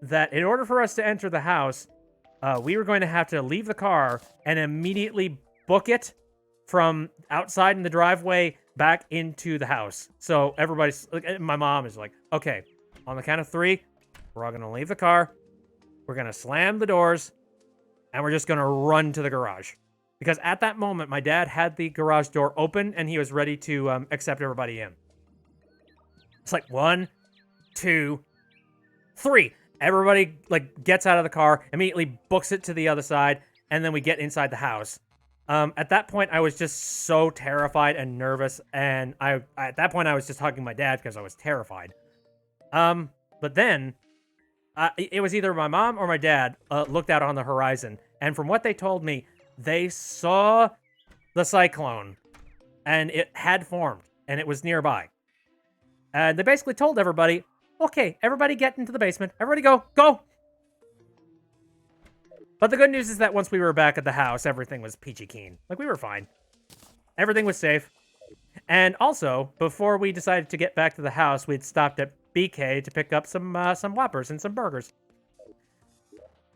Speaker 1: that in order for us to enter the house, we were going to have to leave the car and immediately book it from outside in the driveway back into the house. So everybody's, my mom is like, okay, on the count of 3, we're all going to leave the car, we're going to slam the doors, and we're just going to run to the garage. Because at that moment, my dad had the garage door open, and he was ready to accept everybody in. It's like 1, 2, 3. Everybody gets out of the car, immediately books it to the other side, and then we get inside the house. At that point, I was just so terrified and nervous, and at that point I was just hugging my dad because I was terrified. But then it was either my mom or my dad looked out on the horizon, and from what they told me, they saw the cyclone, and it had formed, and it was nearby. And they basically told everybody, okay, everybody get into the basement. Everybody go! But the good news is that once we were back at the house, everything was peachy keen. We were fine. Everything was safe. And also, before we decided to get back to the house, we'd stopped at BK to pick up some Whoppers and some burgers.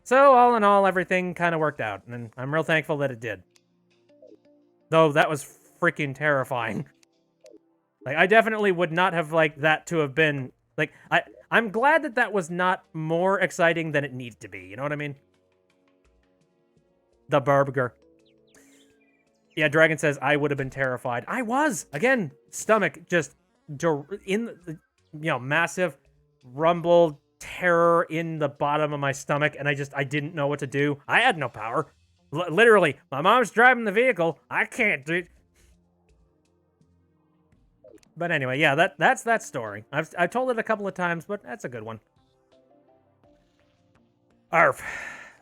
Speaker 1: So, all in all, everything kind of worked out, and I'm real thankful that it did. Though, that was freaking terrifying. I definitely would not have liked that to have been... I'm glad that that was not more exciting than it needed to be, you know what I mean? The burger. Yeah, Dragon says, I would have been terrified. I was! Again, stomach just in the, massive rumble, terror in the bottom of my stomach, and I didn't know what to do. I had no power. Literally, my mom's driving the vehicle. I can't do it. But anyway, yeah, that's that story. I've told it a couple of times, but that's a good one. Arf.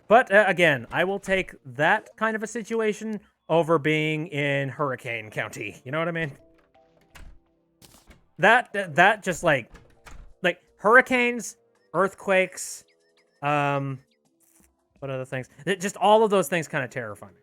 Speaker 1: But again, I will take that kind of a situation over being in Hurricane County. You know what I mean? That just like hurricanes, earthquakes, what other things? Just all of those things kind of terrify me.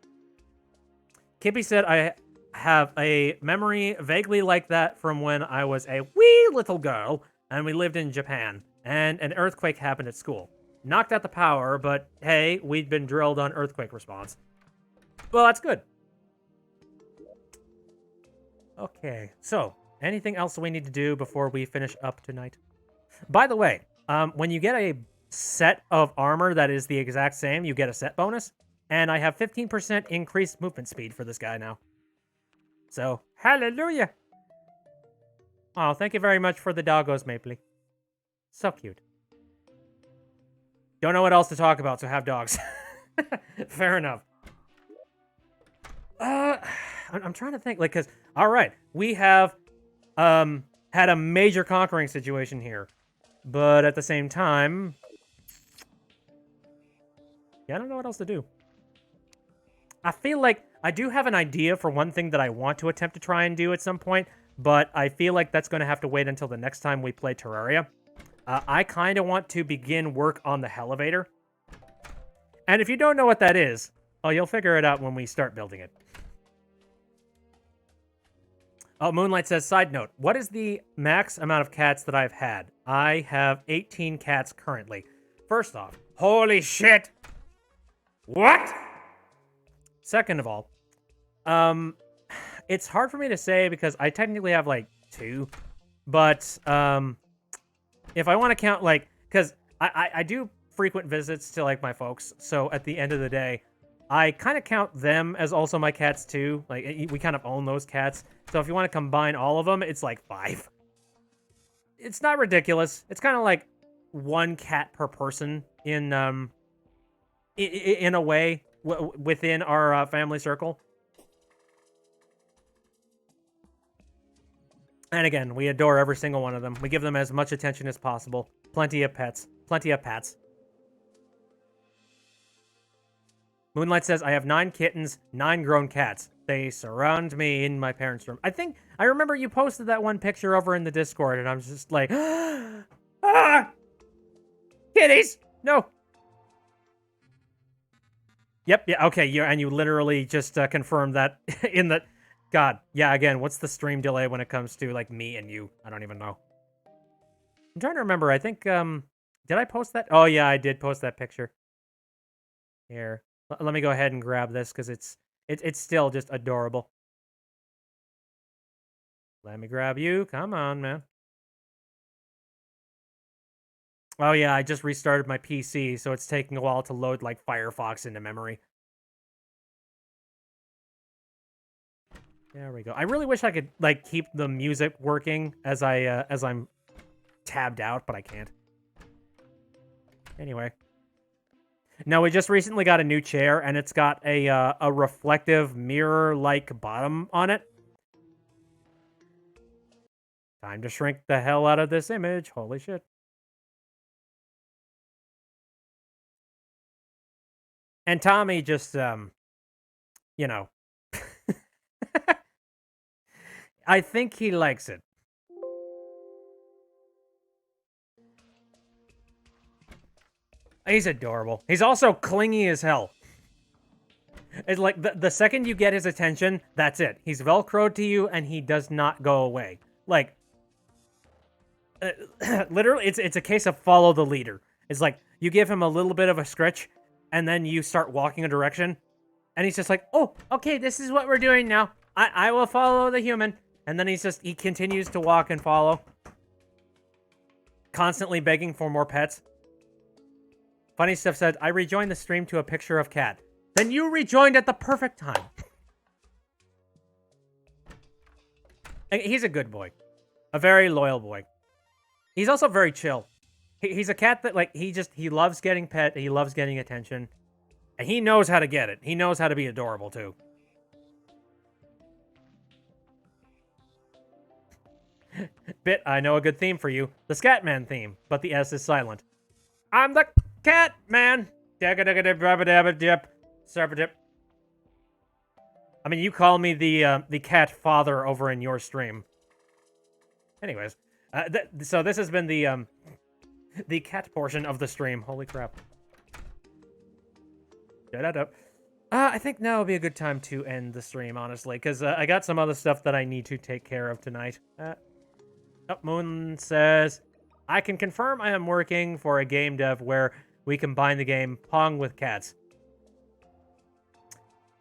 Speaker 1: Kippy said, I have a memory vaguely like that from when I was a wee little girl and we lived in Japan and an earthquake happened at school. Knocked out the power, but hey, we'd been drilled on earthquake response. Well, that's good. Okay, so anything else we need to do before we finish up tonight? By the way, when you get a set of armor that is the exact same, you get a set bonus, and I have 15% increased movement speed for this guy now. So, hallelujah! Oh, thank you very much for the doggos, Mapley. So cute. Don't know what else to talk about, so have dogs. Fair enough. I'm trying to think, because, alright, we have, had a major conquering situation here. But at the same time... yeah, I don't know what else to do. I feel like I do have an idea for one thing that I want to attempt to try and do at some point, but I feel like that's going to have to wait until the next time we play Terraria. I kind of want to begin work on the Elevator. And if you don't know what that is, oh, you'll figure it out when we start building it. Oh, Moonlight says, side note, what is the max amount of cats that I've had? I have 18 cats currently. First off, holy shit! What? Second of all, it's hard for me to say because I technically have, 2. But, if I want to count, because I do frequent visits to, my folks, so at the end of the day, I kind of count them as also my cats, too. We kind of own those cats. So if you want to combine all of them, it's 5. It's not ridiculous. It's kind of like 1 cat per person in a way within our family circle. And again, we adore every single one of them. We give them as much attention as possible. Plenty of pets. Plenty of pets. Moonlight says, I have 9 kittens, 9 grown cats. They surround me in my parents' room. I remember you posted that one picture over in the Discord, and I'm just like, ah! Kitties! No! Yep, yeah, okay, and you literally just confirmed that in the... God, yeah, again, what's the stream delay when it comes to, like, me and you? I don't even know. I'm trying to remember, I think, did I post that? Oh, yeah, I did post that picture. Here. Let me go ahead and grab this, because it's still just adorable. Let me grab you. Come on, man. Oh, yeah, I just restarted my PC, so it's taking a while to load, like, Firefox into memory. There we go. I really wish I could, like, keep the music working as I'm tabbed out, but I can't. Anyway. No, we just recently got a new chair, and it's got a reflective mirror-like bottom on it. Time to shrink the hell out of this image. Holy shit. And Tommy just, you know. I think he likes it. He's adorable. He's also clingy as hell. It's like, the second you get his attention, that's it. He's Velcroed to you, and he does not go away. Like, literally, it's a case of follow the leader. It's like, you give him a little bit of a stretch, and then you start walking a direction, and he's just like, oh, okay, this is what we're doing now. I will follow the human. And then he continues to walk and follow. Constantly begging for more pets. Funny Stuff said, I rejoined the stream to a picture of cat. Then you rejoined at the perfect time. He's a good boy. A very loyal boy. He's also very chill. He's a cat that, like, he loves getting pet. He loves getting attention. And he knows how to get it. He knows how to be adorable, too. Bit, I know a good theme for you. The Scatman theme, but the S is silent. I'm the cat man. I mean, you call me the cat father over in your stream. Anyways, so this has been the cat portion of the stream. Holy crap. I think now would be a good time to end the stream, honestly, because I got some other stuff that I need to take care of tonight. Moon says, I can confirm I am working for a game dev where we combine the game Pong with cats.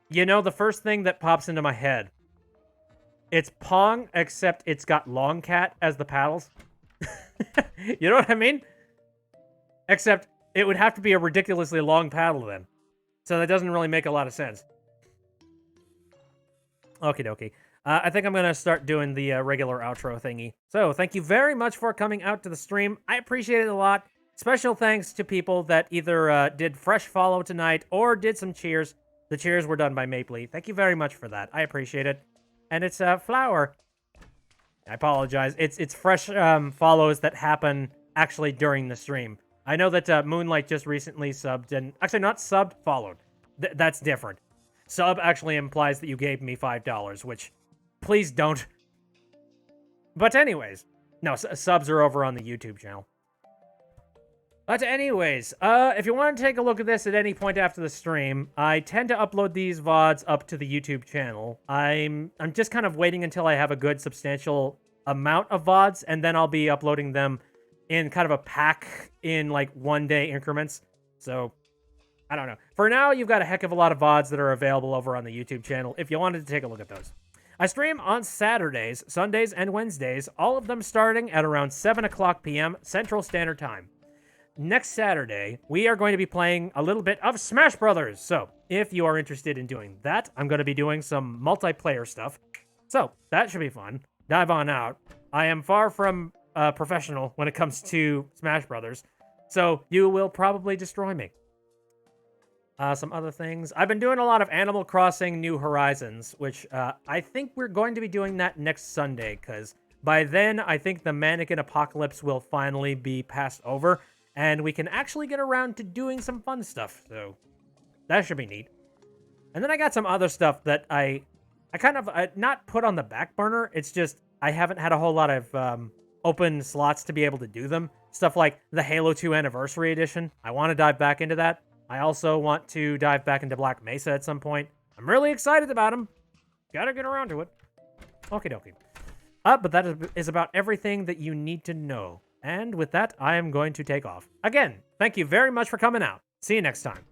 Speaker 1: You know, the first thing that pops into my head, it's Pong, except it's got Long Cat as the paddles. You know what I mean? Except it would have to be a ridiculously long paddle then. So that doesn't really make a lot of sense. Okie dokie. I think I'm going to start doing the regular outro thingy. So, thank you very much for coming out to the stream. I appreciate it a lot. Special thanks to people that either did fresh follow tonight or did some cheers. The cheers were done by Mapley. Thank you very much for that. I appreciate it. And it's Flower. I apologize. It's fresh follows that happen actually during the stream. I know that Moonlight just recently subbed, and actually not subbed, followed. That's different. Sub actually implies that you gave me $5, which... Please don't. But anyways. No, subs are over on the YouTube channel. But anyways, if you want to take a look at this at any point after the stream, I tend to upload these VODs up to the YouTube channel. I'm just kind of waiting until I have a good substantial amount of VODs, and then I'll be uploading them in kind of a pack in like 1-day increments. So, I don't know. For now, you've got a heck of a lot of VODs that are available over on the YouTube channel if you wanted to take a look at those. I stream on Saturdays, Sundays, and Wednesdays, all of them starting at around 7 o'clock p.m. Central Standard Time. Next Saturday, we are going to be playing a little bit of Smash Brothers. So, if you are interested in doing that, I'm going to be doing some multiplayer stuff. So, that should be fun. Dive on out. I am far from professional when it comes to Smash Brothers, so you will probably destroy me. Some other things. I've been doing a lot of Animal Crossing New Horizons, which I think we're going to be doing that next Sunday, because by then, I think the mannequin apocalypse will finally be passed over, and we can actually get around to doing some fun stuff, so that should be neat. And then I got some other stuff that I kind of not put on the back burner. It's just I haven't had a whole lot of open slots to be able to do them. Stuff like the Halo 2 Anniversary Edition. I want to dive back into that. I also want to dive back into Black Mesa at some point. I'm really excited about them. Gotta get around to it. Okie dokie. But that is about everything that you need to know. And with that, I am going to take off. Again, thank you very much for coming out. See you next time.